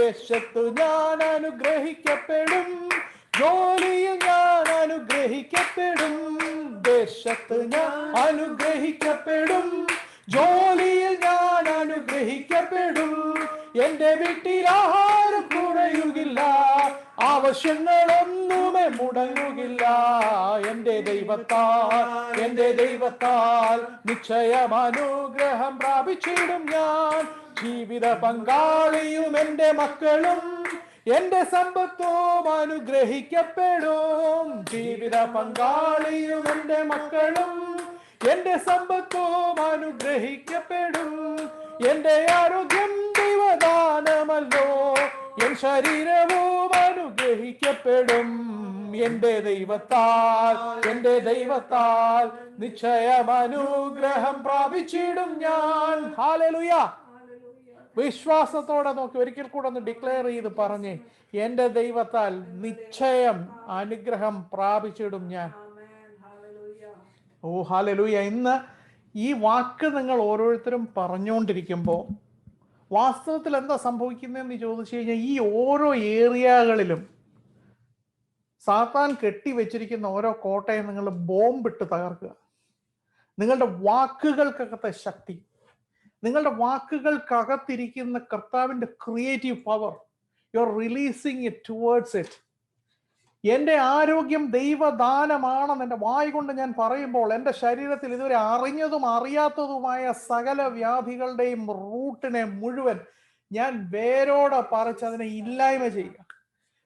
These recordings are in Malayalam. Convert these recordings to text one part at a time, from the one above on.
ദേശത്ത് ഞാൻ അനുഗ്രഹിക്കപ്പെടും, ജോലിയിൽ ഞാൻ അനുഗ്രഹിക്കപ്പെടും. ദേശത്ത് ഞാൻ അനുഗ്രഹിക്കപ്പെടും, ജോലിയിൽ ഞാൻ അനുഗ്രഹിക്കപ്പെടും. എന്റെ വീട്ടിൽ ആഹാരം കുറയുകില്ല, ആവശ്യങ്ങളൊന്നുമേ മുടങ്ങുകില്ല. എന്റെ ദൈവത്താൽ നിശ്ചയം അനുഗ്രഹം പ്രാപിച്ചിടും ഞാൻ. ജീവിത പങ്കാളിയും എന്റെ മക്കളും എന്റെ സമ്പത്തും അനുഗ്രഹിക്കപ്പെടും. ജീവിത പങ്കാളിയും എന്റെ മക്കളും എന്റെ സമ്പത്തും അനുഗ്രഹിക്കപ്പെടും. എന്റെ ആരോഗ്യം ദൈവദാനമല്ലോ, എൻ ശരീരവും അനുഗ്രഹിക്കപ്പെടും. എന്റെ ദൈവത്താൽ നിശ്ചയം അനുഗ്രഹം പ്രാപിച്ചിടും ഞാൻ. ഹല്ലേലൂയ. വിശ്വാസത്തോടെ നോക്കി ഒരിക്കൽ കൂടെ ഒന്ന് ഡിക്ലെയർ ചെയ്ത് പറഞ്ഞേ, എന്റെ ദൈവത്താൽ നിശ്ചയം അനുഗ്രഹം പ്രാപിച്ചിടും ഞാൻ. ഓ ഹല്ലേലൂയ. ഇന്ന് ഈ വാക്ക് നിങ്ങൾ ഓരോരുത്തരും പറഞ്ഞുകൊണ്ടിരിക്കുമ്പോൾ വാസ്തവത്തിൽ എന്താ സംഭവിക്കുന്നതെന്ന് ചോദിച്ചു കഴിഞ്ഞാൽ, ഈ ഓരോ ഏരിയകളിലും സാത്താൻ കെട്ടിവെച്ചിരിക്കുന്ന ഓരോ കോട്ടയം നിങ്ങൾ ബോംബിട്ട് തകർക്കുക. നിങ്ങളുടെ വാക്കുകൾക്കകത്തെ ശക്തി, നിങ്ങളുടെ വാക്കുകൾക്കകത്തിരിക്കുന്ന കർത്താവിൻ്റെ creative power, you are releasing it towards it. എൻ്റെ ആരോഗ്യം ദൈവദാനമാണെന്ന് എൻ്റെ വായ് കൊണ്ട് ഞാൻ പറയുമ്പോൾ എൻ്റെ ശരീരത്തിൽ ഇതുവരെ അറിഞ്ഞതും അറിയാത്തതുമായ സകല വ്യാധികളുടെയും റൂട്ടിനെ മുഴുവൻ ഞാൻ വേരോടെ പറിച്ച് അതിനെ ഇല്ലായ്മ ചെയ്യുക.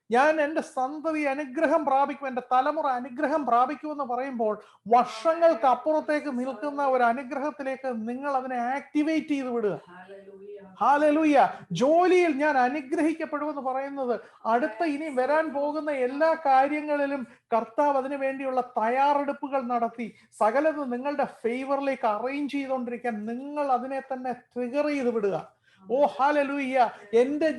ഞാൻ എൻ്റെ സന്തതി അനുഗ്രഹം പ്രാപിക്കും, എൻ്റെ തലമുറ അനുഗ്രഹം പ്രാപിക്കുമെന്ന് പറയുമ്പോൾ വർഷങ്ങൾക്ക് അപ്പുറത്തേക്ക് നിൽക്കുന്ന ഒരു അനുഗ്രഹത്തിലേക്ക് നിങ്ങൾ അതിനെ ആക്ടിവേറ്റ് ചെയ്ത് വിടുക. ഹല്ലേലൂയ. ജോലിയിൽ ഞാൻ അനുഗ്രഹിക്കപ്പെടുമെന്ന് പറയുന്നത് അടുത്ത ഇനി വരാൻ പോകുന്ന എല്ലാ കാര്യങ്ങളിലും കർത്താവ് അതിനു വേണ്ടിയുള്ള തയ്യാറെടുപ്പുകൾ നടത്തി സകലതും നിങ്ങളുടെ ഫേവറിലേക്ക് അറേഞ്ച് ചെയ്തുകൊണ്ടിരിക്കാൻ നിങ്ങൾ അതിനെ തന്നെ ട്രിഗർ ചെയ്ത് വിടുക. ഓ ഹല്ലേലൂയ.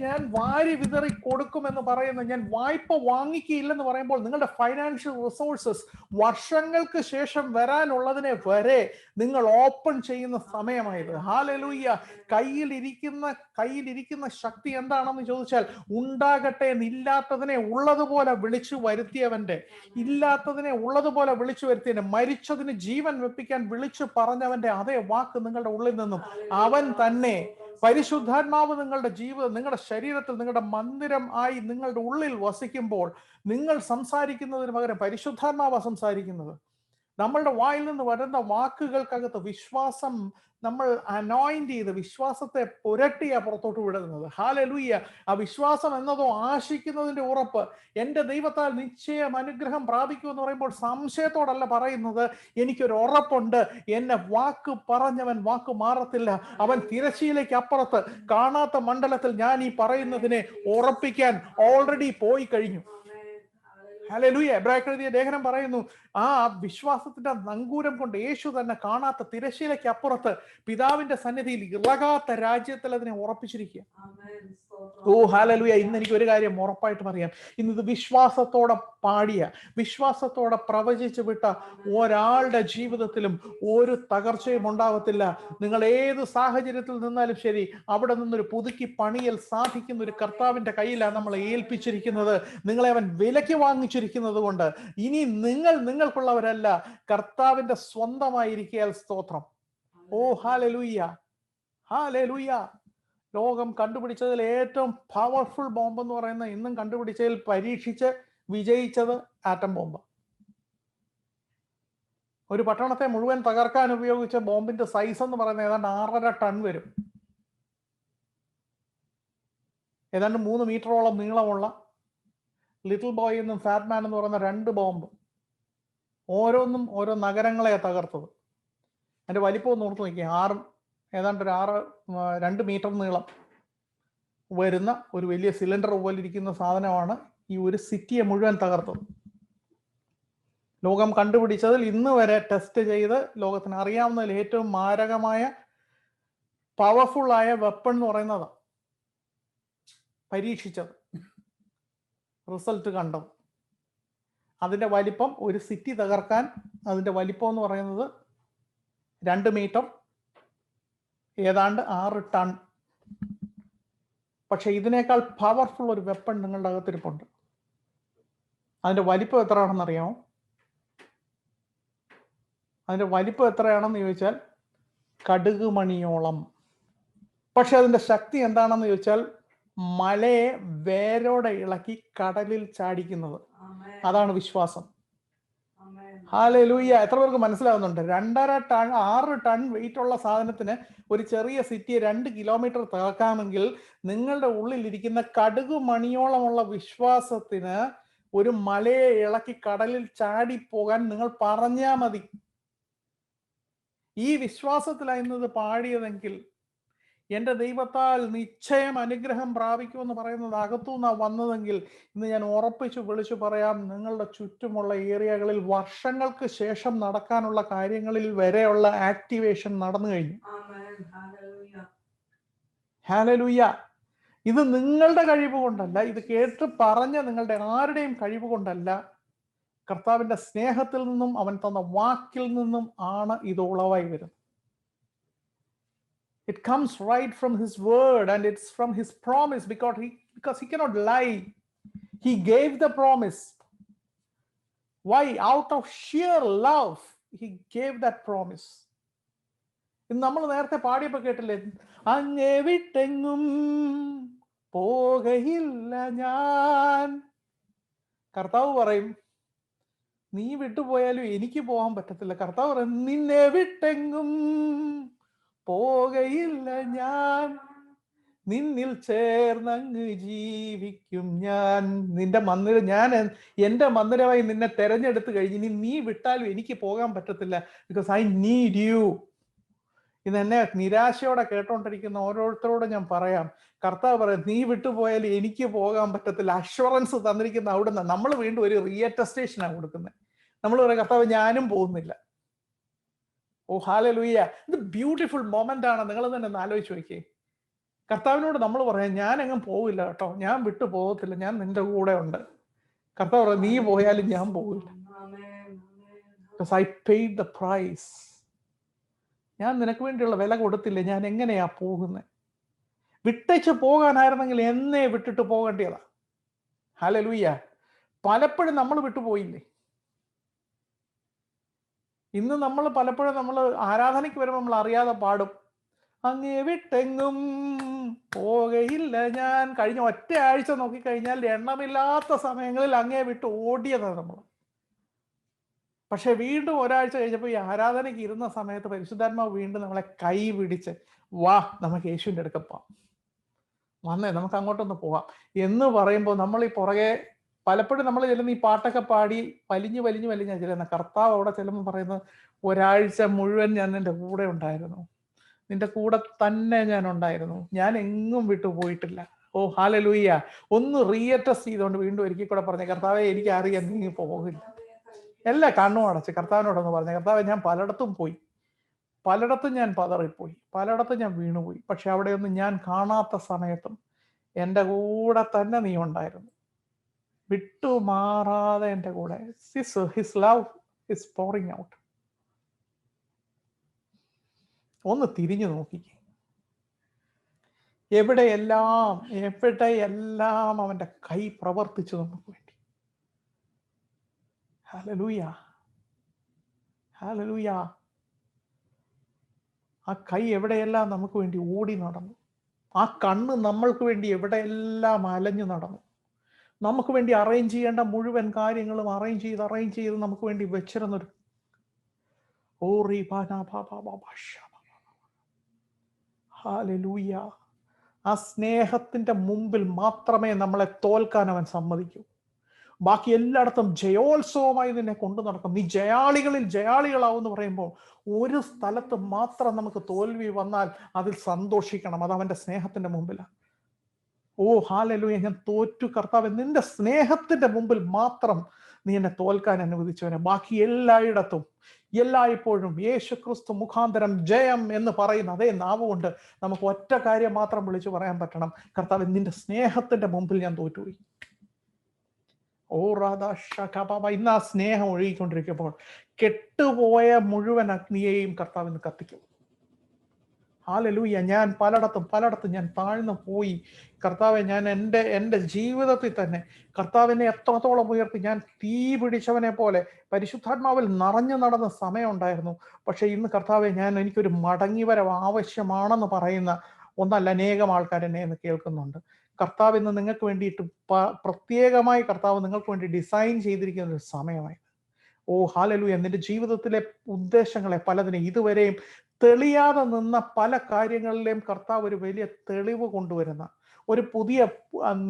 ഞാൻ വാരി വിതറി കൊടുക്കുമെന്ന് പറയുന്ന, ഞാൻ വായ്പ വാങ്ങിക്കുകയില്ലെന്ന് പറയുമ്പോൾ നിങ്ങളുടെ ഫൈനാൻഷ്യൽ റിസോഴ്സസ് വർഷങ്ങൾക്ക് ശേഷം വരാനുള്ളതിനെ വരെ നിങ്ങൾ ഓപ്പൺ ചെയ്യുന്ന സമയമായത്. ഹല്ലേലൂയ. കയ്യിലിരിക്കുന്ന ശക്തി എന്താണെന്ന് ചോദിച്ചാൽ, ഉണ്ടാകട്ടെ എന്നില്ലാത്തതിനെ ഉള്ളതുപോലെ വിളിച്ചു വരുത്തിയവന്റെ, ഇല്ലാത്തതിനെ ഉള്ളതുപോലെ വിളിച്ചു വരുത്തിയവന്റെ, മരിച്ചതിന് ജീവൻ വെപ്പിക്കാൻ വിളിച്ചു പറഞ്ഞവന്റെ അതേ വാക്ക് നിങ്ങളുടെ ഉള്ളിൽ നിന്നും അവൻ തന്നെ പരിശുദ്ധാത്മാവ് നിങ്ങളുടെ ജീവിതം, നിങ്ങളുടെ ശരീരത്തിൽ, നിങ്ങളുടെ മന്ദിരം ആയി നിങ്ങളുടെ ഉള്ളിൽ വസിക്കുമ്പോൾ നിങ്ങൾ സംസാരിക്കുന്നതിന് പകരം പരിശുദ്ധാത്മാവ് സംസാരിക്കുന്നത്. നമ്മളുടെ വായിൽ നിന്ന് വരുന്ന വാക്കുകൾക്കകത്ത് വിശ്വാസം നമ്മൾ അനോയിന്റ് ചെയ്ത് വിശ്വാസത്തെ പുരട്ടിയാ പുറത്തോട്ട് വിടുന്നത്. ഹല്ലേലൂയ. ആ വിശ്വാസം എന്നതോ ആശിക്കുന്നതിന്റെ ഉറപ്പ്. എൻ്റെ ദൈവത്താൽ നിശ്ചയം അനുഗ്രഹം പ്രാപിക്കുമെന്ന് പറയുമ്പോൾ സംശയത്തോടല്ല പറയുന്നത്, എനിക്കൊരു ഉറപ്പുണ്ട്. എന്നെ വാക്ക് പറഞ്ഞവൻ വാക്ക് മാറത്തില്ല. അവൻ തിരശ്ശീലയ്ക്ക് അപ്പുറത്ത് കാണാത്ത മണ്ഡലത്തിൽ ഞാൻ ഈ പറയുന്നതിനെ ഉറപ്പിക്കാൻ ഓൾറെഡി പോയി കഴിഞ്ഞു. ഹല്ലേലൂയ. എബ്രായർക്ക് എഴുതിയ ലേഖനം പറയുന്നു, ആ വിശ്വാസത്തിന്റെ നങ്കൂരം കൊണ്ട് യേശു തന്നെ കാണാത്ത തിരശ്ശീലയ്ക്ക് അപ്പുറത്ത് പിതാവിന്റെ സന്നിധിയിൽ ഇളകാത്ത രാജ്യത്തിൽ അതിനെ ഉറപ്പിച്ചിരിക്കുക. ഓ ഹല്ലേലൂയ. ഇന്ന് എനിക്ക് ഒരു കാര്യം ഉറപ്പായിട്ട് പറയാം, ഇന്നത് വിശ്വാസത്തോടെ പാടിയ, വിശ്വാസത്തോടെ പ്രവചിച്ചു വിട്ട ഒരാളുടെ ജീവിതത്തിലും ഒരു തകർച്ചയും ഉണ്ടാവത്തില്ല. നിങ്ങൾ ഏത് സാഹചര്യത്തിൽ നിന്നാലും ശരി, അവിടെ നിന്നൊരു പുതുക്കി പണിയൽ സാധിക്കുന്ന ഒരു കർത്താവിന്റെ കയ്യിലാണ് നമ്മളെ ഏൽപ്പിച്ചിരിക്കുന്നത്. നിങ്ങളെ അവൻ വിലയ്ക്ക് വാങ്ങിച്ചിരിക്കുന്നത് കൊണ്ട് ഇനി നിങ്ങൾക്കുള്ളവരല്ല, കർത്താവിന്റെ സ്വന്തമായിരിക്കയാൽ സ്തോത്രം. ഓ ഹല്ലേലൂയ. ഹല്ലേലൂയ. ലോകം കണ്ടുപിടിച്ചതിൽ ഏറ്റവും പവർഫുൾ ബോംബ് എന്ന് പറയുന്ന, ഇന്നും കണ്ടുപിടിച്ചതിൽ പരീക്ഷിച്ച് വിജയിച്ചത് ആറ്റം ബോംബ്. ഒരു പട്ടണത്തെ മുഴുവൻ തകർക്കാൻ ഉപയോഗിച്ച ബോംബിന്റെ സൈസ് എന്ന് പറയുന്നത് ഏതാണ്ട് 6.5 ടൺ വരും. ഏതാണ്ട് 3 മീറ്ററോളം നീളമുള്ള ലിറ്റിൽ ബോയ് എന്നും ഫാറ്റ് മാൻ എന്ന് പറയുന്ന 2 ബോംബ്, ഓരോന്നും ഓരോ നഗരങ്ങളെ തകർത്തത്. അതിന്റെ വലിപ്പം ഒന്ന് ഓർത്ത് നോക്കി. ഏതാണ്ട് 2 മീറ്റർ നീളം വരുന്ന ഒരു വലിയ സിലിണ്ടർ പോലെ ഇരിക്കുന്ന സാധനമാണ് ഈ ഒരു സിറ്റിയെ മുഴുവൻ തകർത്തത്. ലോകം കണ്ടുപിടിച്ചതിൽ ഇന്ന് വരെ ടെസ്റ്റ് ചെയ്ത് ലോകത്തിന് അറിയാവുന്നതിൽ ഏറ്റവും മാരകമായ പവർഫുൾ ആയ വെപ്പൺ എന്ന് പറയുന്നതാണ് പരീക്ഷിച്ചത്, റിസൾട്ട് കണ്ടത്. അതിന്റെ വലിപ്പം, ഒരു സിറ്റി തകർക്കാൻ അതിന്റെ വലിപ്പം എന്ന് പറയുന്നത് 2 മീറ്റർ, ഏതാണ്ട് 6 ടൺ. പക്ഷെ ഇതിനേക്കാൾ പവർഫുൾ ഒരു വെപ്പൺ നിങ്ങളുടെ അകത്തിരിപ്പുണ്ട്. അതിന്റെ വലിപ്പം എത്രയാണെന്നറിയാമോ? അതിന്റെ വലിപ്പം എത്രയാണെന്ന് ചോദിച്ചാൽ കടുക് മണിയോളം. പക്ഷെ അതിന്റെ ശക്തി എന്താണെന്ന് ചോദിച്ചാൽ മലയെ വേരോടെ ഇളക്കി കടലിൽ ചാടിക്കുന്നത്. അതാണ് വിശ്വാസം. ഹല്ലേലൂയ. എത്ര പേർക്ക് മനസ്സിലാവുന്നുണ്ട്? 2.5 ടൺ 6 ടൺ വെയിറ്റ് ഉള്ള സാധനത്തിന് ഒരു ചെറിയ സിറ്റിയെ 2 കിലോമീറ്റർ തകർക്കാമെങ്കിൽ നിങ്ങളുടെ ഉള്ളിലിരിക്കുന്ന കടുക് മണിയോളമുള്ള വിശ്വാസത്തിന് ഒരു മലയെ ഇളക്കി കടലിൽ ചാടിപ്പോകാൻ നിങ്ങൾ പറഞ്ഞാൽ മതി. ഈ വിശ്വാസത്തിലായിരുന്നു ഇത് പാടിയതെങ്കിൽ എൻ്റെ ദൈവത്താൽ നിശ്ചയം അനുഗ്രഹം പ്രാപിക്കുമെന്ന് പറയുന്നത് അകത്തുനിന്നാണ് വന്നതെങ്കിൽ ഇന്ന് ഞാൻ ഉറപ്പിച്ചു വിളിച്ചു പറയാം, നിങ്ങളുടെ ചുറ്റുമുള്ള ഏരിയകളിൽ വർഷങ്ങൾക്ക് ശേഷം നടക്കാനുള്ള കാര്യങ്ങളിൽ വരെയുള്ള ആക്ടിവേഷൻ നടന്നു കഴിഞ്ഞു. ഹല്ലേലൂയ. ഇത് നിങ്ങളുടെ കഴിവ് കൊണ്ടല്ല, ഇത് കേട്ട് പറഞ്ഞ നിങ്ങളുടെ ആരുടെയും കഴിവ് കൊണ്ടല്ല, കർത്താവിന്റെ സ്നേഹത്തിൽ നിന്നും അവൻ തന്ന വാക്കിൽ നിന്നും ആണ് ഇത് ഉളവായി വരുന്നത്. It comes right from his word and it's from his promise because he cannot lie. He gave the promise. Why? Out of sheer love he gave that promise. ഇന്ന് നമ്മൾ നേരത്തെ പാടിയപ്പോൾ കേട്ടില്ലേ, അങ്ങേ വിട്ടെങ്ങും പോകയില്ല ഞാൻ. കർത്താവ് പറയും നീ വിട്ടുപോയാലും എനിക്ക് പോകാൻ പറ്റത്തില്ല. കർത്താവ് പറയും നിന്നെ വിട്ടെങ്ങും പോകയില്ല ഞാൻ, നിന്നിൽ ചേർന്നങ്ങ് ജീവിക്കും ഞാൻ. നിന്റെ മന്ദിരം, ഞാൻ എൻ്റെ മന്ദിരമായി നിന്നെ തെരഞ്ഞെടുത്ത് കഴിഞ്ഞ് ഇനി നീ വിട്ടാലും എനിക്ക് പോകാൻ പറ്റത്തില്ല. Because I need U. ഇന്ന് എന്നെ നിരാശയോടെ കേട്ടോണ്ടിരിക്കുന്ന ഓരോരുത്തരോടും ഞാൻ പറയാം, കർത്താവ് പറയും നീ വിട്ടുപോയാലും എനിക്ക് പോകാൻ പറ്റത്തില്ല. അഷ്വറൻസ് തന്നിരിക്കുന്ന അവിടുന്ന്. നമ്മൾ വീണ്ടും ഒരു റീഅറ്റസ്റ്റേഷനാണ് കൊടുക്കുന്നത്. നമ്മൾ പറയും കർത്താവ് ഞാനും പോകുന്നില്ല. ഓ ഹല്ലേലൂയ. ഇത് ബ്യൂട്ടിഫുൾ മൊമെന്റ് ആണ്. നിങ്ങൾ തന്നെ ഒന്ന് ആലോചിച്ച് നോക്കിയേ. കർത്താവിനോട് നമ്മൾ പറയാം ഞാൻ എങ്ങും പോവില്ല കേട്ടോ, ഞാൻ വിട്ടു പോകത്തില്ല, ഞാൻ നിന്റെ കൂടെ ഉണ്ട്. കർത്താവ് പറയും നീ പോയാലും ഞാൻ പോവില്ല. Because I paid the price. ഞാൻ നിനക്ക് വേണ്ടിയുള്ള വില കൊടുത്തില്ലേ, ഞാൻ എങ്ങനെയാ പോകുന്നത്? വിട്ടേച്ച് പോകാനായിരുന്നെങ്കിൽ എന്നേ വിട്ടിട്ട് പോകേണ്ടതാ. ഹല്ലേലൂയ. പലപ്പോഴും നമ്മൾ വിട്ടുപോയില്ലേ? ഇന്ന് നമ്മൾ പലപ്പോഴും നമ്മൾ ആരാധനയ്ക്ക് വരുമ്പോൾ നമ്മൾ അറിയാതെ പാടും, അങ്ങേ വിട്ടെങ്ങും പോകയില്ല ഞാൻ. കഴിഞ്ഞ ഒറ്റ ആഴ്ച നോക്കിക്കഴിഞ്ഞാൽ എണ്ണമില്ലാത്ത സമയങ്ങളിൽ അങ്ങേ വിട്ട് ഓടിയതാണ് നമ്മൾ. പക്ഷെ വീണ്ടും ഒരാഴ്ച കഴിഞ്ഞപ്പോൾ ഈ ആരാധനയ്ക്ക് ഇരുന്ന സമയത്ത് പരിശുദ്ധാത്മാവ് വീണ്ടും നമ്മളെ കൈ പിടിച്ച് വാ നമുക്ക് യേശുവിൻ്റെ അടുക്ക പോവാം, വന്നേ നമുക്ക് അങ്ങോട്ടൊന്ന് പോവാം എന്ന് പറയുമ്പോൾ നമ്മൾ ഈ പുറകെ പലപ്പോഴും നമ്മൾ ചെല്ലുന്ന ഈ പാട്ടൊക്കെ പാടി വലിഞ്ഞ് ചെല്ലുന്ന കർത്താവ് അവിടെ ചെല്ലുമ്പോൾ പറയുന്നത് ഒരാഴ്ച മുഴുവൻ ഞാൻ നിന്റെ കൂടെ ഉണ്ടായിരുന്നു, നിന്റെ കൂടെ തന്നെ ഞാൻ ഉണ്ടായിരുന്നു, ഞാൻ എങ്ങും വിട്ടു പോയിട്ടില്ല. ഓ ഹല്ലേലൂയ. ഒന്ന് റീഅറ്റസ്റ്റ് ചെയ്തുകൊണ്ട് വീണ്ടും ഒരിക്കൽ കൂടെ പറഞ്ഞ കർത്താവെ എനിക്കറിയാം നീ പോകില്ല. എല്ലാ കണ്ണും അടച്ച് കർത്താവിനോടൊന്ന് പറഞ്ഞ കർത്താവെ ഞാൻ പലയിടത്തും പോയി, പലയിടത്തും ഞാൻ പതറിപ്പോയി, പലയിടത്തും ഞാൻ വീണുപോയി, പക്ഷെ അവിടെയൊന്നും ഞാൻ കാണാത്ത സമയത്തും എൻ്റെ കൂടെ തന്നെ നീ ഉണ്ടായിരുന്നു, വിട്ടുമാറാതെ എൻ്റെ കൂടെ. His love is pouring out. ഒന്ന് തിരിഞ്ഞു നോക്കിക്കേ. എവിടെയെല്ലാം അവൻ്റെ കൈ പ്രവർത്തിച്ചു നമുക്ക് വേണ്ടി. Hallelujah, hallelujah. ആ കൈ എവിടെയെല്ലാം നമുക്ക് വേണ്ടി ഓടി നടന്നു. ആ കണ്ണ് നമ്മൾക്ക് വേണ്ടി എവിടെയെല്ലാം അലഞ്ഞു നടന്നു. നമുക്ക് വേണ്ടി അറേഞ്ച് ചെയ്യേണ്ട മുഴുവൻ കാര്യങ്ങളും അറേഞ്ച് ചെയ്ത് നമുക്ക് വേണ്ടി വെച്ചിരുന്നൊരു ഹല്ലേലൂയ. ആ സ്നേഹത്തിന്റെ മുമ്പിൽ മാത്രമേ നമ്മളെ തോൽക്കാൻ അവൻ സമ്മതിക്കൂ. ബാക്കി എല്ലായിടത്തും ജയോത്സവമായി നിന്നെ കൊണ്ടു നടക്കും. നീ ജയാളികളിൽ ജയാളികളാവെന്ന് പറയുമ്പോൾ ഒരു സ്ഥലത്ത് മാത്രം നമുക്ക് തോൽവി വന്നാൽ അതിൽ സന്തോഷിക്കണം. അത് അവന്റെ സ്നേഹത്തിന്റെ മുമ്പിലാണ്. ഓ ഹല്ലേലൂയ, ഞാൻ തോറ്റു കർത്താവേ, നിന്റെ സ്നേഹത്തിന്റെ മുമ്പിൽ മാത്രം നീ എന്നെ തോൽക്കാൻ അനുവദിച്ചവനെ. ബാക്കി എല്ലായിടത്തും എല്ലായ്പ്പോഴും യേശുക്രിസ്തു മുഖാന്തരം ജയം എന്ന് പറയുന്ന അതേ നാവുകൊണ്ട് നമുക്ക് ഒറ്റ കാര്യം മാത്രം വിളിച്ചു പറയാൻ പറ്റണം, കർത്താവേ നിന്റെ സ്നേഹത്തിന്റെ മുമ്പിൽ ഞാൻ തോറ്റുപോയി. ഓ റാദാ. ഇന്ന് ആ സ്നേഹം ഒഴുകിക്കൊണ്ടിരിക്കുമ്പോൾ കെട്ടുപോയ മുഴുവൻ അഗ്നിയെയും കർത്താവ് ഇന്ന് കത്തിക്കും. ഹല്ലേലൂയ. ഞാൻ പലയിടത്തും ഞാൻ താഴ്ന്നു പോയി. കർത്താവെ, ഞാൻ എൻ്റെ ജീവിതത്തിൽ തന്നെ കർത്താവിനെ എത്രത്തോളം ഉയർത്തി. ഞാൻ തീ പിടിച്ചവനെ പോലെ പരിശുദ്ധാത്മാവിൽ നിറഞ്ഞു നടന്ന സമയം ഉണ്ടായിരുന്നു. പക്ഷെ ഇന്ന് കർത്താവെ, എനിക്കൊരു മടങ്ങിവരവ് ആവശ്യമാണെന്ന് പറയുന്ന ഒന്നല്ല, അനേകം ആൾക്കാർ എന്നെ ഇന്ന് കേൾക്കുന്നുണ്ട്. കർത്താവ് ഇന്ന് നിങ്ങൾക്ക് വേണ്ടിയിട്ട് പ്രത്യേകമായി കർത്താവ് നിങ്ങൾക്ക് വേണ്ടി ഡിസൈൻ ചെയ്തിരിക്കുന്ന ഒരു സമയമായി. ഓ ഹല്ലേലൂയ. നിന്റെ ജീവിതത്തിലെ ഉദ്ദേശങ്ങളെ പലതിനെ ഇതുവരെയും തെളിയാതെ നിന്ന പല കാര്യങ്ങളിലെയും കർത്താവ് ഒരു വലിയ തെളിവ് കൊണ്ടുവരുന്ന ഒരു പുതിയ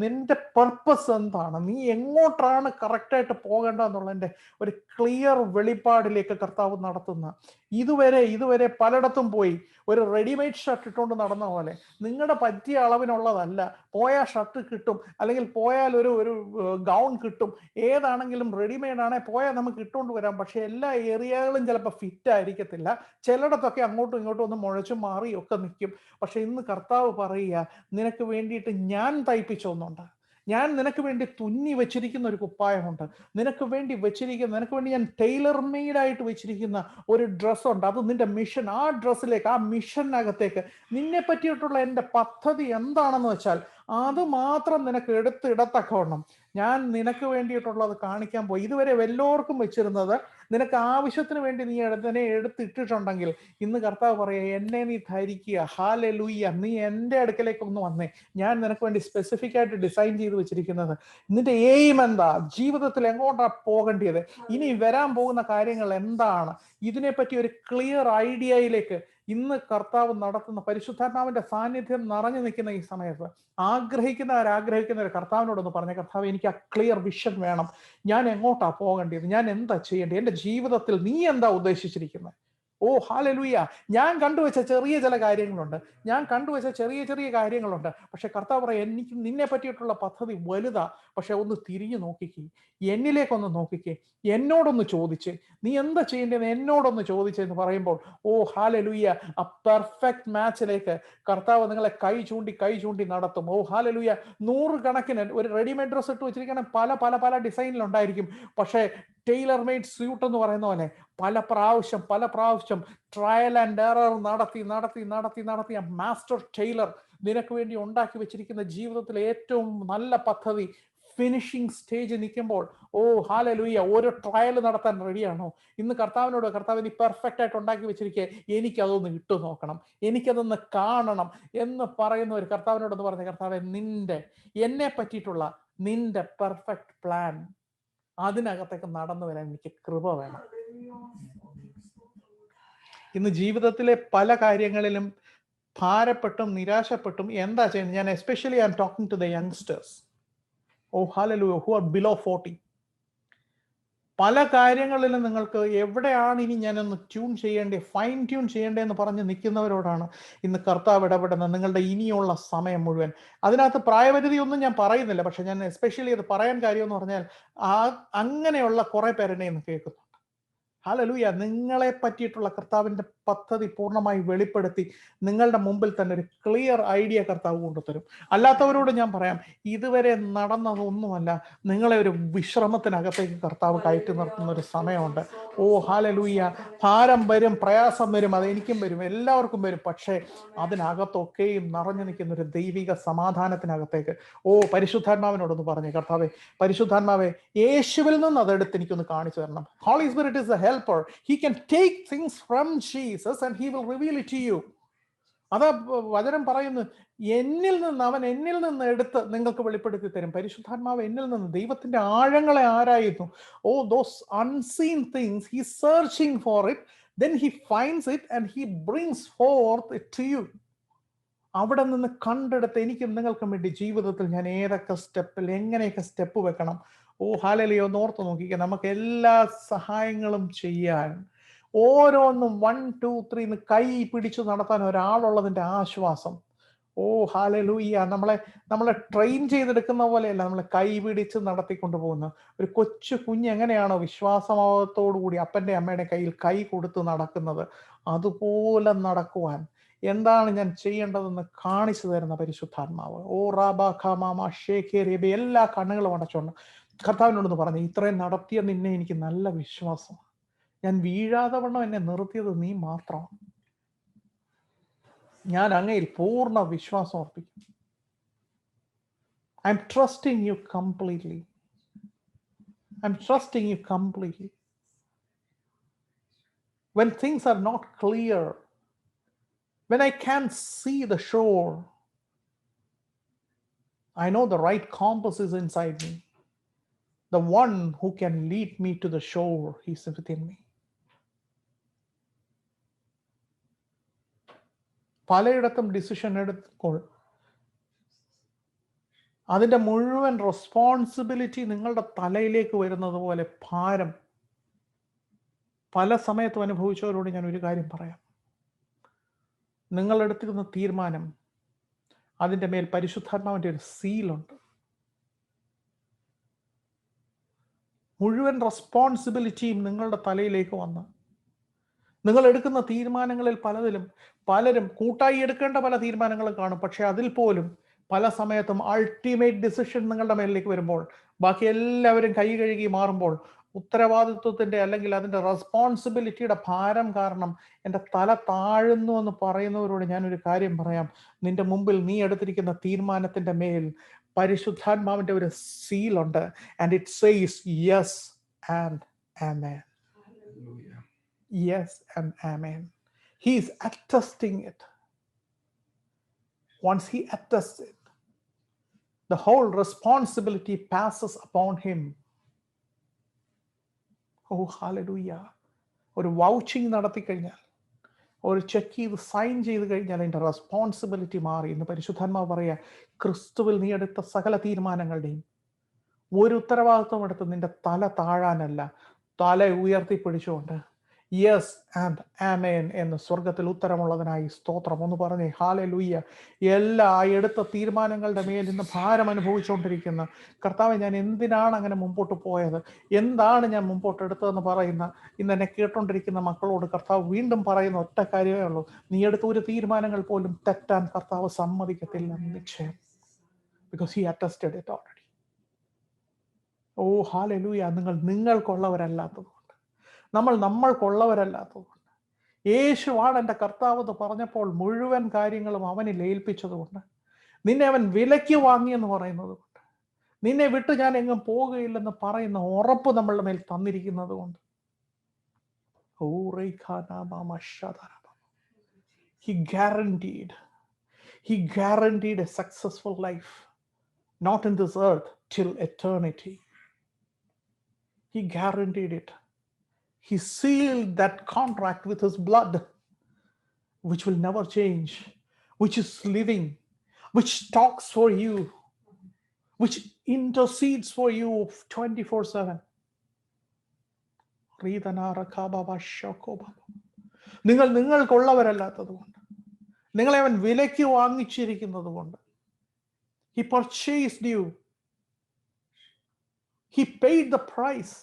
നിന്റെ പർപ്പസ് എന്താണ്, നീ എങ്ങോട്ടാണ് കറക്റ്റായിട്ട് പോകേണ്ടതെന്നുള്ളതിൻ്റെ ഒരു ക്ലിയർ വെളിപ്പാടിലേക്ക് കർത്താവ് നടത്തുന്ന, ഇതുവരെ പലയിടത്തും പോയി ഒരു റെഡിമെയ്ഡ് ഷർട്ട് ഇട്ടുകൊണ്ട് നടന്ന പോലെ, നിങ്ങളുടെ പറ്റിയ അളവിനുള്ളതല്ല, പോയാൽ ഷർട്ട് കിട്ടും, അല്ലെങ്കിൽ പോയാൽ ഒരു ഗൗൺ കിട്ടും, ഏതാണെങ്കിലും റെഡിമെയ്ഡ് ആണെ പോയാൽ നമുക്ക് ഇട്ടുകൊണ്ട് വരാം. പക്ഷെ എല്ലാ ഏരിയകളും ചിലപ്പോൾ ഫിറ്റ് ആയിരിക്കത്തില്ല, ചിലയിടത്തൊക്കെ അങ്ങോട്ടും ഇങ്ങോട്ടും ഒന്ന് മുഴച്ചും മാറിയും ഒക്കെ നിൽക്കും. പക്ഷെ ഇന്ന് കർത്താവ് പറയുക, നിനക്ക് വേണ്ടിയിട്ട് ഞാൻ തയ്പ്പിച്ച ഒന്നുണ്ട്, ഞാൻ നിനക്ക് വേണ്ടി തുന്നി വെച്ചിരിക്കുന്ന ഒരു കുപ്പായമുണ്ട്, നിനക്ക് വേണ്ടി ഞാൻ ടൈലർ മെയ്ഡായിട്ട് വെച്ചിരിക്കുന്ന ഒരു ഡ്രസ്സുണ്ട്. അത് നിന്റെ മിഷൻ, ആ ഡ്രസ്സിലേക്ക്, ആ മിഷനകത്തേക്ക് നിന്നെ പറ്റിയിട്ടുള്ള എൻ്റെ പദ്ധതി എന്താണെന്ന് വെച്ചാൽ അത് മാത്രം നിനക്ക് എടുത്തിടത്തക്കവണ്ണം ഞാൻ നിനക്ക് വേണ്ടിയിട്ടുള്ളത് കാണിക്കാൻ പോയി. ഇതുവരെ വല്ലവർക്കും വെച്ചിരുന്നത് നിനക്ക് ആവശ്യത്തിന് വേണ്ടി നീ എടുത്തിട്ടിട്ടുണ്ടെങ്കിൽ ഇന്ന് കർത്താവ് പറയുക, എന്നെ നീ ധരിക്കുക. ഹല്ലേലൂയ. നീ എൻ്റെ അടുക്കലേക്ക് ഒന്ന് വന്നേ. ഞാൻ നിനക്ക് വേണ്ടി സ്പെസിഫിക് ആയിട്ട് ഡിസൈൻ ചെയ്ത് വെച്ചിരിക്കുന്നത്. നിന്റെ എയിം എന്താ, ജീവിതത്തിൽ എങ്ങോട്ടാണ് പോകേണ്ടത്, ഇനി വരാൻ പോകുന്ന കാര്യങ്ങൾ എന്താണ്, ഇതിനെപ്പറ്റി ഒരു ക്ലിയർ ഐഡിയയിലേക്ക് ഇന്ന് കർത്താവ് നടത്തുന്ന പരിശുദ്ധാത്മാവിന്റെ സാന്നിധ്യം നിറഞ്ഞു നിൽക്കുന്ന ഈ സമയത്ത് ആഗ്രഹിക്കുന്നവർ കർത്താവിനോടൊന്ന് പറഞ്ഞ, കർത്താവ്, എനിക്ക് ആ ക്ലിയർ വിഷൻ വേണം. ഞാൻ എങ്ങോട്ടാ പോകേണ്ടത്, ഞാൻ എന്താ ചെയ്യേണ്ടത്, എൻ്റെ ജീവിതത്തിൽ നീ എന്താ ഉദ്ദേശിച്ചിരിക്കുന്നത്. ഓ ഹല്ലേലൂയ. ഞാൻ കണ്ടുവച്ച ചില കാര്യങ്ങളുണ്ട്, ചെറിയ കാര്യങ്ങളുണ്ട്. പക്ഷെ കർത്താവ് പറയാം, എനിക്ക് നിന്നെ പറ്റിയിട്ടുള്ള പദ്ധതി വലുതാ. പക്ഷെ ഒന്ന് തിരിഞ്ഞു നോക്കിക്കേ, എന്നിലേക്കൊന്ന് നോക്കിക്കേ, എന്നോടൊന്ന് ചോദിച്ച്, നീ എന്താ ചെയ്യേണ്ടത് എന്നോടൊന്ന് ചോദിച്ചെന്ന് പറയുമ്പോൾ, ഓ ഹല്ലേലൂയ, ആ പെർഫെക്റ്റ് മാച്ചിലേക്ക് കർത്താവ് നിങ്ങളെ കൈ ചൂണ്ടി നടത്തും. ഓ ഹല്ലേലൂയ. 100 കണക്കിന് ഒരു റെഡിമെയ്ഡ് ഡ്രസ് ഇട്ട് വെച്ചിരിക്കണം, പല ഡിസൈനിലുണ്ടായിരിക്കും. പക്ഷേ ടൈലർ മെയ്ഡ് സ്യൂട്ട് എന്ന് പറയുന്ന പോലെ പല പ്രാവശ്യം ട്രയൽ ആൻഡ് എറർ നടത്തി ആ മാസ്റ്റർ ടൈലർ നിനക്ക് വേണ്ടി ഉണ്ടാക്കി വെച്ചിരിക്കുന്ന ജീവിതത്തിലെ ഏറ്റവും നല്ല പദ്ധതി ഫിനിഷിംഗ് സ്റ്റേജ് നിൽക്കുമ്പോൾ, ഓ ഹല്ലേലൂയ, ഓരോ ട്രയൽ നടത്താൻ റെഡിയാണോ? ഇന്ന് കർത്താവിനോട്, കർത്താവ്, നീ പെർഫെക്റ്റ് ആയിട്ട് ഉണ്ടാക്കി വെച്ചിരിക്കുക, എനിക്കതൊന്ന് ഇട്ടു നോക്കണം, എനിക്കതൊന്ന് കാണണം എന്ന് പറയുന്ന ഒരു കർത്താവിനോടൊന്ന് പറഞ്ഞ, കർത്താവെ, എന്നെ പറ്റിയിട്ടുള്ള നിന്റെ പെർഫെക്റ്റ് പ്ലാൻ അതിനകത്തേക്ക് നടന്നു വരാൻ എനിക്ക് കൃപ വേണം. ഇന്ന് ജീവിതത്തിലെ പല കാര്യങ്ങളിലും ഭാരപ്പെട്ടും നിരാശപ്പെട്ടും എന്താ ചെയ്യുന്നത്? ഞാൻ especially I am talking to the youngsters, oh hallelujah, who are below 40. പല കാര്യങ്ങളിലും നിങ്ങൾക്ക് എവിടെയാണ് ഇനി ഞാനൊന്ന് ഫൈൻ ട്യൂൺ ചെയ്യേണ്ടതെന്ന് പറഞ്ഞ് നിൽക്കുന്നവരോടാണ് ഇന്ന് കർത്താവ് ഇടപെടുന്നത്. നിങ്ങളുടെ ഇനിയുള്ള സമയം മുഴുവൻ, അതിനകത്ത് പ്രായപരിധി ഒന്നും ഞാൻ പറയുന്നില്ല, പക്ഷെ ഞാൻ എസ്പെഷ്യലി അത് പറയാൻ കാര്യം എന്ന് പറഞ്ഞാൽ അങ്ങനെയുള്ള കുറെ പേരെന്നെ ഇന്ന് കേൾക്കുന്നു. ഹല്ലേലൂയ. നിങ്ങളെ പറ്റിയിട്ടുള്ള കർത്താവിന്റെ പദ്ധതി പൂർണ്ണമായി വെളിപ്പെടുത്തി നിങ്ങളുടെ മുമ്പിൽ തന്നെ ഒരു ക്ലിയർ ഐഡിയ കർത്താവ് കൊണ്ടുതരും. അല്ലാത്തവരോട് ഞാൻ പറയാം, ഇതുവരെ നടന്നതൊന്നുമല്ല, നിങ്ങളെ ഒരു വിശ്രമത്തിനകത്തേക്ക് കർത്താവ് കയറ്റി നിർത്തുന്ന ഒരു സമയമുണ്ട്. ഓ ഹല്ലേലൂയ. ഭാരം വരും, പ്രയാസം വരും, അതെനിക്കും വരും, എല്ലാവർക്കും വരും. പക്ഷേ അതിനകത്തൊക്കെയും നിറഞ്ഞു നിൽക്കുന്ന ഒരു ദൈവിക സമാധാനത്തിനകത്തേക്ക്, ഓ പരിശുദ്ധാത്മാവിനോടൊന്ന് പറഞ്ഞു, കർത്താവെ, പരിശുദ്ധാത്മാവെ, യേശുവിൽ നിന്ന് അതെടുത്ത് എനിക്കൊന്ന് കാണിച്ചു തരണം. Holy spirit is a helper. He can take things from Jesus and he will reveal it to you. അതാ വചനം പറയുന്നു, എന്നിൽ നിന്ന് എടുത്ത് നിങ്ങൾക്ക് വെളിപ്പെടുത്തി തരും. പരിശുദ്ധാത്മാവ് എന്നിൽ നിന്ന് ദൈവത്തിന്റെ ആഴങ്ങളെ ആരായുന്നു. Oh those unseen things he searching for it, then he finds it and he brings forth it to you. അവിടെ നിന്ന് കണ്ടെടുത്ത് എനിക്കും നിങ്ങൾക്കും വേണ്ടി ജീവിതത്തിൽ ഞാൻ എങ്ങനെയൊക്കെ സ്റ്റെപ്പ് വെക്കണം. ഓ ഹല്ലേലൂയ. ഒന്ന് ഓർത്ത് നോക്കിക്കുക, നമുക്ക് എല്ലാ സഹായങ്ങളും ചെയ്യാൻ, ഓരോന്നും 1 2 3 കൈ പിടിച്ചു നടത്താൻ ഒരാളുള്ളതിന്റെ ആശ്വാസം. ഓ ഹല്ലേലൂയ. നമ്മളെ ട്രെയിൻ ചെയ്തെടുക്കുന്ന പോലെയല്ല, നമ്മളെ കൈ പിടിച്ച് നടത്തിക്കൊണ്ടു പോകുന്ന ഒരു കൊച്ചു കുഞ്ഞ് എങ്ങനെയാണോ വിശ്വാസത്തോടു കൂടി അപ്പന്റെ അമ്മയുടെ കയ്യിൽ കൈ കൊടുത്ത് നടക്കുന്നത്, അതുപോലെ നടക്കുവാൻ എന്താണ് ഞാൻ ചെയ്യേണ്ടതെന്ന് കാണിച്ചു തരുന്ന പരിശുദ്ധാത്മാവ്. ഓ റാബാഖാമാ ഷേഖേരിബി, എല്ലാ കണ്ണുകളും അടച്ചോണ്ട് കർത്താവിനോടൊന്ന് പറഞ്ഞു, ഇത്രയും നടത്തിയ നിന്നെ എനിക്ക് നല്ല വിശ്വാസമാണ്, ഞാൻ വീഴാതെ വണ്ണം എന്നെ നിർത്തിയത് നീ മാത്രമാണ്. ഞാൻ അങ്ങയിൽ പൂർണ്ണ വിശ്വാസം അർപ്പിക്കും. I'm trusting you completely. I'm trusting you completely. When things are not clear, when I can't see the shore, I know the right compass is inside me. The one who can lead me to the shore, he's within me. പലയിടത്തും ഡിസിഷൻ എടുക്കുമ്പോൾ അതിൻ്റെ മുഴുവൻ റെസ്പോൺസിബിലിറ്റി നിങ്ങളുടെ തലയിലേക്ക് വരുന്നത് പോലെ ഭാരം പല സമയത്തും അനുഭവിച്ചവരോട് ഞാൻ ഒരു കാര്യം പറയാം. നിങ്ങളെടുത്തിരുന്ന തീരുമാനം അതിൻ്റെ മേൽ പരിശുദ്ധാത്മാവിൻ്റെ ഒരു സീലുണ്ട്. മുഴുവൻ റെസ്പോൺസിബിലിറ്റിയും നിങ്ങളുടെ തലയിലേക്ക് വന്ന് നിങ്ങൾ എടുക്കുന്ന തീരുമാനങ്ങളിൽ പലരും കൂട്ടായി എടുക്കേണ്ട പല തീരുമാനങ്ങളും കാണും. പക്ഷെ അതിൽ പോലും പല സമയത്തും അൾട്ടിമേറ്റ് ഡിസിഷൻ നിങ്ങളുടെ മേലിലേക്ക് വരുമ്പോൾ, ബാക്കി എല്ലാവരും കൈ കഴുകി മാറുമ്പോൾ, ഉത്തരവാദിത്വത്തിൻ്റെ അല്ലെങ്കിൽ അതിൻ്റെ റെസ്പോൺസിബിലിറ്റിയുടെ ഭാരം കാരണം എൻ്റെ തല താഴുന്നു എന്ന് പറയുന്നവരോട് ഞാനൊരു കാര്യം പറയാം. നിന്റെ മുമ്പിൽ നീ എടുത്തിരിക്കുന്ന തീരുമാനത്തിൻ്റെ മേൽ പരിശുദ്ധാത്മാവിൻ്റെ ഒരു സീലുണ്ട്. And it says yes and amen. Yes and amen. He is attesting it. Once he attests it, the whole responsibility passes upon him. Oh, hallelujah. ഒരു വൗച്ചിങ് നടത്തി കഴിഞ്ഞാൽ, ഒരു ചെക്ക് ചെയ്ത് സൈൻ ചെയ്ത് കഴിഞ്ഞാൽ അതിൻ്റെ റെസ്പോൺസിബിലിറ്റി മാറി. ഇന്ന് പരിശുദ്ധാത്മാവ് പറയുക, ക്രിസ്തുവിൽ നീ എടുത്ത സകല തീരുമാനങ്ങളുടെയും ഒരു ഉത്തരവാദിത്വം എടുത്ത് നിന്റെ തല താഴാനല്ല, തല ഉയർത്തിപ്പിടിച്ചുകൊണ്ട് യെസ് ആൻഡ് ആമേൻ എന്ന് സ്വർഗത്തിൽ ഉത്തരമുള്ളതിനായി സ്തോത്രം. ഒന്ന് പറഞ്ഞേ ഹല്ലേലൂയ. എല്ലാ എടുത്ത തീരുമാനങ്ങളുടെ മേൽ ഇന്ന് ഭാരം അനുഭവിച്ചുകൊണ്ടിരിക്കുന്ന കർത്താവെ, ഞാൻ എന്തിനാണ് അങ്ങനെ മുമ്പോട്ട് പോയത്, എന്താണ് ഞാൻ മുമ്പോട്ട് എടുത്തതെന്ന് പറയുന്ന ഇന്ന് എന്നെ കേട്ടോണ്ടിരിക്കുന്ന മക്കളോട് കർത്താവ് വീണ്ടും പറയുന്ന ഒറ്റ കാര്യമേ ഉള്ളൂ, നീ എടുത്ത ഒരു തീരുമാനങ്ങൾ പോലും തെറ്റാൻ കർത്താവ് സമ്മതിക്കത്തില്ല, നിശ്ചയം. Because he attested it already. Oh hallelujah. നിങ്ങൾക്കുള്ളവരല്ലാത്തത്, നമ്മൾക്കുള്ളവരല്ലാത്തതുകൊണ്ട്, യേശുവാണ് എൻ്റെ കർത്താവ് എന്ന് പറഞ്ഞപ്പോൾ മുഴുവൻ കാര്യങ്ങളും അവനിൽ ഏൽപ്പിച്ചതുകൊണ്ട്, നിന്നെ അവൻ വിലയ്ക്ക് വാങ്ങിയെന്ന് പറയുന്നത് കൊണ്ട്, നിന്നെ വിട്ട് ഞാൻ എങ്ങും പോകുകയില്ലെന്ന് പറയുന്ന ഉറപ്പ് നമ്മളുടെ മേൽ തന്നിരിക്കുന്നത് കൊണ്ട്, he guaranteed a successful life, not in this earth, till eternity. He guaranteed it. He sealed that contract with his blood, which will never change, which is living, which talks for you, which intercedes for you 24/7. നിങ്ങൾക്കുള്ളവരല്ലാത്തതുകൊണ്ട്, നിങ്ങളെ അവൻ വിലയ്ക്ക് വാങ്ങിച്ചിരിക്കുന്നത് കൊണ്ട്, he purchased you, he paid the price.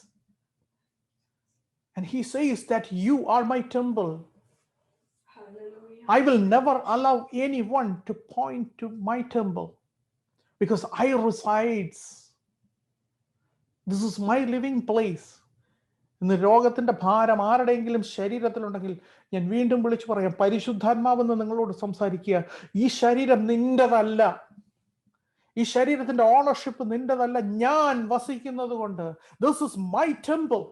And he says that you are my temple. Hallelujah. I will never allow anyone to point to my temple, because I resides. This is my living place. ഇന്ന് രോഗത്തിന്റെ ഭാരം ആരുടെയെങ്കിലും ശരീരത്തിലുണ്ടെങ്കിൽ ഞാൻ വീണ്ടും വിളിച്ചു പറയാം, പരിശുദ്ധാത്മാവെന്ന് നിങ്ങളോട് സംസാരിക്കുക. ഈ ശരീരം നിന്റെതല്ല, ഈ ശരീരത്തിന്റെ ഓണർഷിപ്പ് നിന്റെതല്ല, ഞാൻ വസിക്കുന്നത് കൊണ്ട്. This is my temple.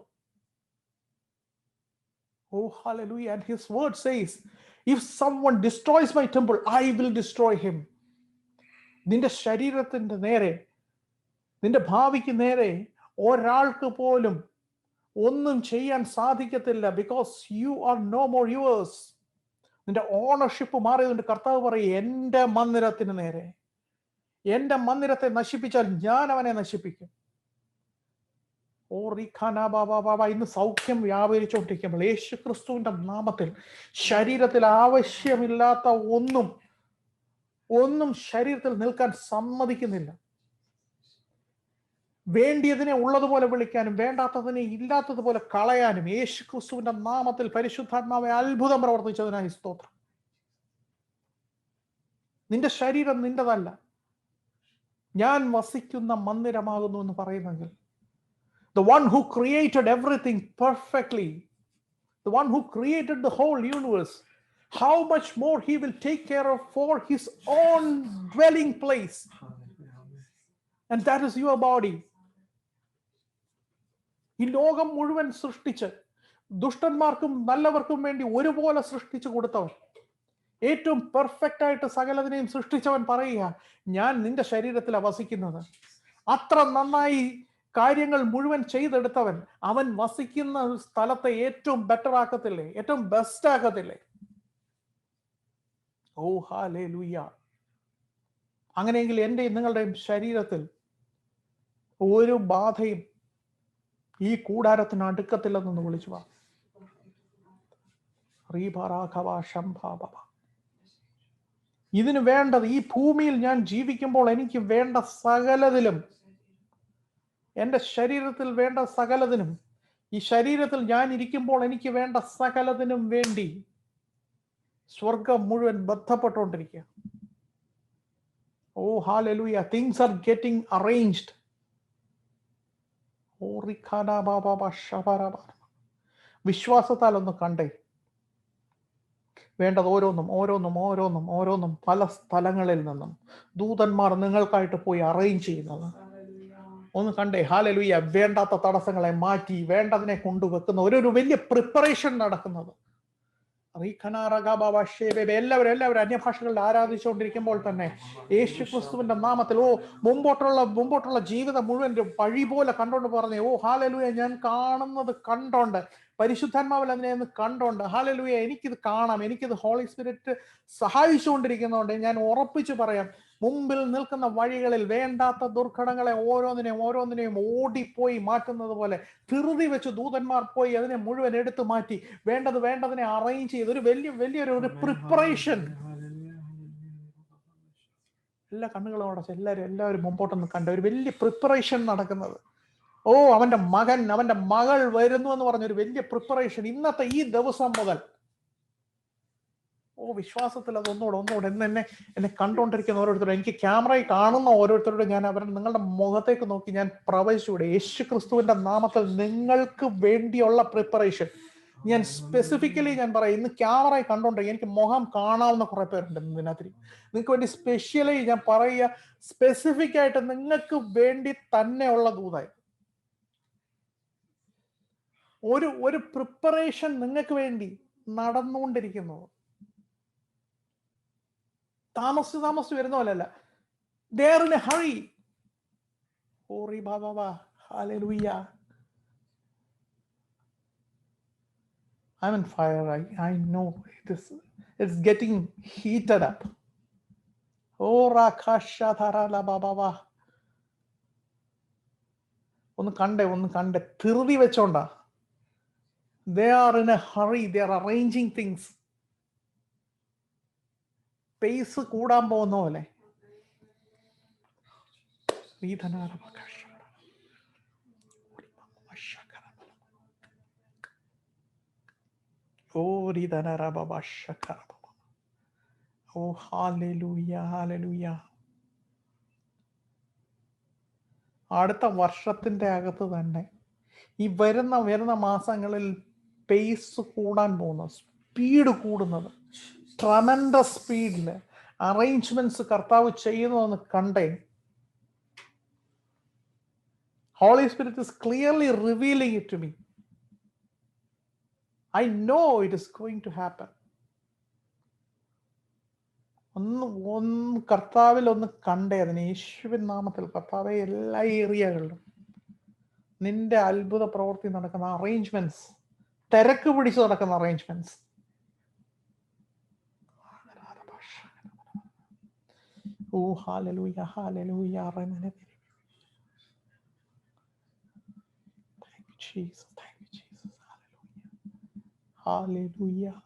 Oh, hallelujah. And his word says, if someone destroys my temple, I will destroy him. നിന്റെ ശരീരത്തിന്റെ നേരെ, നിന്റെ ഭാവിക്ക് നേരെ ഒരാൾക്ക് പോലും ഒന്നും ചെയ്യാൻ സാധിക്കത്തില്ല. Because you are no more yours. നിന്റെ ഓണർഷിപ്പ് മാറിയതുകൊണ്ട് കർത്താവ് പറയും, എൻ്റെ മന്ദിരത്തിന് നേരെ, എൻ്റെ മന്ദിരത്തെ നശിപ്പിച്ചാൽ ഞാൻ അവനെ നശിപ്പിക്കും. ഇന്ന് സൗഖ്യം വ്യാപരിച്ചുകൊണ്ടിരിക്കുമ്പോൾ യേശു ക്രിസ്തുവിന്റെ നാമത്തിൽ ശരീരത്തിൽ ആവശ്യമില്ലാത്ത ഒന്നും ശരീരത്തിൽ നിൽക്കാൻ സമ്മതിക്കുന്നില്ല. വേണ്ടിയതിനെ ഉള്ളതുപോലെ വിളിക്കാനും വേണ്ടാത്തതിനെ ഇല്ലാത്തതുപോലെ കളയാനും യേശു ക്രിസ്തുവിന്റെ നാമത്തിൽ പരിശുദ്ധാത്മാവെ അത്ഭുതം പ്രവർത്തിച്ചതിനായി സ്തോത്രം. നിന്റെ ശരീരം നിന്റെതല്ല, ഞാൻ വസിക്കുന്ന മന്ദിരമാകുന്നു എന്ന് പറയുന്നെങ്കിൽ, the one who created everything perfectly, the one who created the whole universe, how much more he will take care of for his own dwelling place. And that is your body. ഈ ലോകം മുഴുവൻ സൃഷ്ടിച്ച് ദുഷ്ടന്മാർക്കും നല്ലവർക്കും വേണ്ടി ഒരുപോലെ സൃഷ്ടിച്ചു കൊടുത്തവൻ, ഏറ്റവും പെർഫെക്റ്റ് ആയിട്ട് സകലതിനെയും സൃഷ്ടിച്ചവൻ പറയുക, ഞാൻ നിന്റെ ശരീരത്തിലാണ് വസിക്കുന്നത്. അത്ര നന്നായി കാര്യങ്ങൾ മുഴുവൻ ചെയ്തെടുത്തവൻ, അവൻ വസിക്കുന്ന സ്ഥലത്തെ ഏറ്റവും ബെറ്റർ ആക്കത്തില്ലേ, ഏറ്റവും ബെസ്റ്റ് ആക്കത്തില്ലേ? ഓ ഹല്ലേലൂയ. അങ്ങനെയെങ്കിൽ എൻ്റെയും നിങ്ങളുടെയും ശരീരത്തിൽ ഒരു ബാധയും ഈ കൂടാരത്തിന് അടുക്കത്തില്ലെന്നൊന്ന് വിളിച്ചു വാ. ഇതിന് വേണ്ടത്, ഈ ഭൂമിയിൽ ഞാൻ ജീവിക്കുമ്പോൾ എനിക്ക് വേണ്ട സകലതിലും, എൻ്റെ ശരീരത്തിൽ വേണ്ട സകലതിനും, ഈ ശരീരത്തിൽ ഞാൻ ഇരിക്കുമ്പോൾ എനിക്ക് വേണ്ട സകലതിനും വേണ്ടി സ്വർഗം മുഴുവൻ ബന്ധപ്പെട്ടുകൊണ്ടിരിക്കുക. Oh hallelujah. Things are getting arranged. വിശ്വാസത്താൽ ഒന്ന് കണ്ടേ. വേണ്ടത് ഓരോന്നും ഓരോന്നും ഓരോന്നും ഓരോന്നും പല സ്ഥലങ്ങളിൽ നിന്നും ദൂതന്മാർ നിങ്ങൾക്കായിട്ട് പോയി അറേഞ്ച് ചെയ്യുന്നത് ഒന്ന് കണ്ടേ. ഹല്ലേലൂയ. വേണ്ടാത്ത തടസ്സങ്ങളെ മാറ്റി വേണ്ടതിനെ കൊണ്ടുവെക്കുന്ന ഒരു വലിയ പ്രിപ്പറേഷൻ നടക്കുന്നത്. എല്ലാവരും അന്യഭാഷകളിൽ ആരാധിച്ചുകൊണ്ടിരിക്കുമ്പോൾ തന്നെ യേശു ക്രിസ്തുവിന്റെ നാമത്തിൽ മുമ്പോട്ടുള്ള ജീവിതം മുഴുവൻ വഴി പോലെ കണ്ടോണ്ട് പറഞ്ഞേ, ഓ ഹല്ലേലൂയ, ഞാൻ കാണുന്നത് കണ്ടോണ്ട്, പരിശുദ്ധാത്മാവിൽ അതിനെ ഒന്ന് കണ്ടോണ്ട്, ഹല്ലേലൂയ, എനിക്കിത് കാണാം, എനിക്കിത് ഹോളി സ്പിരിറ്റ് സഹായിച്ചുകൊണ്ടിരിക്കുന്നതുകൊണ്ട് ഞാൻ ഉറപ്പിച്ചു പറയാം, മുമ്പിൽ നിൽക്കുന്ന വഴികളിൽ വേണ്ടാത്ത ദുർഘടങ്ങളെ ഓരോന്നിനെയും ഓടിപ്പോയി മാറ്റുന്നത് പോലെ ധൃതി വെച്ച് ദൂതന്മാർ പോയി അതിനെ മുഴുവൻ എടുത്തു മാറ്റി വേണ്ടതിനെ അറേഞ്ച് ചെയ്ത് ഒരു വലിയൊരു പ്രിപ്പറേഷൻ. എല്ലാ കണ്ണുകളും അടച്ച് എല്ലാവരും മുമ്പോട്ടൊന്ന് കണ്ട ഒരു വലിയ പ്രിപ്പറേഷൻ നടക്കുന്നത്. ഓ, അവന്റെ മകൾ വരുന്നു എന്ന് പറഞ്ഞൊരു വലിയ പ്രിപ്പറേഷൻ ഇന്നത്തെ ഈ ദിവസം മുതൽ. ഓ, വിശ്വാസത്തിൽ അത് ഒന്നുകൂടെ എന്നെ കണ്ടുകൊണ്ടിരിക്കുന്ന ഓരോരുത്തരും, എനിക്ക് ക്യാമറയിൽ കാണുന്ന ഓരോരുത്തരോടും ഞാൻ നിങ്ങളുടെ മുഖത്തേക്ക് നോക്കി ഞാൻ പ്രവചിച്ചുകൂടെ, യേശു ക്രിസ്തുവിന്റെ നാമത്തിൽ നിങ്ങൾക്ക് വേണ്ടിയുള്ള പ്രിപ്പറേഷൻ ഞാൻ സ്പെസിഫിക്കലി ഞാൻ പറയാം. ഇന്ന് ക്യാമറയിൽ കണ്ടോണ്ടിരിക്കുക, എനിക്ക് മുഖം കാണാവുന്ന കുറെ പേരുണ്ട് ഇതിനകത്ത്. നിങ്ങൾക്ക് വേണ്ടി സ്പെഷ്യലി ഞാൻ പറയുക, സ്പെസിഫിക് ആയിട്ട് നിങ്ങൾക്ക് വേണ്ടി തന്നെയുള്ള ദൂതായി ഒരു പ്രിപ്പറേഷൻ നിങ്ങൾക്ക് വേണ്ടി നടന്നുകൊണ്ടിരിക്കുന്നു. താമസിച്ച് വരുന്ന പോലെയല്ല. They are in a hurry. Hallelujah. I'm on fire. I know it's getting heated up. ഒന്ന് കണ്ടേ ധൃതി വെച്ചോണ്ടാ. They are in a hurry. They are arranging things. Pace കൂടാൻ പോകുന്ന പോലെ. ഓ ഹല്ലേലൂയ, ഹല്ലേലൂയ. അടുത്ത വർഷത്തിന്റെ അകത്ത് തന്നെ ഈ വരുന്ന മാസങ്ങളിൽ പേസ് കൂടാൻ പോകുന്ന, സ്പീഡ് കൂടുന്നത്, ട്രമൻഡസ് സ്പീഡില് അറേഞ്ച്മെന്റ്സ് കർത്താവ് ചെയ്യുന്നതെന്ന് കണ്ടേ. Holy Spirit is clearly revealing it to me. I know it is going to happen. ഒന്ന് കർത്താവിൽ ഒന്ന് കണ്ടേ അതിന്. യേശുവിൻ നാമത്തിൽ കർത്താവെ, എല്ലാ ഏരിയകളിലും നിന്റെ അത്ഭുത പ്രവൃത്തി നടക്കുന്ന അറേഞ്ച്മെന്റ്സ്, തിരക്ക് പിടിച്ച് നടക്കുന്ന arrangements. Oh hallelujah, hallelujah. Thank you Jesus, thank you Jesus. Hallelujah,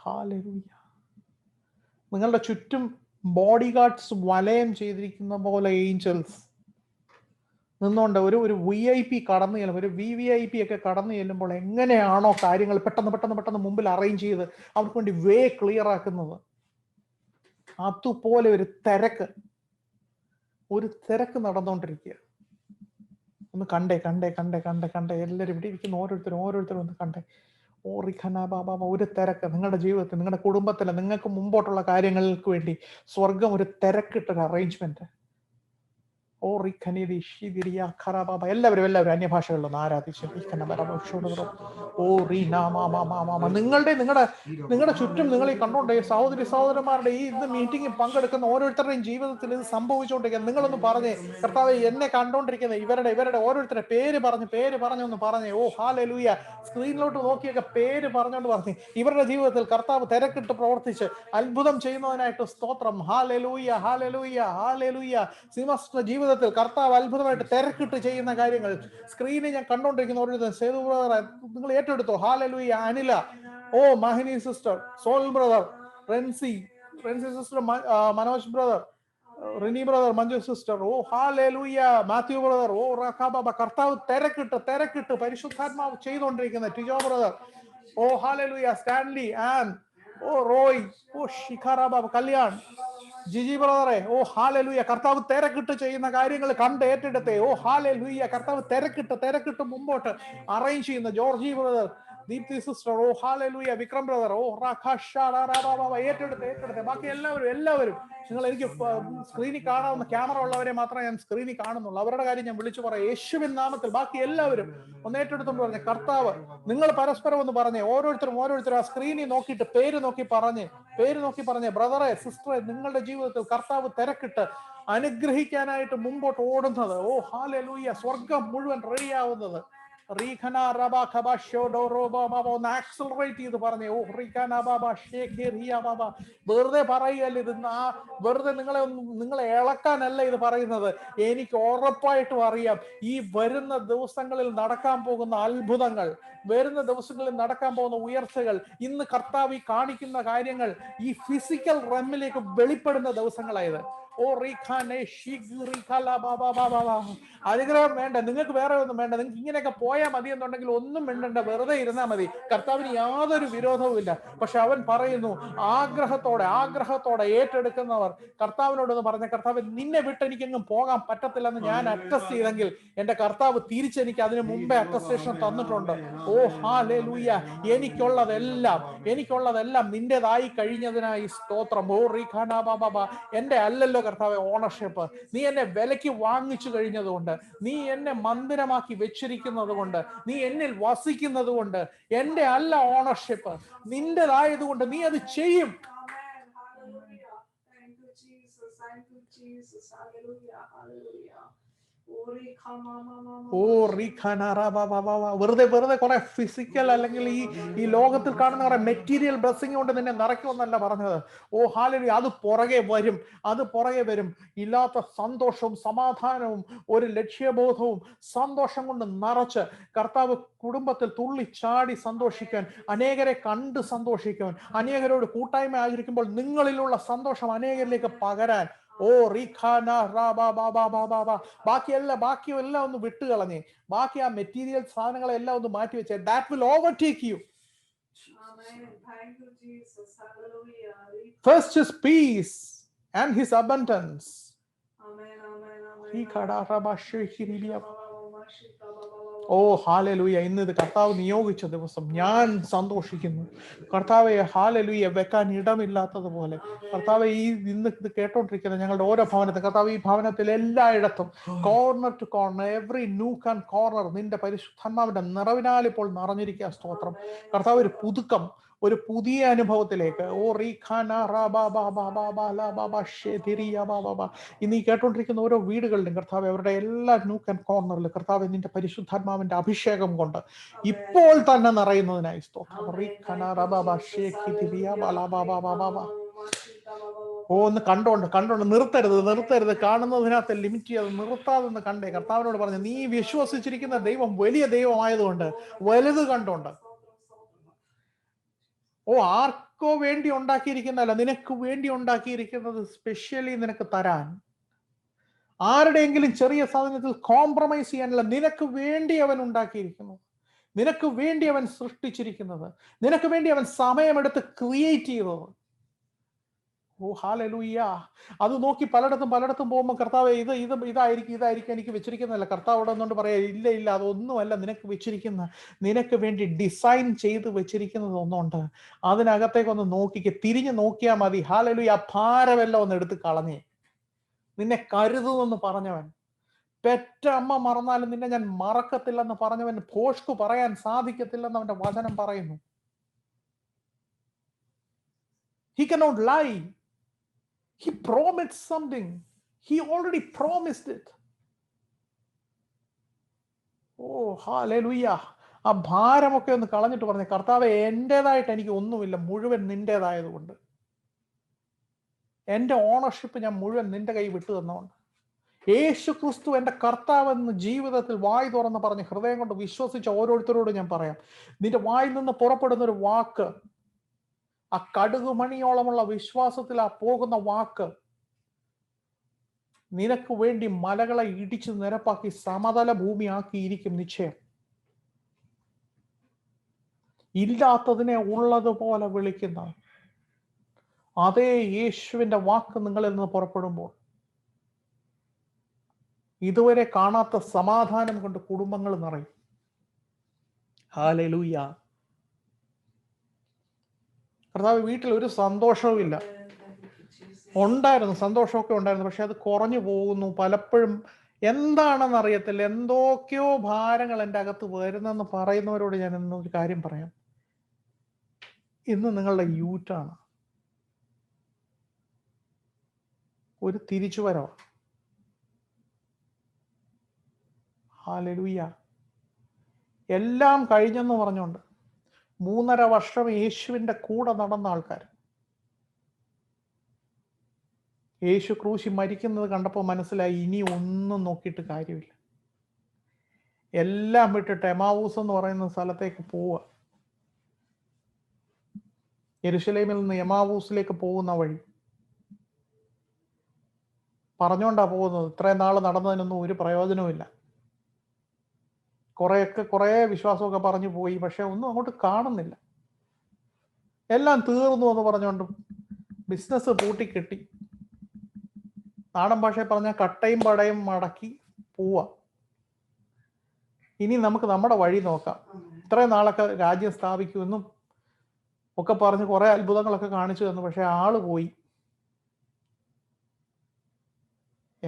hallelujah. നിങ്ങളുടെ ചുറ്റും ബോഡി ഗാർഡ്സ് വലയം ചെയ്തിരിക്കുന്ന പോലെ ഏഞ്ചൽസ് നിന്നുകൊണ്ട് ഒരു VIP കടന്നു ചെല്ലുമ്പോൾ, ഒരു VVIP ഒക്കെ കടന്നു ചെല്ലുമ്പോൾ എങ്ങനെയാണോ കാര്യങ്ങൾ പെട്ടെന്ന് മുമ്പിൽ അറേഞ്ച് ചെയ്ത് അവർക്ക് വേണ്ടി വേ ക്ലിയർ ആക്കുന്നത്, അതുപോലെ ഒരു തിരക്ക് നടന്നുകൊണ്ടിരിക്കുക. ഒന്ന് കണ്ടേ. എല്ലാവരും ഇവിടെ ഇരിക്കുന്ന ഓരോരുത്തരും ഒന്ന് കണ്ടേ. ഓ റിഖന ബാബ, ഒരു തിരക്ക് നിങ്ങളുടെ ജീവിതത്തിൽ, നിങ്ങളുടെ കുടുംബത്തിൽ, നിങ്ങൾക്ക് മുമ്പോട്ടുള്ള കാര്യങ്ങൾക്ക് വേണ്ടി സ്വർഗം ഒരു തിരക്കിട്ടൊരു അറേഞ്ച്മെന്റ്. ഓ റിഖനിരി ഷിദിരിയ ഖറബാബ. എല്ലാവരും അന്യഭാഷകളിലൊന്ന് ആരാധിച്ചു. ഓ നിങ്ങളുടെ ചുറ്റും നിങ്ങൾ ഈ കണ്ടോണ്ടേ സഹോദരന്മാരുടെ ഈ ഇന്ന് മീറ്റിംഗിൽ പങ്കെടുക്കുന്ന ഓരോരുത്തരുടെയും ജീവിതത്തിൽ ഇത് സംഭവിച്ചുകൊണ്ടിരിക്കുന്നത്. നിങ്ങളൊന്ന് പറഞ്ഞേ, കർത്താവേ എന്നെ കണ്ടോണ്ടിരിക്കുന്ന ഇവരുടെ ഓരോരുത്തരുടെ പേര് പറഞ്ഞൊന്ന് പറഞ്ഞേ. ഓ ഹാലലൂയ. സ്ക്രീനിലോട്ട് നോക്കിയൊക്കെ പേര് പറഞ്ഞോണ്ട് പറഞ്ഞേ. ഇവരുടെ ജീവിതത്തിൽ കർത്താവ് തിരക്കിട്ട് പ്രവർത്തിച്ച് അത്ഭുതം ചെയ്യുന്നതിനായിട്ട് സ്തോത്രം. Hallelujah hallelujah hallelujah. സിമസ്റ്റർ ജീവിതത്തിൽ കർത്താവ് അത്ഭുതമായിട്ട് തിരക്കിട്ട് ചെയ്യുന്ന കാര്യങ്ങൾ സ്ക്രീനിൽ ഞാൻ കണ്ടോണ്ടിരിക്കുന്ന ഓരോരുത്തർ സേതു ബ്രദർ നിങ്ങൾ ഏറ്റെടുത്തോ. Hallelujah. Anila, oh Mahini sister, Saul brother, Rency sister, Manoj brother, Rini brother, Manju sister, oh hallelujah, Mathew brother, oh റഖാബാബ. കർത്താവ് തിരക്കിട്ട് പരിശുദ്ധാത്മാവ് ചെയ്തുകൊണ്ടിരിക്കുന്ന Tijo brother, oh hallelujah, Stanley, Ann, oh Roy, oh ശിഖാറാബാബ, കല്യാൺ, ജിജി ബ്രദറെ, ഓ ഹാലലൂയ. കർത്താവ് തിരക്കിട്ട് ചെയ്യുന്ന കാര്യങ്ങൾ കണ്ട് ഏറ്റെടുത്തേ. ഓ ഹാലലൂയ. കർത്താവ് തിരക്കിട്ട് മുമ്പോട്ട് അറേഞ്ച് ചെയ്യുന്ന Georgy brother, Deepthi sister, oh hallelujah, Vikram brother, ഓ ഏറ്റെടുത്ത് ബാക്കി എല്ലാവരും നിങ്ങൾ എനിക്ക് സ്ക്രീനിൽ കാണാവുന്ന ക്യാമറ ഉള്ളവരെ മാത്രമേ ഞാൻ സ്ക്രീനിൽ കാണുന്നുള്ളൂ. അവരുടെ കാര്യം ഞാൻ വിളിച്ചു പറയാം യേശുവിൻ നാമത്തിൽ. ബാക്കി എല്ലാവരും ഒന്ന് ഏറ്റെടുത്തോണ്ട് പറഞ്ഞേ. കർത്താവ് നിങ്ങൾ പരസ്പരം ഒന്ന് പറഞ്ഞേ. ഓരോരുത്തരും ആ സ്ക്രീനിൽ നോക്കിയിട്ട് പേര് നോക്കി പറഞ്ഞേ. ബ്രദറെ, സിസ്റ്ററെ, നിങ്ങളുടെ ജീവിതത്തിൽ കർത്താവ് തിരക്കിട്ട് അനുഗ്രഹിക്കാനായിട്ട് മുമ്പോട്ട് ഓടുന്നത്. ഓ ഹാലലൂയ. സ്വർഗം മുഴുവൻ റെഡിയാവുന്നത്. ഒന്ന് ആക്സലറേറ്റ് ചെയ്ത് പറഞ്ഞേ. ഓ റീഖാന ബാബ ഷേഖിയ ബാബ. വെറുതെ പറയുകയല്ല ഇത്. വെറുതെ നിങ്ങളെ ഇളക്കാനല്ല ഇത് പറയുന്നത്. എനിക്ക് ഉറപ്പായിട്ടും അറിയാം ഈ വരുന്ന ദിവസങ്ങളിൽ നടക്കാൻ പോകുന്ന അത്ഭുതങ്ങൾ, വരുന്ന ദിവസങ്ങളിൽ നടക്കാൻ പോകുന്ന ഉയർച്ചകൾ, ഇന്ന് കർത്താവ് ഈ കാണിക്കുന്ന കാര്യങ്ങൾ ഈ ഫിസിക്കൽ റെമ്മിലേക്ക് വെളിപ്പെടുന്ന ദിവസങ്ങളായത്. ഓ റീഖാനെ അനുഗ്രഹം വേണ്ട, നിങ്ങൾക്ക് വേറെ ഒന്നും വേണ്ട. നിങ്ങൾക്ക് ഇങ്ങനെയൊക്കെ പോയാൽ മതി എന്നുണ്ടെങ്കിൽ ഒന്നും വേണ്ടണ്ട, വെറുതെ ഇരുന്നാൽ മതി. കർത്താവിന് യാതൊരു വിരോധവും ഇല്ല. പക്ഷെ അവൻ പറയുന്നു ആഗ്രഹത്തോടെ ഏറ്റെടുക്കുന്നവർ കർത്താവിനോടൊന്ന് പറഞ്ഞ, കർത്താവ് നിന്നെ വിട്ട് എനിക്കെങ്ങും പോകാൻ പറ്റത്തില്ലെന്ന് ഞാൻ അറ്റസ്റ്റ് ചെയ്തെങ്കിൽ എന്റെ കർത്താവ് തിരിച്ചെനിക്ക് അതിന് മുമ്പേ അറ്റസ്റ്റേഷൻ തന്നിട്ടുണ്ട്. ഓ ഹാലലൂയ. എനിക്കുള്ളതെല്ലാം നിന്റേതായി കഴിഞ്ഞതിനായി സ്തോത്രം. ഓ റീഖാന ബാബ. എന്റെ അല്ലല്ലോ കർത്താവെ ഓണർഷിപ്പ്. നീ എന്നെ വിലയ്ക്ക് വാങ്ങിച്ചു കഴിഞ്ഞതുകൊണ്ട്, നീ എന്നെ മന്ദിരമാക്കി വെച്ചിരിക്കുന്നത് കൊണ്ട്, നീ എന്നിൽ വസിക്കുന്നത് കൊണ്ട് എന്റെ അല്ല ഓണർഷിപ്പ്, നിന്റേതായതുകൊണ്ട് നീ അത് ചെയ്യും. ഓ വെറുതെ കുറെ ഫിസിക്കൽ അല്ലെങ്കിൽ ഈ ലോകത്തിൽ കാണുന്ന കുറെ മെറ്റീരിയൽ ബ്ലെസ്സിങ് കൊണ്ട് നിന്നെ നിറയ്ക്കുമെന്നല്ല പറഞ്ഞത്. ഓ ഹാലലൂയ. അത് പുറകെ വരും. ഇല്ലാത്ത സന്തോഷവും സമാധാനവും ഒരു ലക്ഷ്യബോധവും സന്തോഷം കൊണ്ട് നിറച്ച് കർത്താവ് കുടുംബത്തിൽ തുള്ളിച്ചാടി സന്തോഷിക്കാൻ, അനേകരെ കണ്ട് സന്തോഷിക്കാൻ, അനേകരോട് കൂട്ടായ്മ ആചരിക്കുമ്പോൾ നിങ്ങളിലുള്ള സന്തോഷം അനേകരിലേക്ക് പകരാൻ. ഓ റീഖാന ബാക്കിയെല്ലാം ഒന്ന് വിട്ടുകളഞ്ഞേ. ബാക്കി ആ മെറ്റീരിയൽ സാധനങ്ങളെല്ലാം ഒന്ന് മാറ്റി വെച്ചേ. That will overtake you. First his peace and his abundance. Oh hallelujah. ഇന്ന് ഇത് കർത്താവ് നിയോഗിച്ച ദിവസം. ഞാൻ സന്തോഷിക്കുന്നു കർത്താവെ. ഹാലലൂയ. വെക്കാൻ ഇടമില്ലാത്തതുപോലെ കർത്താവെ ഇന്ന് ഇത് കേട്ടോണ്ടിരിക്കുന്ന ഞങ്ങളുടെ ഓരോ ഭവനത്തിൽ, കർത്താവ് ഈ ഭവനത്തിൽ എല്ലായിടത്തും corner to corner, every nook and corner നിന്റെ പരിശുദ്ധാത്മാവിന്റെ നിറവിനാൽ ഇപ്പോൾ നിറഞ്ഞിരിക്കുക. സ്തോത്രം കർത്താവ്. ഒരു പുതുക്കം, ഒരു പുതിയ അനുഭവത്തിലേക്ക്. ഓ റീഖാന ഇന്ന് ഈ കേട്ടോണ്ടിരിക്കുന്ന ഓരോ വീടുകളിലും കർത്താവ് അവരുടെ എല്ലാ നൂക്ക് ആൻഡ് കോർണറിലും കർത്താവ് നിന്റെ പരിശുദ്ധാത്മാവിന്റെ അഭിഷേകം കൊണ്ട് ഇപ്പോൾ തന്നെ നിറയുന്നതിനായി സ്തോത്രം. ഓ ഒന്ന് കണ്ടോണ്ട് നിർത്തരുത്. കാണുന്നതിനകത്ത് ലിമിറ്റ് ചെയ്ത് നിർത്താതെന്ന് കണ്ടേ. കർത്താവിനോട് പറഞ്ഞു, നീ വിശ്വസിച്ചിരിക്കുന്ന ദൈവം വലിയ ദൈവമായതുകൊണ്ട് വലുത് കണ്ടോണ്ട്. ഓ ആർക്കോ വേണ്ടി ഉണ്ടാക്കിയിരിക്കുന്നതല്ല, നിനക്ക് വേണ്ടി ഉണ്ടാക്കിയിരിക്കുന്നത് സ്പെഷ്യലി നിനക്ക് തരാൻ. ആരുടെയെങ്കിലും ചെറിയ സാധനത്തിൽ കോംപ്രമൈസ് ചെയ്യാനല്ല, നിനക്ക് വേണ്ടി അവൻ ഉണ്ടാക്കിയിരിക്കുന്നത്, നിനക്ക് വേണ്ടി അവൻ സൃഷ്ടിച്ചിരിക്കുന്നത്, നിനക്ക് വേണ്ടി അവൻ സമയമെടുത്ത് ക്രിയേറ്റ് ചെയ്തത്. ഓ ഹല്ലേലൂയ. അത് നോക്കി പലയിടത്തും പോകുമ്പോൾ കർത്താവ് ഇതായിരിക്കും എനിക്ക് വെച്ചിരിക്കുന്നതല്ല. കർത്താവ് അവിടെ നിന്നുകൊണ്ട് പറയാ, ഇല്ല ഇല്ല, അതൊന്നുമല്ല നിനക്ക് വെച്ചിരിക്കുന്ന, നിനക്ക് വേണ്ടി ഡിസൈൻ ചെയ്ത് വെച്ചിരിക്കുന്നത് ഒന്നുണ്ട്. അതിനകത്തേക്കൊന്ന് നോക്കിക്ക്, തിരിഞ്ഞു നോക്കിയാൽ മതി. ഹല്ലേലൂയ. ആ ഭാരമെല്ലാം ഒന്ന് എടുത്ത് കളഞ്ഞേ. നിന്നെ കരുതുമെന്ന് പറഞ്ഞവൻ, പെറ്റ അമ്മ മറന്നാലും നിന്നെ ഞാൻ മറക്കത്തില്ലെന്ന് പറഞ്ഞവൻ, ഭോഷ്കു പറയാൻ സാധിക്കത്തില്ലെന്ന് അവന്റെ വചനം പറയുന്നു. He cannot lie. He promised something. He already promised it. Oh hallelujah. ആ ഭാരമൊക്കെ ഒന്ന് കളഞ്ഞിട്ട് പറഞ്ഞു, കർത്താവെ എന്റേതായിട്ട് എനിക്ക് ഒന്നുമില്ല, മുഴുവൻ നിന്റേതായതുകൊണ്ട്, എന്റെ ഓണർഷിപ്പ് ഞാൻ മുഴുവൻ നിന്റെ കൈ വിട്ടു തന്നുകൊണ്ട്, യേശു ക്രിസ്തു എന്റെ കർത്താവെന്ന് ജീവിതത്തിൽ വായി തുറന്ന് പറഞ്ഞ് ഹൃദയം കൊണ്ട് വിശ്വസിച്ച ഓരോരുത്തരോടും ഞാൻ പറയാം, നിന്റെ വായിൽ നിന്ന് പുറപ്പെടുന്ന ഒരു വാക്ക്, ആ കടുകുമണിയോളമുള്ള വിശ്വാസത്തിൽ ആ പോകുന്ന വാക്ക്, നിനക്ക് വേണ്ടി മലകളെ ഇടിച്ചു നിരപ്പാക്കി സമതല ഭൂമിയാക്കിയിരിക്കും നിശ്ചയം. ഇല്ലാത്തതിനെ ഉള്ളതുപോലെ വിളിക്കുന്ന അതേ യേശുവിന്റെ വാക്ക് നിങ്ങളിൽ നിന്ന് പുറപ്പെടുമ്പോൾ ഇതുവരെ കാണാത്ത സമാധാനം കൊണ്ട് കുടുംബങ്ങൾ നിറയും. ഹല്ലേലൂയ. കർത്താവ്, വീട്ടിൽ ഒരു സന്തോഷവും ഇല്ല. ഉണ്ടായിരുന്നു, സന്തോഷമൊക്കെ ഉണ്ടായിരുന്നു, പക്ഷെ അത് കുറഞ്ഞു പോകുന്നു. പലപ്പോഴും എന്താണെന്ന് അറിയത്തില്ല, എന്തൊക്കെയോ ഭാരങ്ങൾ എൻ്റെ അകത്ത് വരുന്നെന്ന് പറയുന്നവരോട് ഞാൻ ഇന്നൊരു കാര്യം പറയാം. ഇന്ന് നിങ്ങളുടെ യൂറ്റാണ്, ഒരു തിരിച്ചുവരവാണ്. ഹല്ലേലൂയ. എല്ലാം കഴിഞ്ഞെന്ന് പറഞ്ഞുകൊണ്ട് 3.5 വർഷം യേശുവിൻ്റെ കൂടെ നടന്ന ആൾക്കാർ, യേശു ക്രൂശി മരിക്കുന്നത് കണ്ടപ്പോൾ മനസ്സിലായി ഇനി ഒന്നും നോക്കിയിട്ട് കാര്യമില്ല. എല്ലാം വിട്ടിട്ട് എമാവൂസ് എന്ന് പറയുന്ന സ്ഥലത്തേക്ക് പോവുക. യെരുശലേമിൽ നിന്ന് എമാവൂസിലേക്ക് പോകുന്ന വഴി പറഞ്ഞുകൊണ്ടാ പോകുന്നത്. ഇത്രയും നാൾ നടന്നതിനൊന്നും ഒരു പ്രയോജനവുമില്ല. കുറേ വിശ്വാസമൊക്കെ പറഞ്ഞു പോയി, പക്ഷെ ഒന്നും അങ്ങോട്ട് കാണുന്നില്ല. എല്ലാം തീർന്നു എന്ന് പറഞ്ഞുകൊണ്ട് ബിസിനസ് പൂട്ടിക്കെട്ടി, നാടൻ ഭാഷയിൽ പറഞ്ഞാൽ കട്ടയും പടയും മടക്കി പോവാ. ഇനി നമുക്ക് നമ്മുടെ വഴി നോക്കാം. ഇത്രയും നാളൊക്കെ രാജ്യം സ്ഥാപിക്കുമെന്നും ഒക്കെ പറഞ്ഞ് കുറെ അത്ഭുതങ്ങളൊക്കെ കാണിച്ചു തന്നു, പക്ഷെ ആള് പോയി.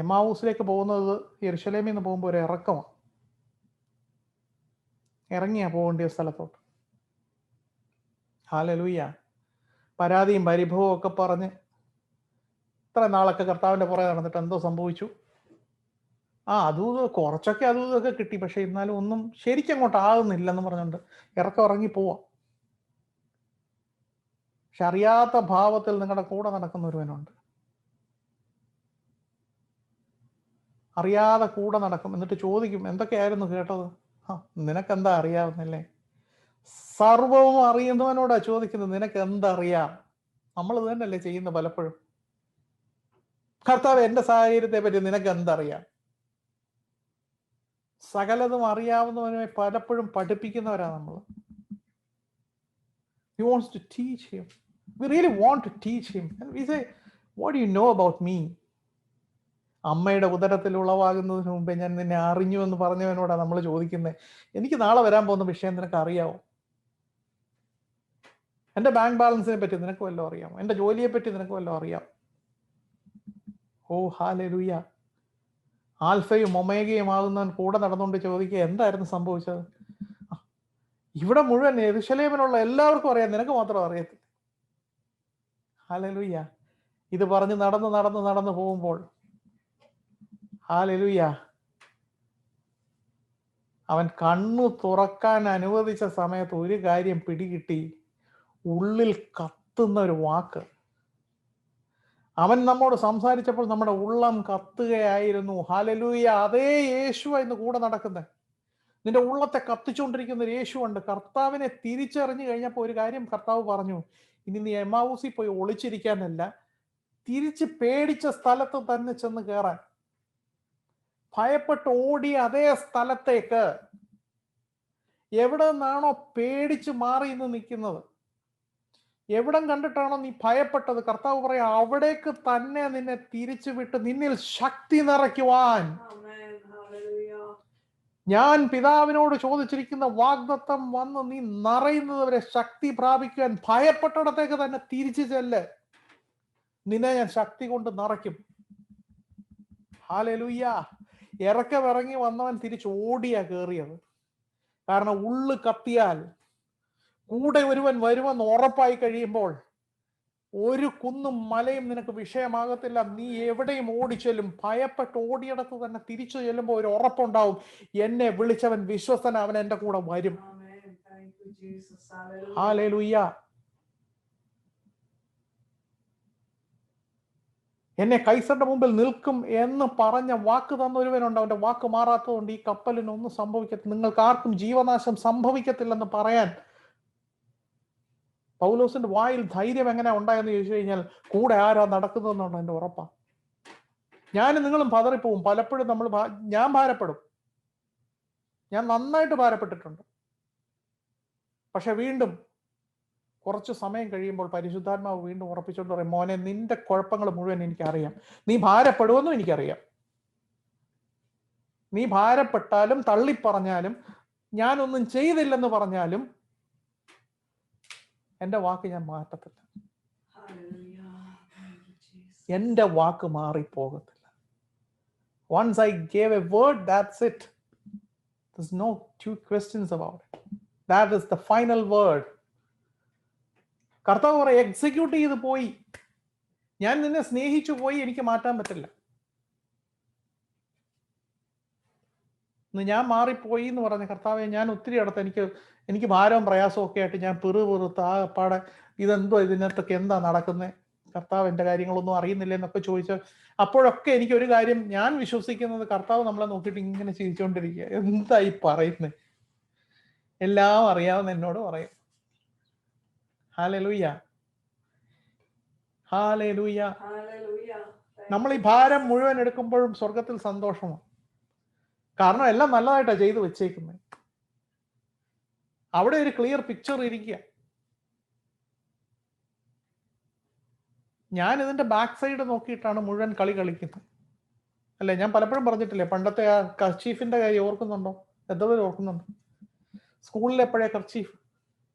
എമാവൂസിലേക്ക് പോകുന്നത് യെരുശലേമിൽ നിന്ന് പോകുമ്പോൾ ഒരു ഇറക്കമാണ്. ഇറങ്ങിയാ പോകേണ്ടിയ സ്ഥലത്തോട്ട്. ഹല്ലേലൂയ. പരാതിയും പരിഭവവും ഒക്കെ പറഞ്ഞ് ഇത്ര നാളൊക്കെ കർത്താവിന്റെ പുറകെ നടന്നിട്ട് എന്തോ സംഭവിച്ചു? അതും കുറച്ചൊക്കെ അതും ഇതൊക്കെ കിട്ടി, പക്ഷെ എന്നാലും ഒന്നും ശരിക്കും അങ്ങോട്ട് ആകുന്നില്ലെന്ന് പറഞ്ഞുകൊണ്ട് ഇറങ്ങി പോവാം. പക്ഷെ അറിയാത്ത ഭാവത്തിൽ നിങ്ങളുടെ കൂടെ നടക്കുന്ന ഒരുവനുണ്ട്. അറിയാതെ കൂടെ നടക്കും, എന്നിട്ട് ചോദിക്കും, എന്തൊക്കെയായിരുന്നു കേട്ടത്? നിനക്കെന്താ അറിയാവുന്നല്ലേ? സർവവും അറിയുന്നവനോടാ ചോദിക്കുന്നത്, നിനക്ക് എന്തറിയാം? നമ്മൾ ഇത് തന്നെയല്ലേ ചെയ്യുന്നത് പലപ്പോഴും. കർത്താവ്, എന്റെ സാഹചര്യത്തെ പറ്റി നിനക്ക് എന്തറിയാം? സകലതും അറിയാവുന്നവനെ പലപ്പോഴും പഠിപ്പിക്കുന്നവരാ നമ്മൾ. He wants to teach him. We really want to teach him. And we say, what do you know about me? അമ്മയുടെ ഉദരത്തിൽ ഉളവാകുന്നതിന് മുമ്പേ ഞാൻ നിന്നെ അറിഞ്ഞു എന്ന് പറഞ്ഞവനോടാ നമ്മൾ ചോദിക്കുന്നത്, എനിക്ക് നാളെ വരാൻ പോകുന്ന വിഷയം നിനക്ക് അറിയാവോ? എൻ്റെ ബാങ്ക് ബാലൻസിനെ പറ്റി നിനക്ക് വല്ലതും അറിയാമോ? എൻ്റെ ജോലിയെ പറ്റി നിനക്ക് വല്ലതും അറിയാം? ഓ ഹല്ലേലൂയ. ആൽഫയും ഒമേഗയും ആകുന്നവൻ കൂടെ നടന്നുകൊണ്ട് ചോദിക്കുക, എന്തായിരുന്നു സംഭവിച്ചത്? ഇവിടെ മുഴുവൻ യെരുശലേമിലുള്ള എല്ലാവർക്കും അറിയാം, നിനക്ക് മാത്രം അറിയത്തില്ല. ഹല്ലേലൂയ. ഇത് പറഞ്ഞ് നടന്ന് പോകുമ്പോൾ ഹല്ലേലൂയ, അവൻ കണ്ണു തുറക്കാൻ അനുവദിച്ച സമയത്ത് ഒരു കാര്യം പിടികിട്ടി, ഉള്ളിൽ കത്തുന്ന ഒരു വാക്ക്. അവൻ നമ്മോട് സംസാരിച്ചപ്പോൾ നമ്മുടെ ഉള്ളം കത്തുകയായിരുന്നു. ഹല്ലേലൂയ. അതേ യേശു ഇന്ന് കൂടെ നടക്കുന്നത്. നിന്റെ ഉള്ളത്തെ കത്തിച്ചുകൊണ്ടിരിക്കുന്ന ഒരു യേശുവുണ്ട്. കർത്താവിനെ തിരിച്ചറിഞ്ഞു കഴിഞ്ഞപ്പോൾ ഒരു കാര്യം കർത്താവ് പറഞ്ഞു, ഇനി നീ എമാവൂസിൽ പോയി ഒളിച്ചിരിക്കാനല്ല, തിരിച്ച് പേടിച്ച സ്ഥലത്ത് തന്നെ ചെന്ന് കയറാൻ. ഭയപ്പെട്ട് ഓടിയ അതേ സ്ഥലത്തേക്ക്, എവിടെ നിന്നാണോ പേടിച്ച് മാറി ഇന്ന് നിൽക്കുന്നത്, എവിടം കണ്ടിട്ടാണോ നീ ഭയപ്പെട്ടത്, കർത്താവ് പറയാ അവിടേക്ക് തന്നെ നിന്നെ തിരിച്ചു വിട്ട് നിന്നിൽ ശക്തി നിറയ്ക്കുവാൻ ഞാൻ പിതാവിനോട് ചോദിച്ചിരിക്കുന്ന വാഗ്ദത്തം വന്ന് നീ നിറയുന്നത് വരെ ശക്തി പ്രാപിക്കുവാൻ ഭയപ്പെട്ടിടത്തേക്ക് തന്നെ തിരിച്ചു ചെല്ല്, നിന്നെ ഞാൻ ശക്തി കൊണ്ട് നിറയ്ക്കും. ഹല്ലേലൂയ. ഇറങ്ങി വന്നവൻ തിരിച്ച് ഓടിയാ കേറിയത്. കാരണം ഉള്ളു കത്തിയാൽ കൂടെ ഒരുവൻ വരുമെന്ന് ഉറപ്പായി കഴിയുമ്പോൾ ഒരു കുന്നും മലയും നിനക്ക് വിഷയമാകത്തില്ല. നീ എവിടെയും ഓടിച്ചെല്ലും. ഭയപ്പെട്ട് ഓടിയിടത്ത് തന്നെ തിരിച്ചു ചെല്ലുമ്പോൾ ഒരു ഉറപ്പുണ്ടാവും, എന്നെ വിളിച്ചവൻ വിശ്വസ്തൻ, അവൻ എന്റെ കൂടെ വരും. ഹല്ലേലൂയ. എന്നെ കൈസറിന്റെ മുമ്പിൽ നിൽക്കും എന്ന് പറഞ്ഞ വാക്ക് തന്നൊരുവനുണ്ട്. അവന്റെ വാക്ക് മാറാത്തതുകൊണ്ട് ഈ കപ്പലിനൊന്നും സംഭവിക്കത്തില്ല, നിങ്ങൾക്ക് ആർക്കും ജീവനാശം സംഭവിക്കത്തില്ലെന്ന് പറയാൻ പൗലോസിന്റെ വായിൽ ധൈര്യം എങ്ങനെ ഉണ്ടായെന്ന് ചോദിച്ചു കഴിഞ്ഞാൽ കൂടെ ആരാ നടക്കുന്നതെന്നുണ്ട് എന്റെ ഉറപ്പാ. ഞാനും നിങ്ങളും പതറിപ്പോവും പലപ്പോഴും. ഞാൻ ഭാരപ്പെടും, ഞാൻ നന്നായിട്ട് ഭാരപ്പെട്ടിട്ടുണ്ട്. പക്ഷെ വീണ്ടും കുറച്ച് സമയം കഴിയുമ്പോൾ പരിശുദ്ധാത്മാവ് വീണ്ടും ഉറപ്പിച്ചുകൊണ്ട് പറയും, മോനെ നിന്റെ കുഴപ്പങ്ങൾ മുഴുവൻ എനിക്കറിയാം, നീ ഭാരപ്പെടുമെന്നും എനിക്കറിയാം. നീ ഭാരപ്പെട്ടാലും തള്ളിപ്പറഞ്ഞാലും ഞാനൊന്നും ചെയ്തില്ലെന്ന് പറഞ്ഞാലും എന്റെ വാക്ക് ഞാൻ മാറ്റത്തില്ല, എന്റെ വാക്ക് മാറിപ്പോകത്തില്ല. Once I gave a word, that's it. There's no two questions about it. That is the final word. കർത്താവ് പറയും, എക്സിക്യൂട്ട് ചെയ്ത് പോയി, ഞാൻ നിന്നെ സ്നേഹിച്ചു പോയി, എനിക്ക് മാറ്റാൻ പറ്റില്ല. ഞാൻ മാറിപ്പോയി എന്ന് പറഞ്ഞ കർത്താവെ, ഞാൻ ഒത്തിരി അടുത്ത് എനിക്ക് ഭാരവും പ്രയാസവും ഒക്കെ ആയിട്ട് ഞാൻ പെറുപെറുത്ത് ആകപ്പാടെ ഇതെന്തോ ഇതിനകത്തൊക്കെ എന്താ നടക്കുന്നത്, കർത്താവ് എൻ്റെ കാര്യങ്ങളൊന്നും അറിയുന്നില്ല എന്നൊക്കെ ചോദിച്ചാൽ അപ്പോഴൊക്കെ എനിക്കൊരു കാര്യം ഞാൻ വിശ്വസിക്കുന്നത്, കർത്താവ് നമ്മളെ നോക്കിയിട്ട് ഇങ്ങനെ ചിരിച്ചുകൊണ്ടിരിക്കുക, എന്തായി പറയുന്നത്, എല്ലാം അറിയാവുന്ന എന്നോട് പറയും. Hallelujah, hallelujah. നമ്മൾ ഈ ഭാരം മുഴുവൻ എടുക്കുമ്പോഴും സ്വർഗത്തിൽ സന്തോഷമാണ്. കാരണം എല്ലാം നല്ലതായിട്ടാണ് ചെയ്തു വെച്ചേക്കുന്നത്. അവിടെ ഒരു ക്ലിയർ പിക്ചർ ഇരിക്കുക. ഞാൻ ഇതിന്റെ ബാക്ക് സൈഡ് നോക്കിയിട്ടാണ് മുഴുവൻ കളി കളിക്കുന്നത്, അല്ലെ? ഞാൻ പലപ്പോഴും പറഞ്ഞിട്ടില്ലേ, പണ്ടത്തെ ആ കർച്ചീഫിന്റെ കാര്യം ഓർക്കുന്നുണ്ടോ? എന്തോരം ഓർക്കുന്നുണ്ടോ? സ്കൂളിൽ എപ്പോഴേ കർച്ചീഫ്,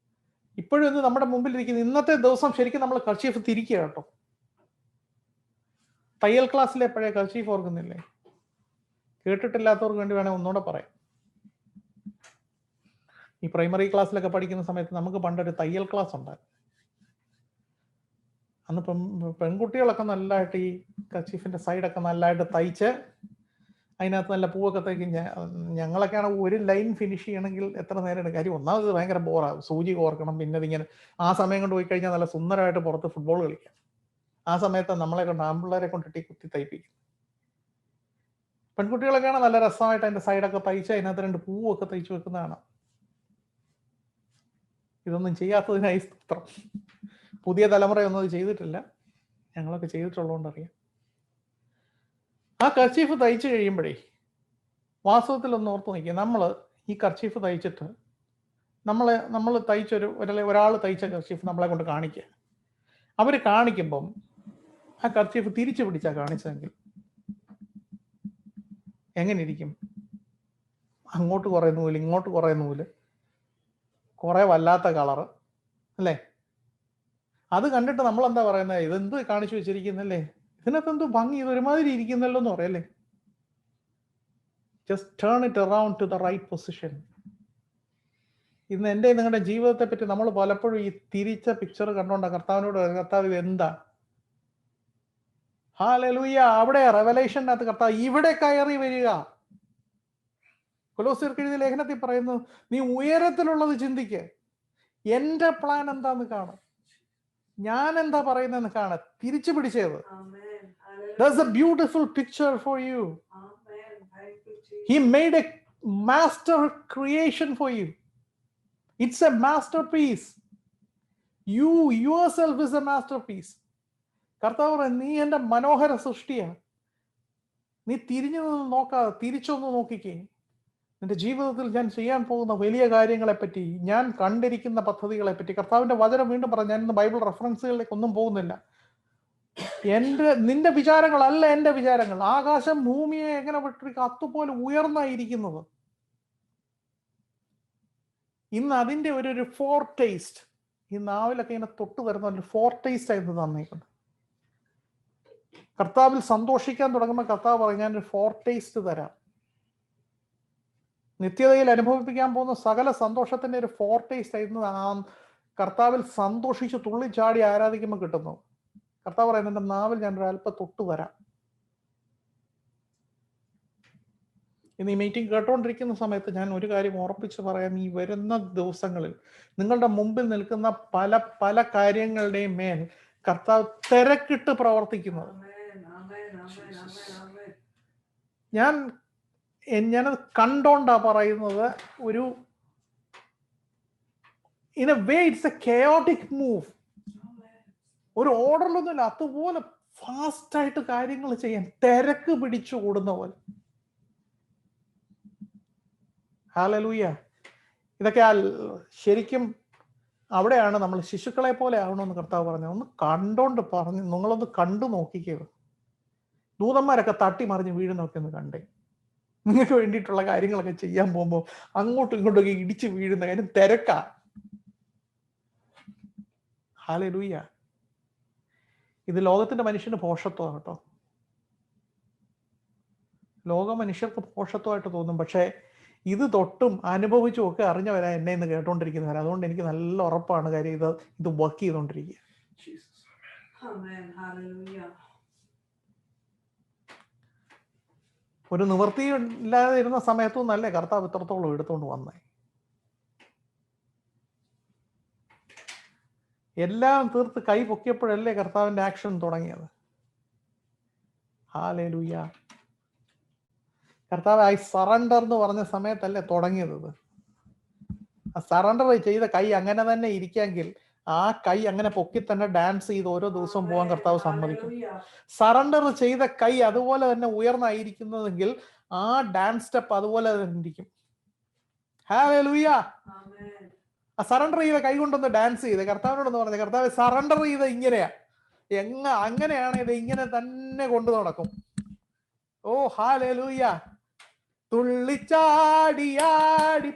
ഇപ്പോഴും ഇത് നമ്മുടെ മുമ്പിൽ ഇരിക്കുന്നത്. ഇന്നത്തെ ദിവസം ശരിക്കും നമ്മൾ കർച്ചീഫ് തിരിക്കുക കേട്ടോ. തയ്യൽ ക്ലാസ്സിൽ എപ്പോഴേ കർച്ചീഫ് ഓർക്കുന്നില്ലേ? കേട്ടിട്ടില്ലാത്തവർക്ക് വേണ്ടി വേണേൽ ഒന്നുകൂടെ പറയാം. ഈ പ്രൈമറി ക്ലാസ്സിലൊക്കെ പഠിക്കുന്ന സമയത്ത് നമുക്ക് പണ്ടൊരു തയ്യൽ ക്ലാസ് ഉണ്ടായിരുന്നു. അന്ന് പെൺകുട്ടികളൊക്കെ നല്ലതായിട്ട് ഈ കർച്ചീഫിന്റെ സൈഡൊക്കെ നല്ലതായിട്ട് തയ്ച്ച് അതിനകത്ത് നല്ല പൂവൊക്കെ തയ്ക്കും. ഞങ്ങളൊക്കെയാണ് ഒരു ലൈൻ ഫിനിഷ് ചെയ്യണമെങ്കിൽ എത്ര നേരം എടുക്കും. കാര്യം ഒന്നാമത് ഭയങ്കര ബോറാണ്, സൂചി കോർക്കണം, പിന്നെ ഇതിങ്ങനെ ആ സമയം കൊണ്ട് പോയി കഴിഞ്ഞാൽ നല്ല സുന്ദരമായിട്ട് പുറത്ത് ഫുട്ബോൾ കളിക്കാം. ആ സമയത്ത് നമ്മളെ കൊണ്ട് ആൺപിള്ളേരെ കൊണ്ട് കുത്തി തയ്പ്പിക്കും. പെൺകുട്ടികളൊക്കെയാണ് നല്ല രസമായിട്ട് അതിന്റെ സൈഡൊക്കെ തയ്ച്ച് അതിനകത്ത് 2 പൂവൊക്കെ തയ്ച്ചു വെക്കുന്നതാണ്. ഇതൊന്നും ചെയ്യാത്തതിനായി സ്തോത്രം. പുതിയ തലമുറയൊന്നും അത് ചെയ്തിട്ടില്ല, ഞങ്ങളൊക്കെ ചെയ്തിട്ടുള്ളതുകൊണ്ട് അറിയാം. ആ കർച്ചീഫ് തയ്ച്ചു കഴിയുമ്പോഴേ വാസ്തവത്തിൽ ഒന്ന് ഓർത്ത് നോക്കിയാൽ, നമ്മൾ ഈ കർച്ചീഫ് തയ്ച്ചിട്ട് നമ്മൾ ഒരാൾ തയ്ച്ച കർച്ചീഫ് നമ്മളെ കൊണ്ട് കാണിക്കുക. അവർ കാണിക്കുമ്പം ആ കർച്ചീഫ് തിരിച്ചു പിടിച്ചാൽ കാണിച്ചതെങ്കിൽ എങ്ങനെ ഇരിക്കും? അങ്ങോട്ട് കുറേ നൂല്, ഇങ്ങോട്ട് കുറേ നൂല്, കുറേ വല്ലാത്ത കളറ്, അല്ലേ? അത് കണ്ടിട്ട് നമ്മൾ എന്താ പറയുന്നത്, ഇതെന്ത് കാണിച്ചു വെച്ചിരിക്കുന്നല്ലേ, ഇതിനകത്ത് എന്തോ ഭംഗി, ഇതൊരുമാതിരി ഇരിക്കുന്നല്ലോ എന്ന് പറയല്ലേ. Just turn it around to the right position. ഇന്ന് എൻ്റെ നിങ്ങളുടെ ജീവിതത്തെ പറ്റി നമ്മൾ പലപ്പോഴും ഈ തിരിച്ച പിക്ചർ കണ്ടോണ്ട കർത്താവിനോട്, കർത്താവ് ഇത് എന്താ? ഹല്ലേലൂയ. അവിടെ റെവലേഷനകത്ത് കർത്താവ് ഇവിടെ കയറി വരിക. കൊലോസ്യർക്ക് എഴുതിയ ലേഖനത്തിൽ പറയുന്നു, നീ ഉയരത്തിലുള്ളത് ചിന്തിക്ക്, എന്റെ പ്ലാൻ എന്താന്ന് കാണും, ഞാൻ എന്താ പറയുന്നതെന്ന് കാണാൻ തിരിച്ചു പിടിച്ചത്. There's a beautiful picture for you. He made a master creation for you. It's a masterpiece. You yourself is a masterpiece. കർത്താവ്, നീ എൻ്റെ മനോഹര സൃഷ്ടിയാ, നീ തിരിഞ്ഞു നിന്ന് നോക്കാതെ തിരിച്ചൊന്ന് നോക്കിക്കേ, നിന്റെ ജീവിതത്തിൽ ഞാൻ ചെയ്യാൻ പോകുന്ന വലിയ കാര്യങ്ങളെപ്പറ്റി, ഞാൻ കണ്ടിരിക്കുന്ന പദ്ധതികളെപ്പറ്റി. കർത്താവിന്റെ വചനം വീണ്ടും പറഞ്ഞു, ഞാൻ ഇന്ന് ബൈബിൾ റെഫറൻസുകളിലേക്ക് ഒന്നും പോകുന്നില്ല. നിന്റെ വിചാരങ്ങളല്ല എൻ്റെ വിചാരങ്ങൾ. ആകാശം ഭൂമിയെ എങ്ങനെ വിട്ടിരിക്കുക, അതുപോലെ ഉയർന്നായിരിക്കുന്നത്. ഇന്ന് അതിന്റെ ഒരു ഫോർ ടേസ്റ്റ് ഈ നാവിലൊക്കെ ഇങ്ങനെ തൊട്ട് തരുന്ന ഒരു ഫോർ ടേസ്റ്റ് ആയിരുന്നു തന്നേക്കുന്നത്. കർത്താവിൽ സന്തോഷിക്കാൻ തുടങ്ങുമ്പോൾ കർത്താവ് പറയും, ഞാനൊരു ഫോർ ടേസ്റ്റ് തരാം. നിത്യതയിൽ അനുഭവിപ്പിക്കാൻ പോകുന്ന സകല സന്തോഷത്തിന്റെ ഒരു ഫോർ ടേസ്റ്റ് ആയിരുന്നു കർത്താവിൽ സന്തോഷിച്ച് തുള്ളിച്ചാടി ആരാധിക്കുമ്പോൾ കിട്ടുന്നു. കർത്താവ് പറയുന്നത്, എൻ്റെ നാവിൽ ഞാനൊരു അല്പം തൊട്ട് തരാം. ഇന്ന് ഈ മീറ്റിംഗ് കേട്ടോണ്ടിരിക്കുന്ന സമയത്ത് ഞാൻ ഒരു കാര്യം ഉറപ്പിച്ച് പറയാം, ഈ വരുന്ന ദിവസങ്ങളിൽ നിങ്ങളുടെ മുമ്പിൽ നിൽക്കുന്ന പല പല കാര്യങ്ങളുടെയും മേൽ കർത്താവ് തിരക്കിട്ട് പ്രവർത്തിക്കുന്നത്. ഞാനത് കണ്ടോണ്ടാ പറയുന്നത്. ഒരു in a way it's A chaotic move. ഒരു ഓർഡറിലൊന്നുമില്ല, അതുപോലെ ഫാസ്റ്റായിട്ട് കാര്യങ്ങൾ ചെയ്യാൻ തിരക്ക് പിടിച്ചു കൂടുന്ന പോലെ. ഹല്ലേലൂയ. ഇതൊക്കെ ശരിക്കും അവിടെയാണ് നമ്മൾ ശിശുക്കളെ പോലെ ആവണമെന്ന് കർത്താവ് പറഞ്ഞത്. ഒന്ന് കണ്ടോണ്ട് പറഞ്ഞു, നിങ്ങളൊന്ന് കണ്ടു നോക്കിക്കത്. ദൂതന്മാരൊക്കെ തട്ടി മറിഞ്ഞ് വീഴുന്നൊക്കെ ഒന്ന് കണ്ടേ. നിങ്ങൾക്ക് വേണ്ടിയിട്ടുള്ള കാര്യങ്ങളൊക്കെ ചെയ്യാൻ പോകുമ്പോൾ അങ്ങോട്ടും ഇങ്ങോട്ടൊക്കെ ഇടിച്ചു വീഴുന്ന കാര്യം തിരക്കാ. ഹല്ലേലൂയ. ഇത് ലോകത്തിന്റെ മനുഷ്യന് ഭോഷത്വമാണ് കേട്ടോ. ലോക മനുഷ്യർക്ക് ഭോഷത്വമായിട്ട് തോന്നും. പക്ഷേ ഇത് തൊട്ടും അനുഭവിച്ചും ഒക്കെ അറിഞ്ഞവരാ എന്നെ ഇന്ന് കേട്ടോണ്ടിരിക്കുന്നവരാ. അതുകൊണ്ട് എനിക്ക് നല്ല ഉറപ്പാണ് കാര്യം, ഇത് വർക്ക് ചെയ്തോണ്ടിരിക്കുക. ഒരു നിവൃത്തി ഇല്ലാതെ ഇരുന്ന സമയത്തും നല്ല കർത്താവ് ഇത്രത്തോളം എടുത്തോണ്ട് വന്നേ. എല്ലാം തീർത്ത് കൈ പൊക്കിയപ്പോഴല്ലേ കർത്താവിന്റെ ആക്ഷൻ തുടങ്ങിയത്. ഹല്ലേലൂയ. കർത്താവ് ഐ സറണ്ടർ എന്ന് പറഞ്ഞ സമയത്തല്ലേ തുടങ്ങിയത്. ആ സറണ്ടർ ചെയ്ത കൈ അങ്ങനെ തന്നെ ഇരിക്കാമെങ്കിൽ ആ കൈ അങ്ങനെ പൊക്കി തന്നെ ഡാൻസ് ചെയ്ത് ഓരോ ദിവസവും പോകാൻ കർത്താവ് സമ്മതിക്കും. സറണ്ടർ ചെയ്ത കൈ അതുപോലെ തന്നെ ഉയർന്നായിരിക്കുന്നതെങ്കിൽ ആ ഡാൻസ് സ്റ്റെപ്പ് അതുപോലെ തന്നെ ഇരിക്കും. ഹല്ലേലൂയ. ആ സറണ്ടർ ചെയ്ത കൈ കൊണ്ടൊന്ന് ഡാൻസ് ചെയ്ത് കർത്താവിനോടൊന്ന് പറഞ്ഞ, കർത്താവ് സറണ്ടർ ചെയ്ത ഇങ്ങനെയാ, അങ്ങനെയാണ് ഇത് ഇങ്ങനെ തന്നെ കൊണ്ടു നടക്കും. ഓ ഹല്ലേലൂയ. തുള്ളിച്ചാടിയാടി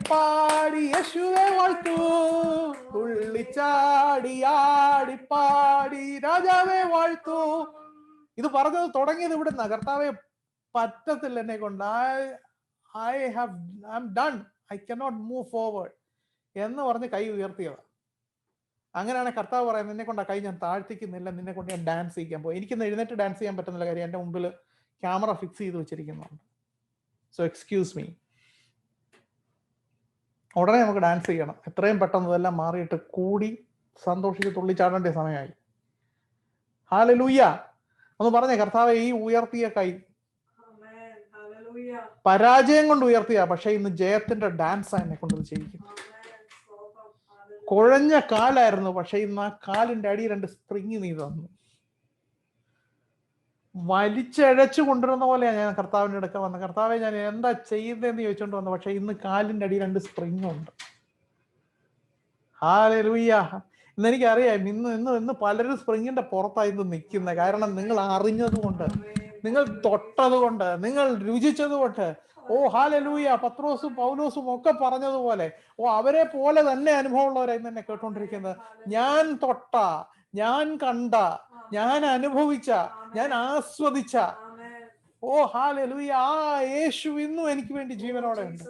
പാടി യേശുവേ വാഴ്ത്തൂ, തുള്ളിച്ചാടിയാടി പാടി രാജാവേ വാഴ്ത്തൂ. ഇത് പറഞ്ഞത് തുടങ്ങിയത് ഇവിടുന്ന. കർത്താവെ പറ്റത്തില്ല എന്നെ കൊണ്ട്, I am done, I cannot move forward എന്ന് പറഞ്ഞ് കൈ ഉയർത്തിയതാണ്. അങ്ങനെയാണ് കർത്താവ് പറയുന്നത്, നിന്നെ കൊണ്ട് ആ കൈ ഞാൻ താഴ്ത്തിക്കുന്നില്ല, നിന്നെ കൊണ്ട് ഞാൻ ഡാൻസ് ചെയ്യിക്കാൻ പോകും. എനിക്കിന്ന് എഴുന്നേറ്റ് ഡാൻസ് ചെയ്യാൻ പറ്റുന്നില്ല, കാര്യം എൻ്റെ മുമ്പിൽ ക്യാമറ ഫിക്സ് ചെയ്ത് വെച്ചിരിക്കുന്നുണ്ട്. So excuse me. ഉടനെ നമുക്ക് ഡാൻസ് ചെയ്യണം. എത്രയും പെട്ടെന്ന് ഇതെല്ലാം മാറിയിട്ട് കൂടി സന്തോഷിച്ച് തുള്ളിച്ചാടേണ്ട സമയമായി. ഹല്ലേലൂയ. ഒന്ന് പറഞ്ഞേ, കർത്താവെ ഈ ഉയർത്തിയ കൈ പരാജയം കൊണ്ട് ഉയർത്തിയ, പക്ഷെ ഇന്ന് ജയത്തിന്റെ ഡാൻസ് എന്നെ കൊണ്ട് ചെയ്യിക്കും. കുഴഞ്ഞ കാലായിരുന്നു, പക്ഷെ ഇന്ന് ആ കാലിന്റെ അടി 2 സ്പ്രിങ് നീ തന്നു. വലിച്ചഴച്ചു കൊണ്ടുവരുന്ന പോലെയാണ് ഞാൻ കർത്താവിൻ്റെ അടുക്ക വന്നത്. കർത്താവെ ഞാൻ എന്താ ചെയ്യുന്നതെന്ന് ചോദിച്ചോണ്ട് വന്നു, പക്ഷെ ഇന്ന് കാലിന്റെ അടി 2 സ്പ്രിങ് ഉണ്ട്. ഹല്ലേലൂയ. ഇന്ന് എനിക്കറിയാം, ഇന്ന് പലരും സ്പ്രിങ്ങിന്റെ പുറത്തായിരുന്നു നിൽക്കുന്നത്. കാരണം നിങ്ങൾ അറിഞ്ഞതുകൊണ്ട്, നിങ്ങൾ തൊട്ടതുകൊണ്ട്, നിങ്ങൾ രുചിച്ചതുകൊണ്ട്. ഓ ഹല്ലേലൂയ. പത്രോസും പൗലോസും ഒക്കെ പറഞ്ഞതുപോലെ, അവരെ പോലെ തന്നെ അനുഭവമുള്ളവരായിരുന്നു എന്നെ കേട്ടോണ്ടിരിക്കുന്നത്. ഞാൻ തൊട്ട, ഞാൻ കണ്ട, ഞാൻ അനുഭവിച്ച, ഞാൻ ആസ്വദിച്ച, ഓ ഹല്ലേലൂയ, ആ യേശു ഇന്നും എനിക്ക് വേണ്ടി ജീവനോടെ ഉണ്ട്.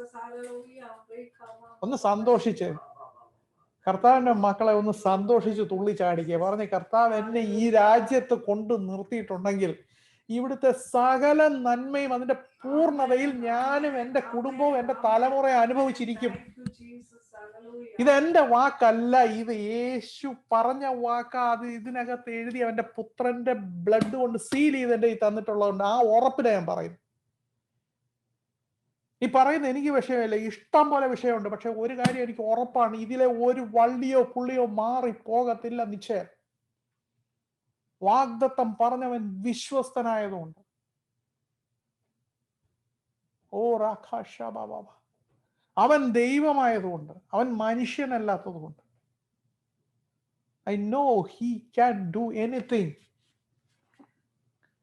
ഒന്ന് സന്തോഷിച്ച് കർത്താവിന്റെ മക്കളെ ഒന്ന് സന്തോഷിച്ച് തുള്ളിച്ചാടിക്കുക. പറഞ്ഞ്, കർത്താവ് എന്നെ ഈ രാജ്യത്ത് കൊണ്ട് നിർത്തിയിട്ടുണ്ടെങ്കിൽ ഇവിടുത്തെ സകല നന്മയും അതിന്റെ പൂർണ്ണതയിൽ ഞാനും എൻ്റെ കുടുംബവും എൻ്റെ തലമുറയെ അനുഭവിച്ചിരിക്കും. ഇതെന്റെ വാക്കല്ല, ഇത് യേശു പറഞ്ഞ വാക്കാ. അത് ഇതിനകത്ത് എഴുതി അവന്റെ പുത്രന്റെ ബ്ലഡ് കൊണ്ട് സീൽ ചെയ്ത് എൻ്റെ ഈ തന്നിട്ടുള്ളതുകൊണ്ട് ആ ഉറപ്പിനെ ഞാൻ പറയുന്നു. ഈ പറയുന്നത് എനിക്ക് വിഷയമില്ല, ഇഷ്ടം പോലെ വിഷയമുണ്ട്. പക്ഷെ ഒരു കാര്യം എനിക്ക് ഉറപ്പാണ്, ഇതിലെ ഒരു വള്ളിയോ പുള്ളിയോ മാറി പോകത്തില്ല നിശ്ചയം. വാഗ്ദത്തം പറഞ്ഞവൻ വിശ്വസ്തനായതുകൊണ്ട്. ഓ രാഖാ. അവൻ ദൈവമായതുകൊണ്ട്, അവൻ മനുഷ്യനല്ലാത്തതുകൊണ്ട്. I know he can do anything.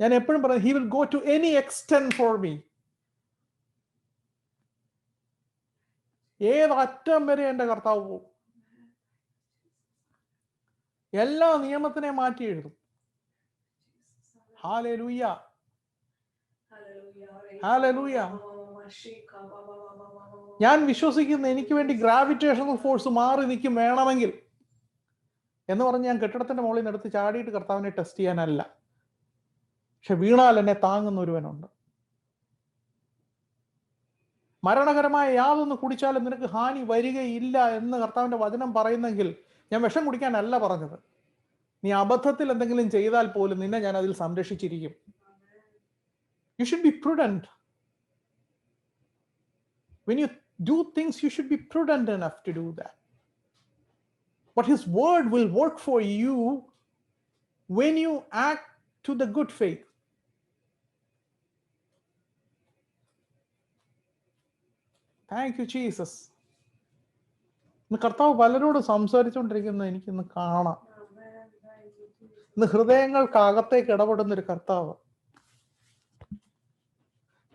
ഞാൻ എപ്പോഴും പറയും, he will go to any extent for me. ഏതറ്റം വരെ എൻ്റെ കർത്താവ് പോകും. എല്ലാ നിയമത്തിനെ മാറ്റി എഴുതും. Hallelujah, hallelujah. ഞാൻ വിശ്വസിക്കുന്ന എനിക്ക് വേണ്ടി ഗ്രാവിറ്റേഷണൽ ഫോഴ്സ് മാറി നിൽക്കും വേണമെങ്കിൽ എന്ന് പറഞ്ഞ് ഞാൻ കെട്ടിടത്തിന്റെ മുകളിൽ നിന്ന് എടുത്ത് ചാടിയിട്ട് കർത്താവിനെ ടെസ്റ്റ് ചെയ്യാനല്ല. പക്ഷെ വീണാൽ എന്നെ താങ്ങുന്ന ഒരുവനുണ്ട്. മരണകരമായ യാതൊന്ന് കുടിച്ചാലും നിനക്ക് ഹാനി വരികയില്ല എന്ന് കർത്താവിന്റെ വചനം പറയുന്നെങ്കിൽ ഞാൻ വിഷം കുടിക്കാനല്ല പറഞ്ഞത്. നീ അബദ്ധത്തിൽ എന്തെങ്കിലും ചെയ്താൽ പോലും നിന്നെ ഞാൻ അതിൽ സംരക്ഷിച്ചിരിക്കും. You should be prudent. When you do things, you should be prudent enough to do that. But his word will work for you when you act to the good faith. Thank you, Jesus. ഇന്ന് കർത്താവ് പലരോട് സംസാരിച്ചുകൊണ്ടിരിക്കുന്നത് എനിക്കിന്ന് കാണാം. ഇന്ന് ഹൃദയങ്ങൾക്കകത്തേക്ക് ഇടപെടുന്ന ഒരു കർത്താവ്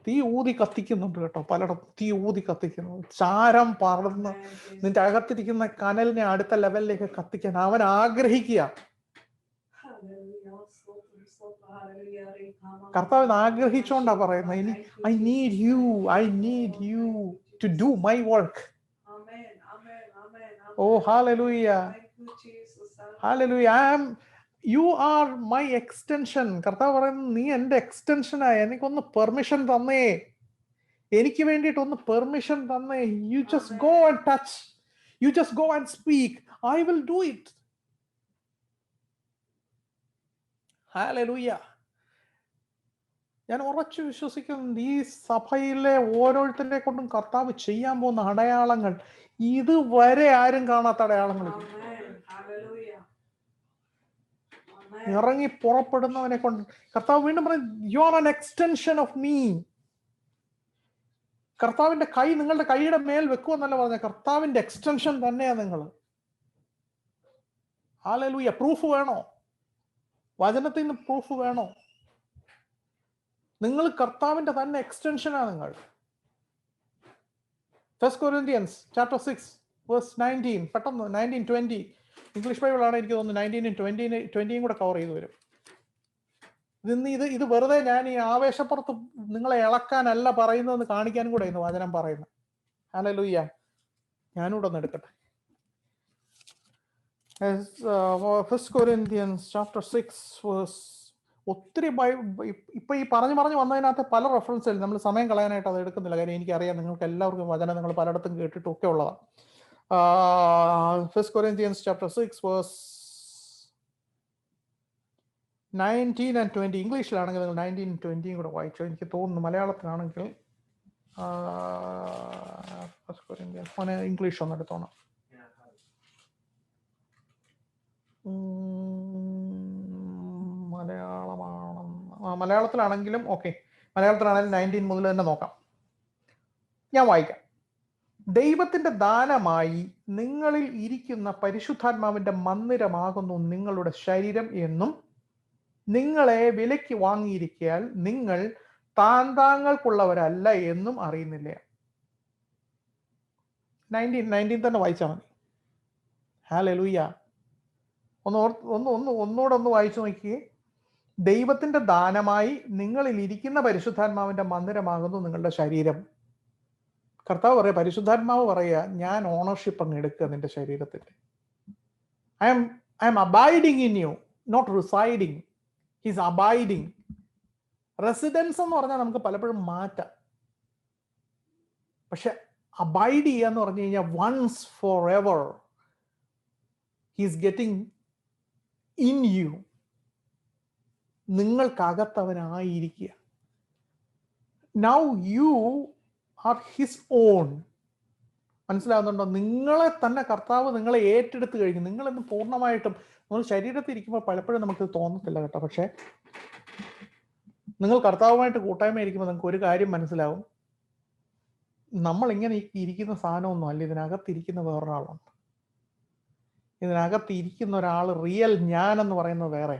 തീ ഊതി കത്തിക്കുന്നുണ്ട് കേട്ടോ. പലയിടത്തും തീ ഊതി കത്തിക്കുന്നു. ചാരം പറന്ന് നിന്റെ അകത്തിരിക്കുന്ന കനലിനെ അടുത്ത ലെവലിലേക്ക് കത്തിക്കാൻ അവൻ ആഗ്രഹിക്കുക. കർത്താവ് ആഗ്രഹിച്ചോണ്ടാ പറയുന്നത്, I need you to do my work. Oh hallelujah, hallelujah. You are my extension. കർത്താവ് പറയുന്നത്, നീ എൻ്റെ എക്സ്റ്റൻഷനായി. എനിക്കൊന്ന് പെർമിഷൻ തന്നേ, എനിക്ക് വേണ്ടിയിട്ട് ഒന്ന് പെർമിഷൻ തന്നേ. You just go and touch, you just go and speak, I will do it. Hallelujah. ഞാൻ ഉറച്ചു വിശ്വസിക്കുന്നു ഈ സഭയിലെ ഓരോരുത്തരെ കൊണ്ടും കർത്താവ് ചെയ്യാൻ പോകുന്ന അടയാളങ്ങൾ ഇതുവരെ ആരും കാണാത്ത അടയാളങ്ങൾ. ഇറങ്ങി പുറപ്പെടുന്നവനെ കൊണ്ട് കർത്താവ് വീണ്ടും പറയും, you are an extension of me. കർത്താവിന്റെ കൈ നിങ്ങളുടെ കൈയുടെ മേൽ വെക്കുമെന്നല്ല പറഞ്ഞ, കർത്താവിന്റെ എക്സ്റ്റൻഷൻ തന്നെയാ നിങ്ങൾ. ഹല്ലേലൂയ. പ്രൂഫ് വേണോ? വചനത്തിൽ നിന്ന് പ്രൂഫ് വേണോ? നിങ്ങൾ കർത്താവിന്റെ തന്നെ എക്സ്റ്റൻഷനാ നിങ്ങൾ. 1 Corinthians chapter 6 verse 19. പെട്ടെന്ന് 19-20 ഇംഗ്ലീഷ് ബൈബിൾ ആണ് എനിക്ക് തോന്നുന്നു. 19-20 കൂടെ കവർ ചെയ്തു വരും. ഇത് വെറുതെ ഞാൻ ഈ ആവേശപ്പുറത്ത് നിങ്ങളെ ഇളക്കാനല്ല പറയുന്നതെന്ന് കാണിക്കാനും കൂടെ ഇന്ന് വചനം പറയുന്നത്. ഹല്ലേലൂയ. ഞാനിവിടെ ഒന്ന് എടുക്കട്ടെ. 1 Corinthians chapter 6 verse. ഒത്തിരി ഇപ്പൊ ഈ പറഞ്ഞു വന്നതിനകത്ത് പല റെഫറൻസിൽ നമ്മൾ സമയം കളയാനായിട്ട് അത് എടുക്കുന്നില്ല. കാര്യം എനിക്കറിയാം നിങ്ങൾക്ക് എല്ലാവർക്കും വചനം നിങ്ങൾ പലയിടത്തും കേട്ടിട്ടും ഒക്കെ ഉള്ളതാണ്. 1 Corinthians chapter 6 verse 19 and 20. ഇംഗ്ലീഷിലാണെങ്കിൽ നിങ്ങൾ 19-20 കൂടെ വായിച്ചോ. എനിക്ക് തോന്നുന്നു മലയാളത്തിലാണെങ്കിൽ ഇംഗ്ലീഷ് ഒന്ന് എടുത്തോണം. മലയാളത്തിലാണെങ്കിലും ഓക്കെ, മലയാളത്തിലാണെങ്കിലും 19 മുതൽ തന്നെ നോക്കാം. ഞാൻ വായിക്കാം. ദൈവത്തിന്റെ ദാനമായി നിങ്ങളിൽ ഇരിക്കുന്ന പരിശുദ്ധാത്മാവിന്റെ മന്ദിരമാകുന്നു നിങ്ങളുടെ ശരീരം എന്നും നിങ്ങളെ വിലയ്ക്ക് വാങ്ങിയിരിക്കയാൽ നിങ്ങൾ താന്താങ്ങൾക്കുള്ളവരല്ല എന്നും അറിയുന്നില്ല. 19 തന്നെ വായിച്ചാൽ മതി. ഹല്ലേലൂയ. ഒന്നുകൂടെ വായിച്ചു നോക്കിയേ. ദൈവത്തിന്റെ ദാനമായി നിങ്ങളിൽ ഇരിക്കുന്ന പരിശുദ്ധാത്മാവിന്റെ മന്ദിരമാകുന്നു നിങ്ങളുടെ ശരീരം. കർത്താവ് പറയാ, പരിശുദ്ധാത്മാവ് പറയാ, ഞാൻ ഓണർഷിപ്പ് അങ്ങ് എടുക്കുക നിന്റെ ശരീരത്തിന്റെ. I am abiding in you, not residing. His abiding. Residence എന്ന് പറഞ്ഞാൽ നമുക്ക് പലപ്പോഴും മാറ്റാം. പക്ഷെ അബൈഡ് ചെയ്യുക എന്ന് പറഞ്ഞു കഴിഞ്ഞാൽ once for ever he's getting in you. നിങ്ങൾക്കകത്തവനായിരിക്കുക. Now you are his own. മനസ്സിലാകുന്നുണ്ടോ? നിങ്ങളെ തന്നെ കർത്താവ് നിങ്ങളെ ഏറ്റെടുത്ത് കഴിഞ്ഞു. നിങ്ങളെന്ന് പൂർണ്ണമായിട്ടും നമ്മൾ ശരീരത്തിൽ ഇരിക്കുമ്പോൾ പലപ്പോഴും നമുക്ക് തോന്നത്തില്ല കേട്ടോ. പക്ഷെ നിങ്ങൾ കർത്താവുമായിട്ട് കൂട്ടായ്മ ഇരിക്കുമ്പോൾ നിങ്ങൾക്ക് ഒരു കാര്യം മനസ്സിലാവും. നമ്മളിങ്ങനെ ഇരിക്കുന്ന സാധനമൊന്നും അല്ല, ഇതിനകത്തിരിക്കുന്ന വേറൊരാളുണ്ട്. ഇതിനകത്തിരിക്കുന്ന ഒരാൾ, റിയൽ ഞാനെന്ന് പറയുന്നത് വേറെ.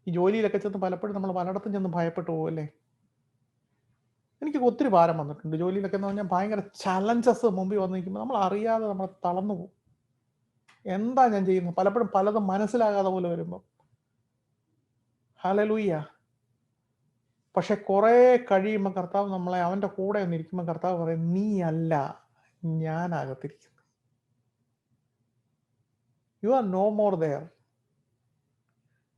ഈ ജോലിയിലൊക്കെ ചെന്ന് പലപ്പോഴും നമ്മൾ പലയിടത്തും ചെന്ന് ഭയപ്പെട്ടു പോകുമല്ലേ. എനിക്ക് ഒത്തിരി ഭാരം വന്നിട്ടുണ്ട് ജോലിയിലൊക്കെ എന്ന് പറഞ്ഞാൽ. ഭയങ്കര ചലഞ്ചസ് മുമ്പിൽ വന്ന് നിൽക്കുമ്പോൾ നമ്മൾ അറിയാതെ നമ്മൾ തളർന്നു പോകും. എന്താ ഞാൻ ചെയ്യുന്നത്, പലപ്പോഴും പലതും മനസ്സിലാകാതെ പോലെ വരുമ്പോൾ. ഹല്ലേലൂയ. പക്ഷെ കുറെ കഴിയുമ്പോൾ കർത്താവ് നമ്മളെ അവൻ്റെ കൂടെ ഒന്ന് ഇരിക്കുമ്പോൾ കർത്താവ് പറയും, നീ അല്ല, ഞാനകത്തിരിക്കുന്നു. You are no more there.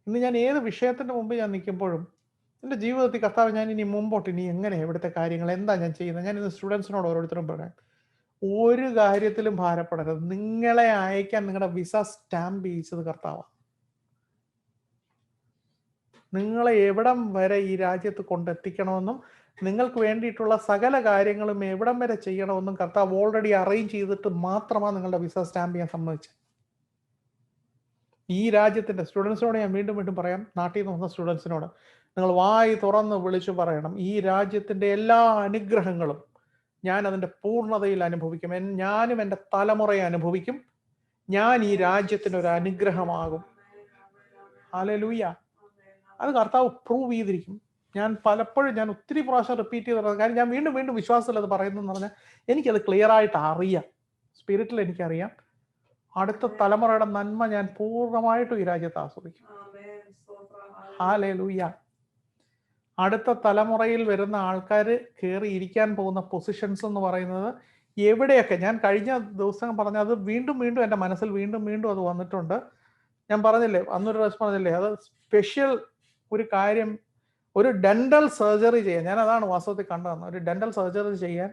ഇന്ന് ഞാൻ ഏത് വിഷയത്തിൻ്റെ മുമ്പ് ഞാൻ നിൽക്കുമ്പോഴും എൻ്റെ ജീവിതത്തിൽ കർത്താവ്, ഞാൻ ഇനി മുമ്പോട്ട് ഇനി എങ്ങനെ ഇവിടുത്തെ കാര്യങ്ങൾ എന്താ ഞാൻ ചെയ്യുന്നത്, ഞാൻ ഇന്ന് സ്റ്റുഡൻസിനോട് ഓരോരുത്തരും പറയാം, ഒരു കാര്യത്തിലും ഭാരപ്പെടരുത്. നിങ്ങളെ അയക്കാൻ നിങ്ങളുടെ വിസ സ്റ്റാമ്പ് ചെയ്യിച്ചത് കർത്താവാണ്. നിങ്ങളെ എവിടം വരെ ഈ രാജ്യത്ത് കൊണ്ടെത്തിക്കണമെന്നും നിങ്ങൾക്ക് വേണ്ടിയിട്ടുള്ള സകല കാര്യങ്ങളും എവിടം വരെ ചെയ്യണമെന്നും കർത്താവ് ഓൾറെഡി അറേഞ്ച് ചെയ്തിട്ട് മാത്രമാണ് നിങ്ങളുടെ വിസ സ്റ്റാമ്പ് ചെയ്യാൻ സമ്മതിച്ചത്. ഈ രാജ്യത്തിൻ്റെ സ്റ്റുഡൻസിനോട് ഞാൻ വീണ്ടും വീണ്ടും പറയാം, നാട്ടിൽ നിന്ന് വന്ന സ്റ്റുഡൻസിനോട് നിങ്ങൾ വായി തുറന്ന് വിളിച്ചു പറയണം, ഈ രാജ്യത്തിൻ്റെ എല്ലാ അനുഗ്രഹങ്ങളും ഞാൻ അതിൻ്റെ പൂർണ്ണതയിൽ അനുഭവിക്കും. ഞാനും എൻ്റെ തലമുറയെ അനുഭവിക്കും. ഞാൻ ഈ രാജ്യത്തിന് ഒരു അനുഗ്രഹമാകും. ഹല്ലേലൂയ. അത് കർത്താവ് പ്രൂവ് ചെയ്തിരിക്കും. ഞാൻ ഒത്തിരി പ്രാവശ്യം റിപ്പീറ്റ് ചെയ്തിരുന്നത് കാര്യം, ഞാൻ വീണ്ടും വീണ്ടും വിശ്വാസത്തിൽ അത് പറയുന്നതെന്ന് പറഞ്ഞാൽ എനിക്കത് ക്ലിയർ ആയിട്ട് അറിയാം. സ്പിരിറ്റിൽ എനിക്കറിയാം, അടുത്ത തലമുറയുടെ നന്മ ഞാൻ പൂർണ്ണമായിട്ടും ഈ രാജ്യത്ത് ആസ്വദിക്കും. ഹല്ലേലൂയ. അടുത്ത തലമുറയിൽ വരുന്ന ആൾക്കാർ കയറി ഇരിക്കാൻ പോകുന്ന പൊസിഷൻസ് എന്ന് പറയുന്നത് എവിടെയൊക്കെ, ഞാൻ കഴിഞ്ഞ ദിവസം പറഞ്ഞ അത് വീണ്ടും വീണ്ടും എൻ്റെ മനസ്സിൽ വീണ്ടും വീണ്ടും അത് വന്നിട്ടുണ്ട്. ഞാൻ പറഞ്ഞില്ലേ, അന്നൊരു ദിവസം പറഞ്ഞില്ലേ, അത് സ്പെഷ്യൽ ഒരു കാര്യം, ഒരു ഡെന്റൽ സർജറി ചെയ്യാൻ, ഞാൻ അതാണ് വാസ്തവത്തിൽ കണ്ടതെന്ന്, ഒരു ഡെന്റൽ സർജറി ചെയ്യാൻ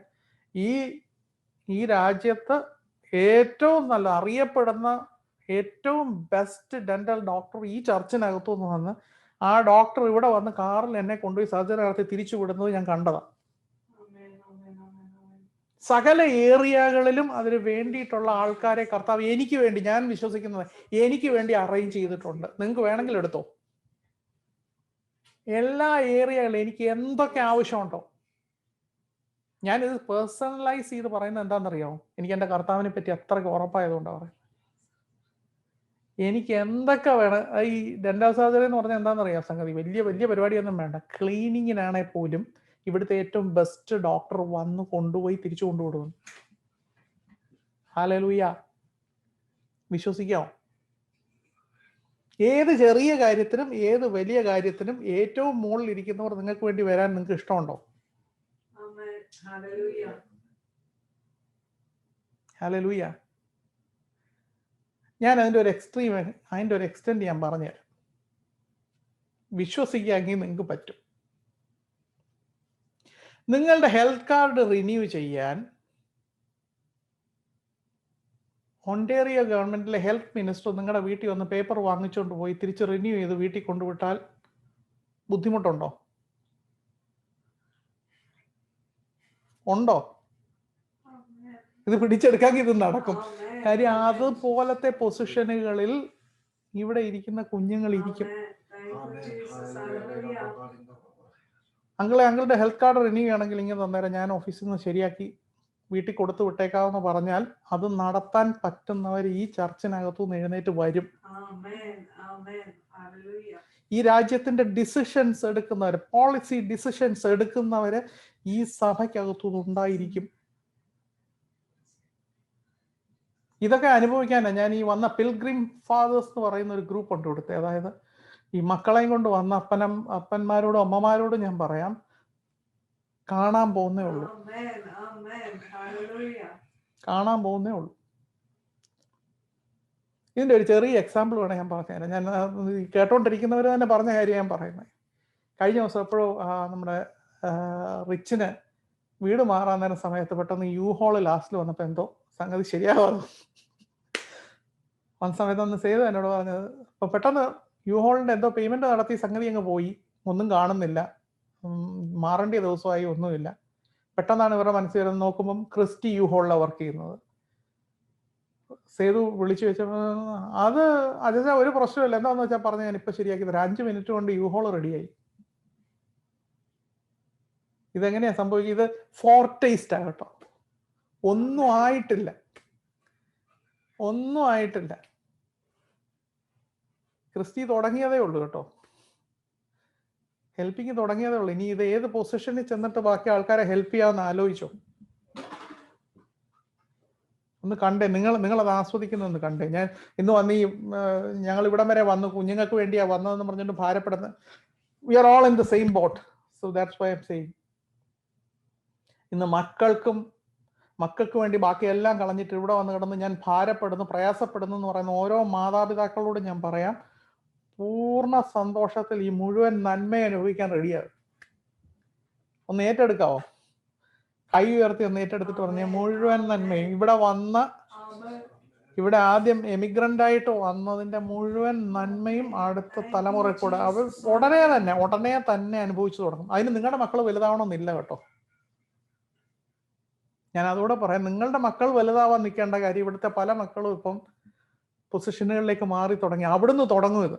ഈ രാജ്യത്ത് ഏറ്റവും നല്ല അറിയപ്പെടുന്ന ഏറ്റവും ബെസ്റ്റ് ഡെന്റൽ ഡോക്ടർ ഈ ചർച്ചിനകത്തുനിന്ന് വന്ന് ആ ഡോക്ടർ ഇവിടെ വന്ന് കാറിൽ എന്നെ കൊണ്ടുപോയി സർജറി നടത്തി തിരിച്ചു വിടുന്നത് ഞാൻ കണ്ടതാണ്. സകല ഏരിയകളിലും അതിന് വേണ്ടിയിട്ടുള്ള ആൾക്കാരെ കർത്താവ് എനിക്ക് വേണ്ടി, ഞാൻ വിശ്വസിക്കുന്നത് എനിക്ക് വേണ്ടി അറേഞ്ച് ചെയ്തിട്ടുണ്ട്. നിങ്ങൾക്ക് വേണമെങ്കിൽ എടുത്തോ. എല്ലാ ഏരിയകളും എനിക്ക് എന്തൊക്കെ ആവശ്യമുണ്ടോ, ഞാനിത് പേഴ്സണലൈസ് ചെയ്ത് പറയുന്നത് എന്താണെന്നറിയാമോ, എനിക്ക് എൻ്റെ കർത്താവിനെ പറ്റി അത്രയ്ക്ക് ഉറപ്പായതുകൊണ്ടാണ് പറയുന്നത്. എനിക്ക് എന്തൊക്കെ വേണം. ഈ ഡെന്റൽ സർജറി എന്ന് പറഞ്ഞാൽ എന്താണെന്നറിയാം സംഗതി, വലിയ വലിയ പരിപാടിയൊന്നും വേണ്ട. ക്ലീനിങ്ങിനാണെങ്കിൽ പോലും ഇവിടുത്തെ ഏറ്റവും ബെസ്റ്റ് ഡോക്ടർ വന്ന് കൊണ്ടുപോയി തിരിച്ചു കൊണ്ടുവിടുന്നു. ഹല്ലേലൂയ. വിശ്വസിക്കാമോ? ഏത് ചെറിയ കാര്യത്തിനും ഏത് വലിയ കാര്യത്തിനും ഏറ്റവും മുകളിൽ ഇരിക്കുന്നവർ നിങ്ങൾക്ക് വേണ്ടി വരാൻ നിങ്ങൾക്ക് ഇഷ്ടമുണ്ടോ? ഹല്ലേലൂയ. ഞാൻ അതിൻ്റെ ഒരു എക്സ്റ്റെൻഡ് ഞാൻ പറഞ്ഞുതരാം. വിശ്വസിക്കാമെങ്കിൽ നിങ്ങൾക്ക് പറ്റും. നിങ്ങളുടെ ഹെൽത്ത് കാർഡ് റിന്യൂ ചെയ്യാൻ ഒണ്ടേറിയോ ഗവൺമെന്റിലെ ഹെൽത്ത് മിനിസ്റ്റർ നിങ്ങളുടെ വീട്ടിൽ വന്ന് പേപ്പർ വാങ്ങിച്ചുകൊണ്ട് പോയി തിരിച്ച് റിന്യൂ ചെയ്ത് വീട്ടിൽ കൊണ്ടുവിട്ടാൽ ബുദ്ധിമുട്ടുണ്ടോ? ഉണ്ടോ? ഇത് പിടിച്ചെടുക്കാൻ ഇത് നടക്കും. കാര്യം അതുപോലത്തെ പൊസിഷനുകളിൽ ഇവിടെ ഇരിക്കുന്ന കുഞ്ഞുങ്ങൾ ഇരിക്കും. അങ്കിളുടെ ഹെൽത്ത് കാർഡ് റിന്യൂ ചെയ്യണമെങ്കിൽ ഇങ്ങനെ തന്നേരം ഞാൻ ഓഫീസിൽ നിന്ന് ശരിയാക്കി വീട്ടിൽ കൊടുത്തു വിട്ടേക്കാവെന്ന് പറഞ്ഞാൽ അത് നടത്താൻ പറ്റുന്നവർ ഈ ചർച്ചിനകത്തുനിന്ന് എഴുന്നേറ്റ് വരും. ഈ രാജ്യത്തിന്റെ ഡിസിഷൻസ് എടുക്കുന്നവർ, പോളിസി ഡിസിഷൻസ് എടുക്കുന്നവര് ഈ സഭയ്ക്കകത്തുനിന്ന് ഉണ്ടായിരിക്കും. ഇതൊക്കെ അനുഭവിക്കാനാണ് ഞാൻ ഈ വന്ന പിൽഗ്രിം ഫാദേഴ്സ് എന്ന് പറയുന്ന ഒരു ഗ്രൂപ്പ് ഉണ്ട് ഇവിടുത്തെ. അതായത് ഈ മക്കളെയും കൊണ്ട് വന്ന അപ്പന്മാരോടും അമ്മമാരോടും ഞാൻ പറയാം, കാണാൻ പോകുന്നേ ഉള്ളൂ. ഇതിൻ്റെ ഒരു ചെറിയ എക്സാമ്പിൾ വേണം ഞാൻ പറഞ്ഞുതരാം. ഞാൻ കേട്ടോണ്ടിരിക്കുന്നവർ തന്നെ പറഞ്ഞ കാര്യം ഞാൻ പറയുന്നത്. കഴിഞ്ഞ ദിവസം എപ്പോഴും നമ്മുടെ റിച്ചിന് വീട് മാറാൻ നേരം സമയത്ത് പെട്ടെന്ന് യു-ഹോള് ലാസ്റ്റിൽ വന്നപ്പോൾ എന്തോ സംഗതി ശരിയാവാതെ വന്ന സമയത്ത് ഒന്ന് സേവ് എന്നോട് പറഞ്ഞത്, അപ്പോൾ പെട്ടെന്ന് യു-ഹോളിൻ്റെ എന്തോ പേയ്മെൻറ്റ് നടത്തി സംഗതി അങ്ങ് പോയി, ഒന്നും കാണുന്നില്ല, മാറേണ്ട ദിവസമായി ഒന്നുമില്ല. പെട്ടെന്നാണ് ഇവരുടെ മനസ്സിൽ വരുന്നത്, നോക്കുമ്പം ക്രിസ്റ്റി യു-ഹോളിലാണ് വർക്ക് ചെയ്യുന്നത്. സേതു വിളിച്ചു വെച്ചപ്പോൾ അത് ഒരു പ്രശ്നമില്ല, എന്താണെന്ന് വെച്ചാൽ പറഞ്ഞ് ഞാൻ ഇപ്പം ശരിയാക്കി തരാം, 5 മിനിറ്റ് കൊണ്ട് യു-ഹോൾ റെഡിയായി. ഇതെങ്ങനെയാ സംഭവിക്കുക? ഇത് ഫോർടേസ്റ്റ് ആകട്ടോ, ഒന്നും ആയിട്ടില്ല, ഒന്നും ആയിട്ടില്ല. ക്രിസ്റ്റി തുടങ്ങിയതേ ഉള്ളൂ കേട്ടോ, ഹെൽപ്പിങ് തുടങ്ങിയതേ ഉള്ളൂ. ഇനി ഇത് ഏത് പൊസിഷനിൽ ചെന്നിട്ട് ബാക്കി ആൾക്കാരെ ഹെൽപ്പ് ചെയ്യാമെന്ന് ആലോചിച്ചോ. ഒന്ന് കണ്ടേ, നിങ്ങളത് ആസ്വദിക്കുന്നൊന്ന് കണ്ടേ. ഞാൻ ഇന്ന് വന്ന് ഞങ്ങൾ ഇവിടം വരെ വന്നു, കുഞ്ഞുങ്ങൾക്ക് വേണ്ടിയാ വന്നതെന്ന് പറഞ്ഞിട്ട് ഭാരപ്പെടുന്നത്. We are all in the same boat. So that's why I am saying. ഇന്ന് മക്കൾക്ക് വേണ്ടി ബാക്കി എല്ലാം കളഞ്ഞിട്ട് ഇവിടെ വന്ന് കിടന്ന് ഞാൻ ഭാരപ്പെടുന്നു, പ്രയാസപ്പെടുന്നു എന്ന് പറയുന്ന ഓരോ മാതാപിതാക്കളോടും ഞാൻ പറയാം, പൂർണ്ണ സന്തോഷത്തിൽ ഈ മുഴുവൻ നന്മയെ അനുഭവിക്കാൻ റെഡിയാകും. ഒന്ന് ഏറ്റെടുക്കാവോ? കൈ ഉയർത്തി ഒന്ന് ഏറ്റെടുത്തിട്ട് പറഞ്ഞ മുഴുവൻ നന്മയും ഇവിടെ ആദ്യം എമിഗ്രന്റ് ആയിട്ട് വന്നതിന്റെ മുഴുവൻ നന്മയും അടുത്ത തലമുറ കൂടെ അവർ ഉടനെ തന്നെ അനുഭവിച്ചു തുടങ്ങും. അതിന് നിങ്ങളുടെ മക്കൾ വലുതാവണമെന്നില്ല കേട്ടോ. ഞാൻ അതുകൂടെ പറയാം, നിങ്ങളുടെ മക്കൾ വലുതാവാൻ നിൽക്കേണ്ട കാര്യം. ഇവിടുത്തെ പല മക്കളും ഇപ്പം പൊസിഷനുകളിലേക്ക് മാറി തുടങ്ങി. അവിടുന്ന് തുടങ്ങും ഇത്.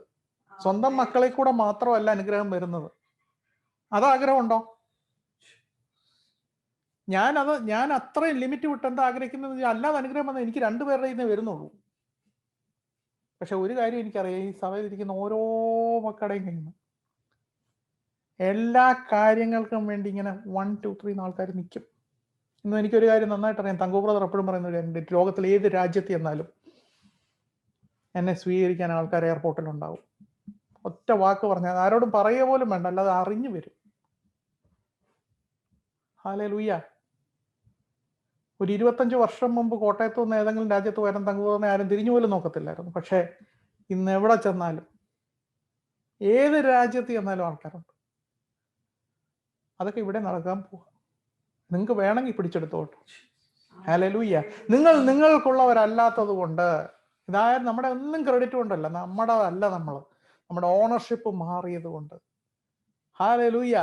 സ്വന്തം മക്കളെ കൂടെ മാത്രമല്ല അനുഗ്രഹം വരുന്നത്. ആഗ്രഹം ഉണ്ടോ? ഞാൻ അത്രയും ലിമിറ്റ് വിട്ടെന്താ ആഗ്രഹിക്കുന്നത്? അല്ലാതെ അനുഗ്രഹം വന്നാൽ എനിക്ക് രണ്ടുപേരുടെ ഇന്നേ വരുന്നുള്ളൂ. പക്ഷെ ഒരു കാര്യം എനിക്കറിയാം, ഈ സഭയിൽ ഇരിക്കുന്ന ഓരോ മക്കളുടെയും കഴിയുന്നു എല്ലാ കാര്യങ്ങൾക്കും വേണ്ടി ഇങ്ങനെ 1, 2, 3 ആൾക്കാർ നിൽക്കും. ഇന്നും എനിക്കൊരു കാര്യം നന്നായിട്ട് അറിയാം. തങ്കു ബ്രദർ എപ്പോഴും പറയുന്ന ഒരു കാര്യം, ലോകത്തിൽ ഏത് രാജ്യത്ത് ചെന്നാലും എന്നെ സ്വീകരിക്കാൻ ആൾക്കാർ എയർപോർട്ടിൽ ഉണ്ടാവും. ഒറ്റ വാക്ക് പറഞ്ഞാൽ ആരോടും പറയുക പോലും വേണ്ട, അല്ലാതെ അറിഞ്ഞു വരും. ഹല്ലേലൂയ. ഒരു 25 വർഷം മുമ്പ് കോട്ടയത്ത് നിന്ന് ഏതെങ്കിലും രാജ്യത്ത് വരാൻ തങ്കുപോകുന്ന ആരും തിരിഞ്ഞു പോലും നോക്കത്തില്ലായിരുന്നു. പക്ഷെ ഇന്ന് എവിടെ ചെന്നാലും ഏത് രാജ്യത്ത് ചെന്നാലും ആൾക്കാരുണ്ട്. അതൊക്കെ ഇവിടെ നടക്കാൻ പോവാ. നിങ്ങൾക്ക് വേണമെങ്കിൽ പിടിച്ചെടുത്തോട്ടെ. ഹല്ലേലൂയ. നിങ്ങൾക്കുള്ളവരല്ലാത്തത് കൊണ്ട്, ഇതായത് നമ്മുടെ ഒന്നും ക്രെഡിറ്റ് കൊണ്ടല്ല, നമ്മുടെ ഓണർഷിപ്പ് മാറിയത് കൊണ്ട്. ഹല്ലേലൂയ.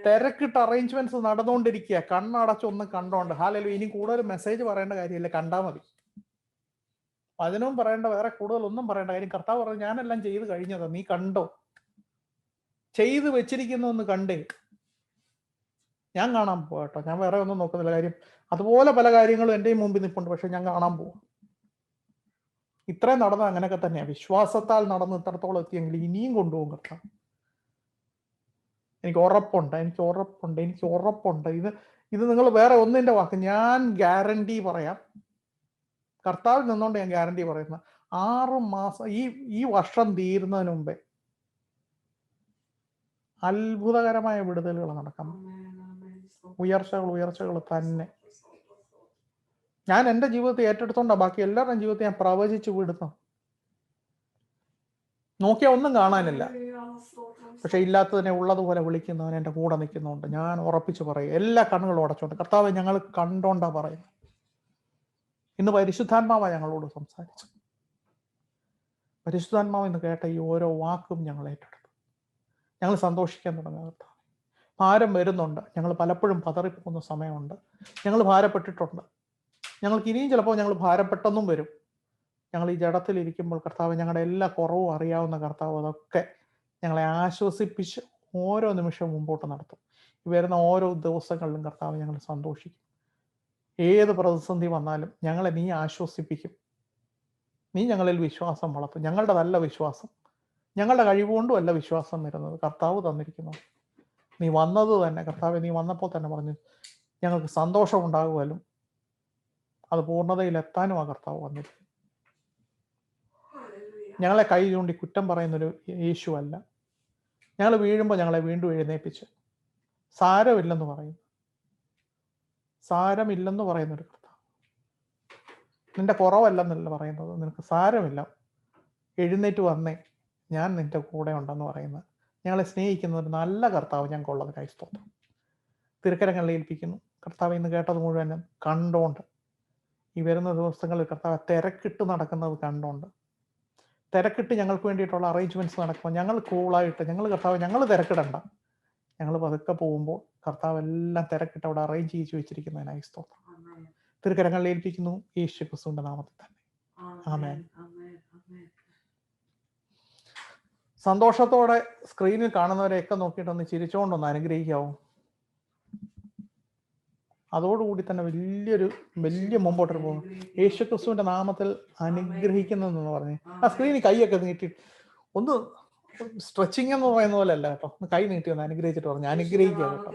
തിരക്കിട്ട് അറേഞ്ച്മെന്റ്സ് നടന്നുകൊണ്ടിരിക്കുക, കണ്ണടച്ചൊന്ന് കണ്ടോണ്ട്. ഹല്ലേലൂയ. ഇനി കൂടുതൽ മെസ്സേജ് പറയേണ്ട കാര്യമില്ല, കണ്ടാ മതി. അതിനും പറയേണ്ട, വേറെ കൂടുതൽ ഒന്നും പറയേണ്ട കാര്യം. കർത്താവ് പറഞ്ഞു, ഞാനെല്ലാം ചെയ്ത് കഴിഞ്ഞതാ, നീ കണ്ടോ? ചെയ്ത് വെച്ചിരിക്കുന്ന ഒന്ന് കണ്ടേ. ഞാൻ കാണാൻ പോവാ കേട്ടോ, ഞാൻ വേറെ ഒന്നും നോക്കുന്നില്ല. കാര്യം അതുപോലെ പല കാര്യങ്ങളും എൻ്റെയും മുമ്പിൽ നിൽപ്പുണ്ട്. പക്ഷെ ഞാൻ കാണാൻ പോവാ. ഇത്രയും നടന്നത് അങ്ങനെയൊക്കെ തന്നെയാ. വിശ്വാസത്താൽ നടന്ന് ഇത്രത്തോളം എത്തിയെങ്കിൽ ഇനിയും കൊണ്ടുപോകും കർത്താവ്. എനിക്ക് ഉറപ്പുണ്ട്. ഇത് നിങ്ങൾ വേറെ ഒന്നിന്റെ വാക്ക്, ഞാൻ ഗ്യാരണ്ടി പറയാം. കർത്താവിൽ നിന്നുകൊണ്ട് ഞാൻ ഗ്യാരണ്ടി പറയുന്ന 6 മാസം, ഈ വർഷം തീരുന്നതിന് മുമ്പേ അത്ഭുതകരമായ വിടുതലുകൾ നടക്കണം. ഉയർച്ചകൾ തന്നെ. ഞാൻ എൻ്റെ ജീവിതത്തെ ഏറ്റെടുത്തോണ്ടാ ബാക്കി എല്ലാവരുടെയും ജീവിതത്തെ ഞാൻ പ്രവചിച്ചു വിടുന്നു. നോക്കിയാൽ ഒന്നും കാണാനില്ല, പക്ഷെ ഇല്ലാത്തതിനെ ഉള്ളതുപോലെ വിളിക്കുന്നവൻ എൻ്റെ കൂടെ നിൽക്കുന്നുണ്ട്. ഞാൻ ഉറപ്പിച്ചു പറയും, എല്ലാ കണ്ണുകളും അടച്ചോണ്ട്, കർത്താവ് ഞങ്ങൾ കണ്ടോണ്ടാ പറയുന്നത്. ഇന്ന് പരിശുദ്ധാത്മാവ ഞങ്ങളോട് സംസാരിച്ചു. പരിശുദ്ധാത്മാവ് ഇന്ന് കേട്ട ഈ ഓരോ വാക്കും ഞങ്ങൾ ഏറ്റെടുത്തു. ഞങ്ങൾ സന്തോഷിക്കാൻ തുടങ്ങുക. കർത്താവ്, ഭാരം വരുന്നുണ്ട്. ഞങ്ങൾ പലപ്പോഴും പതറിപ്പോകുന്ന സമയമുണ്ട്. ഞങ്ങൾ ഭാരപ്പെട്ടിട്ടുണ്ട്. ഞങ്ങൾക്ക് ഇനിയും ചിലപ്പോൾ ഞങ്ങൾ ഭാരപ്പെട്ടെന്നും വരും. ഞങ്ങൾ ഈ ജഡത്തിലിരിക്കുമ്പോൾ കർത്താവ് ഞങ്ങളുടെ എല്ലാ കുറവും അറിയാവുന്ന കർത്താവ് അതൊക്കെ ഞങ്ങളെ ആശ്വസിപ്പിച്ച് ഓരോ നിമിഷവും മുമ്പോട്ട് നടത്തും. വരുന്ന ഓരോ ദിവസങ്ങളിലും കർത്താവ് ഞങ്ങൾ സന്തോഷിക്കും. ഏത് പ്രതിസന്ധി വന്നാലും ഞങ്ങളെ നീ ആശ്വസിപ്പിക്കും. നീ ഞങ്ങളിൽ വിശ്വാസം വളർത്തും. ഞങ്ങളുടേതല്ല വിശ്വാസം, ഞങ്ങളുടെ കഴിവുകൊണ്ടും അല്ല വിശ്വാസം വരുന്നത്, കർത്താവ് തന്നിരിക്കുന്നു. നീ വന്നത് തന്നെ കർത്താവ്, നീ വന്നപ്പോൾ തന്നെ പറഞ്ഞു ഞങ്ങൾക്ക് സന്തോഷം ഉണ്ടാകുമല്ലോ, അത് പൂർണ്ണതയിലെത്താനും ആ കർത്താവ് വന്നിരിക്കും. ഞങ്ങളെ കൈ ചൂണ്ടി കുറ്റം പറയുന്നൊരു യേശു അല്ല. ഞങ്ങൾ വീഴുമ്പോൾ ഞങ്ങളെ വീണ്ടും എഴുന്നേൽപ്പിച്ച് സാരമില്ലെന്ന് പറയുന്നൊരു കർത്താവ്. നിന്റെ കുറവല്ലെന്നല്ല പറയുന്നത്, നിനക്ക് സാരമില്ല, എഴുന്നേറ്റ് വന്നേ, ഞാൻ നിന്റെ കൂടെ ഉണ്ടെന്ന് പറയുന്നത്. ഞങ്ങളെ സ്നേഹിക്കുന്ന ഒരു നല്ല കർത്താവ് ഞങ്ങൾക്കുള്ളതിനായി സ്തോത്രം. തിരുക്കരങ്ങളിൽ ഏൽപ്പിക്കുന്നു. കർത്താവ് ഇന്ന് കേട്ടത് മുഴുവനും കണ്ടോണ്ട്, ഈ വരുന്ന ദിവസങ്ങളിൽ കർത്താവ് തിരക്കിട്ട് നടക്കുന്നത് കണ്ടോണ്ട്, തിരക്കിട്ട് ഞങ്ങൾക്ക് വേണ്ടിയിട്ടുള്ള അറേഞ്ച്മെന്റ്സ് നടക്കുമ്പോൾ ഞങ്ങൾ കൂളായിട്ട്, ഞങ്ങൾ തിരക്കിടണ്ട, ഞങ്ങൾ പതുക്കെ പോകുമ്പോൾ കർത്താവ് എല്ലാം തിരക്കിട്ട് അവിടെ അറേഞ്ച് ചെയ്ത് വെച്ചിരിക്കുന്നതിനായി സ്തോത്രം. തിരുക്കരങ്ങളിൽ ഏൽപ്പിക്കുന്നു, യേശു ക്രിസ്തുവിന്റെ നാമത്തിൽ തന്നെ. ആമേൻ. സന്തോഷത്തോടെ സ്ക്രീനിൽ കാണുന്നവരെയൊക്കെ നോക്കിയിട്ടൊന്ന് ചിരിച്ചുകൊണ്ടൊന്ന് അനുഗ്രഹിക്കാവോ? അതോടുകൂടി തന്നെ വലിയ മുമ്പോട്ട് പോകും. യേശു ക്രിസ്തുവിന്റെ നാമത്തിൽ അനുഗ്രഹിക്കുന്നതെന്ന് പറഞ്ഞ് ആ സ്ക്രീനിൽ കൈയൊക്കെ നീട്ടി ഒന്ന് സ്ട്രെച്ചിങ് എന്ന് പറയുന്ന പോലെ അല്ല കേട്ടോ, ഒന്ന് കൈ നീട്ടി ഒന്ന് അനുഗ്രഹിച്ചിട്ട് പറഞ്ഞു അനുഗ്രഹിക്കുക കേട്ടോ.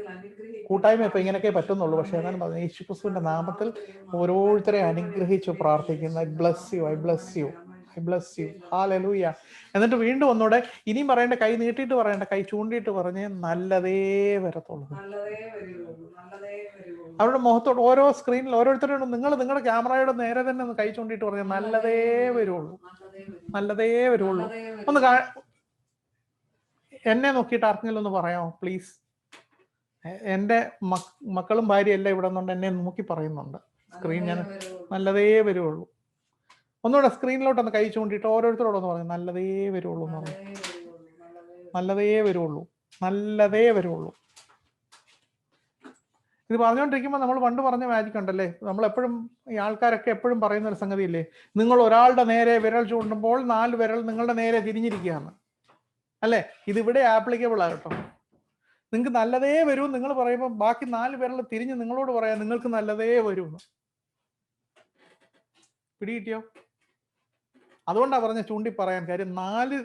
കൂട്ടായ്മ ഇപ്പൊ ഇങ്ങനെയൊക്കെ പറ്റുന്നുള്ളൂ, പക്ഷെ എന്നാലും പറഞ്ഞു യേശു ക്രിസ്തുവിന്റെ നാമത്തിൽ ഓരോരുത്തരെ അനുഗ്രഹിച്ചു പ്രാർത്ഥിക്കുന്നു. I bless you, I bless you, I bless you. Hallelujah. എന്നിട്ട് വീണ്ടും ഒന്നുകൂടെ ഇനിയും പറയേണ്ട, കൈ നീട്ടിയിട്ട് പറയേണ്ട, കൈ ചൂണ്ടിയിട്ട് പറഞ്ഞ് നല്ലതേ വരത്തുള്ളൂ. അവരുടെ മുഖത്തോട് ഓരോ സ്ക്രീനിൽ ഓരോരുത്തരോടും നിങ്ങൾ നിങ്ങളുടെ ക്യാമറയുടെ നേരെ തന്നെ ഒന്ന് കൈ ചൂണ്ടിയിട്ട് പറഞ്ഞ് നല്ലതേ വരുള്ളൂ, നല്ലതേ വരുള്ളൂ. ഒന്ന് എന്നെ നോക്കിയിട്ട് ആർക്കെങ്കിലും ഒന്ന് പറയാമോ പ്ലീസ്? എൻ്റെ മക്കളും ഭാര്യ എല്ലാം ഇവിടെ നിന്നുണ്ട്, എന്നെ നോക്കി പറയുന്നുണ്ട് സ്ക്രീൻ. ഞാൻ നല്ലതേ വരുള്ളൂ. ഒന്നുകൂടെ സ്ക്രീനിലോട്ടൊന്ന് കൈ ചൂണ്ടിയിട്ട് ഓരോരുത്തരോടൊന്ന് പറഞ്ഞു നല്ലതേ വരുള്ളൂ എന്ന് പറഞ്ഞു. നല്ലതേ വരുള്ളൂ, നല്ലതേ വരുള്ളൂ. ഇത് പറഞ്ഞുകൊണ്ടിരിക്കുമ്പോൾ നമ്മൾ പണ്ട് പറഞ്ഞ മാജിക് ഉണ്ടല്ലേ, നമ്മൾ എപ്പോഴും ഈ ആൾക്കാരൊക്കെ എപ്പോഴും പറയുന്ന ഒരു സംഗതിയില്ലേ, നിങ്ങൾ ഒരാളുടെ നേരെ വിരൽ ചൂണ്ടുമ്പോൾ 4 വിരൽ നിങ്ങളുടെ നേരെ തിരിഞ്ഞിരിക്കുകയാണ് അല്ലേ. ഇതിവിടെ ആപ്ലിക്കബിൾ ആകട്ടോ. നിങ്ങൾക്ക് നല്ലതേ വരൂ നിങ്ങൾ പറയുമ്പോൾ ബാക്കി 4 വിരൽ തിരിഞ്ഞ് നിങ്ങളോട് പറയാം നിങ്ങൾക്ക് നല്ലതേ വരൂ. പിടികിട്ടിയോ? അതുകൊണ്ടാണ് പറഞ്ഞ ചൂണ്ടി പറയാൻ കാര്യം. 4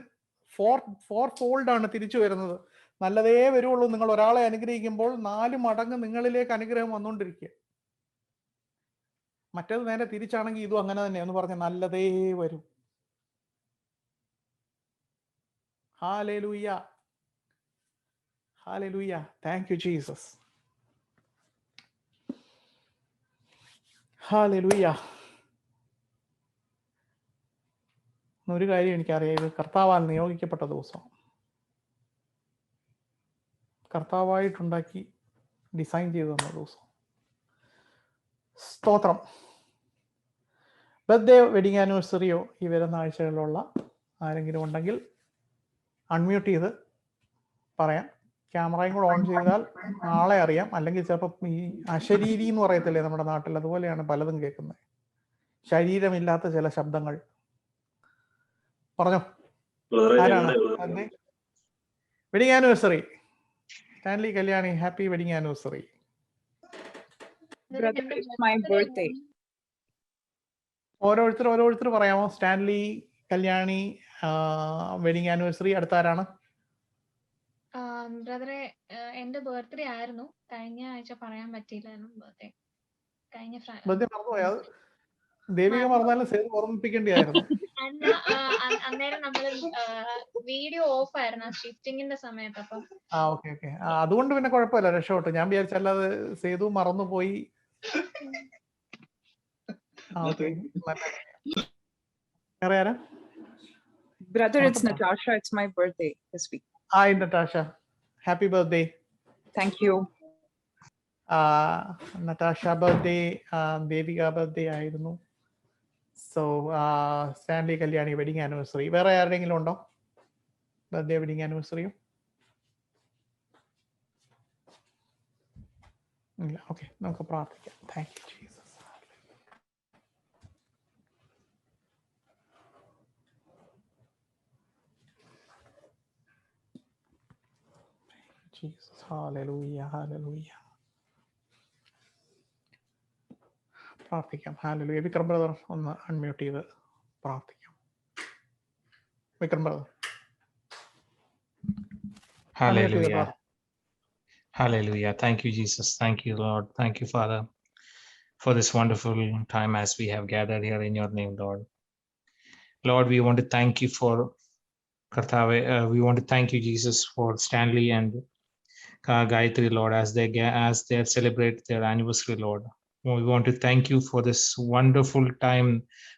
ഫോൾഡ് ആണ് തിരിച്ചു വരുന്നത്. നല്ലതേ വരുള്ളൂ. നിങ്ങൾ ഒരാളെ അനുഗ്രഹിക്കുമ്പോൾ 4 മടങ്ങ് നിങ്ങളിലേക്ക് അനുഗ്രഹം വന്നുകൊണ്ടിരിക്കുക. മറ്റേത് നേരെ തിരിച്ചാണെങ്കിൽ ഇതും അങ്ങനെ തന്നെ എന്ന് പറഞ്ഞ നല്ലതേ വരും. Hallelujah, hallelujah. Thank you Jesus. Hallelujah. ഒരു കാര്യം എനിക്കറിയാം, ഇത് കർത്താവാൽ നിയോഗിക്കപ്പെട്ട ദിവസം, കർത്താവായിട്ടുണ്ടാക്കി ഡിസൈൻ ചെയ്തു തന്ന ദിവസം. സ്തോത്രം. ബർത്ത്ഡേ വെഡിങ് ആനിവേഴ്സറിയോ ഈ വരുന്ന ആഴ്ചകളിലുള്ള ആരെങ്കിലും ഉണ്ടെങ്കിൽ അൺമ്യൂട്ട് ചെയ്ത് പറയാം. ക്യാമറയും കൂടെ ഓൺ ചെയ്താൽ ആളെ അറിയാം. അല്ലെങ്കിൽ ചിലപ്പോൾ ഈ അശരീരി എന്ന് പറയത്തില്ലേ നമ്മുടെ നാട്ടിൽ, അതുപോലെയാണ് പലതും കേൾക്കുന്നത്. ശരീരമില്ലാത്ത ചില ശബ്ദങ്ങൾ. പറഞ്ഞോ, ആരാണ്? Wedding anniversary Stanley Kalyani, happy wedding anniversary. ഓരോരുത്തർ പറയാമോ? Stanley Kalyani wedding anniversary. അടുത്ത ആരാണ്? ബ്രദറെ, എന്റെ ബർത്ത്ഡേ ആയിരുന്നു, കഴിഞ്ഞ ആഴ്ച പറയാൻ പറ്റിയില്ലായിരുന്നു. ബർത്ത്ഡേ മറന്നുപോയാ? ദേവിക മറന്നാലും സേതു ഓർമ്മിപ്പിക്കേണ്ടിയായിരുന്നു. അന്നേരം നമ്മള് വീഡിയോ ഓഫ് ആയിരുന്നു ഷിഫ്റ്റിങ്ങിന്റെ സമയത്ത്. അപ്പം ഓക്കെ. അതുകൊണ്ട് പിന്നെ കുഴപ്പമില്ല, രക്ഷപ്പെട്ടു. ഞാൻ വിചാരിച്ചല്ലാതെ സേതു മറന്നുപോയി. വേറെ ആരാ? Brother, it's Natasha. It's my birthday this week. Hi, Natasha. Happy birthday. Thank you. Natasha birthday, Devika birthday ആയിരുന്നു. So Stanley Kalyani wedding anniversary. വേറെ ആരുടെങ്കിലും ഉണ്ടോ ബർത്ത്ഡേ വെഡിങ് ആനിവേഴ്സറിയോ? ഇല്ല. ഓക്കെ, നമുക്ക് പ്രാർത്ഥിക്കാം. Thank you Jesus. Jesus, hallelujah, hallelujah. പ്രാർത്ഥിക്കാം. ഹല്ലേലൂയ. വിക്രം ബ്രദർ ഒന്ന് അൺമ്യൂട്ട് ചെയ്ത് പ്രാർത്ഥിക്കാം. Vikram brother. Hallelujah. Hallelujah. Thank you, Jesus. Thank you, Lord. Thank you, Father, for this wonderful time as we have gathered here in your name, Lord. Lord, we want to thank you for Kartave. We want to thank you, Jesus, for Stanley and Gayatri, Lord, as they celebrate their anniversary, Lord. We want to thank you for this wonderful time,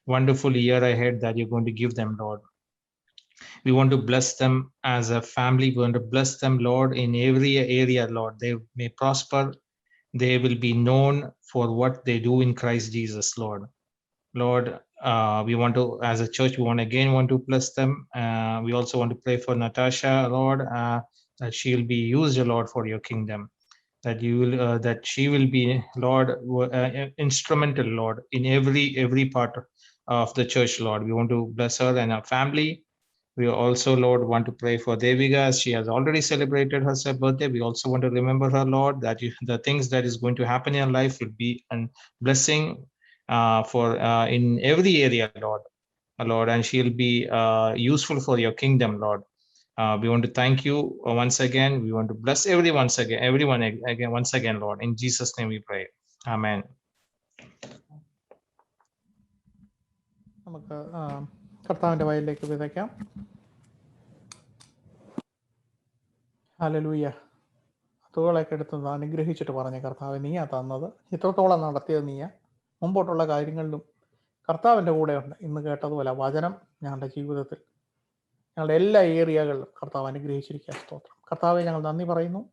wonderful year ahead that you're going to give them, Lord. We want to bless them as a family. We want to bless them, Lord, in every area, Lord. They may prosper. They will be known for what they do in Christ Jesus, Lord. Lord, we want to, as a church, we want to bless them. We also want to pray for Natasha, Lord, that she will be used, Lord, for your kingdom. That you will, that she will be, Lord, instrumental, Lord, in every part of the church, Lord. We want to bless her and her family. We also, Lord, want to pray for Devika. She has already celebrated her birthday. We also want to remember her, Lord, that the things that is going to happen in her life will be a blessing for in every area, Lord, and she'll be useful for your kingdom, Lord. We want to thank you once again. We want to bless everyone again, once again, Lord. In Jesus' name we pray. Amen. നമുക്ക് കർത്താവിൻ്റെ വയലിലേക്ക് വിതയ്ക്കാം. ഹല്ലേലൂയ. തുകളൊക്കെ എടുത്ത് അനുഗ്രഹിച്ചിട്ട് പറഞ്ഞ കർത്താവ്, നീയാ തന്നത്, ഇത്രത്തോളം നടത്തിയത് നീയാ, മുമ്പോട്ടുള്ള കാര്യങ്ങളിലും കർത്താവിൻ്റെ കൂടെയുണ്ട്. ഇന്ന് കേട്ടതുപോലെ വചനം ഞങ്ങളുടെ ജീവിതത്തിൽ, ഞങ്ങളുടെ എല്ലാ ഏരിയകളിലും കർത്താവ് അനുഗ്രഹിച്ചിരിക്കുക. സ്തോത്രം. കർത്താവെ, ഞങ്ങൾ നന്ദി പറയുന്നു.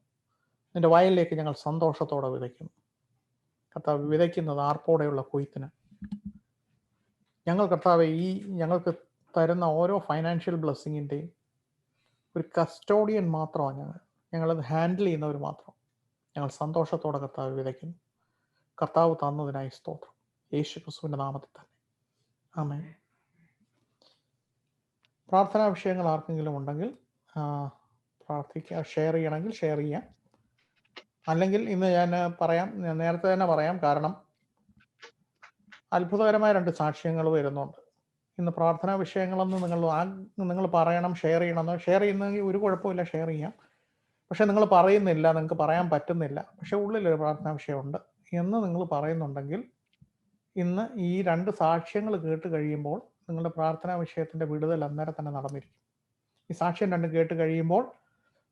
നിന്റെ വയലിലേക്ക് ഞങ്ങൾ സന്തോഷത്തോടെ വിതയ്ക്കുന്നു. കർത്താവ്, വിതയ്ക്കുന്നത് ആർപ്പോടെയുള്ള കൊയ്ത്തിന്. ഞങ്ങൾ കർത്താവെ, ഞങ്ങൾക്ക് തരുന്ന ഓരോ ഫൈനാൻഷ്യൽ ബ്ലെസ്സിങ്ങിൻ്റെയും ഒരു കസ്റ്റോഡിയൻ മാത്രമാണ് ഞങ്ങളത് ഹാൻഡിൽ ചെയ്യുന്നവർ മാത്രം. ഞങ്ങൾ സന്തോഷത്തോടെ കർത്താവ് വിതയ്ക്കുന്നു. കർത്താവ് തന്നതിനായി സ്തോത്രം. യേശു ക്രിസ്തുവിൻ്റെ നാമത്തിൽ തന്നെ ആമേൻ. പ്രാർത്ഥനാ വിഷയങ്ങൾ ആർക്കെങ്കിലും ഉണ്ടെങ്കിൽ പ്രാർത്ഥിക്കുക, ഷെയർ ചെയ്യണമെങ്കിൽ ഷെയർ ചെയ്യാം. അല്ലെങ്കിൽ ഇന്ന് ഞാൻ നേരത്തെ തന്നെ പറയാം, കാരണം അത്ഭുതകരമായ 2 സാക്ഷ്യങ്ങൾ വരുന്നുണ്ട്. ഇന്ന് പ്രാർത്ഥനാ വിഷയങ്ങളൊന്നും നിങ്ങൾ പറയണം, ഷെയർ ചെയ്യണമെന്ന്. ഷെയർ ചെയ്യുന്നെങ്കിൽ ഒരു കുഴപ്പമില്ല, ഷെയർ ചെയ്യാം. പക്ഷെ നിങ്ങൾ പറയുന്നില്ല, നിങ്ങൾക്ക് പറയാൻ പറ്റുന്നില്ല, പക്ഷെ ഉള്ളിലൊരു പ്രാർത്ഥനാ വിഷയമുണ്ട് എന്ന് നിങ്ങൾ പറയുന്നുണ്ടെങ്കിൽ, ഇന്ന് ഈ 2 സാക്ഷ്യങ്ങൾ കേട്ട് കഴിയുമ്പോൾ നിങ്ങളുടെ പ്രാർത്ഥനാ വിഷയത്തിൻ്റെ വിടുതൽ അന്നേരം തന്നെ നടന്നിരിക്കും. ഈ സാക്ഷ്യം 2 കേട്ട് കഴിയുമ്പോൾ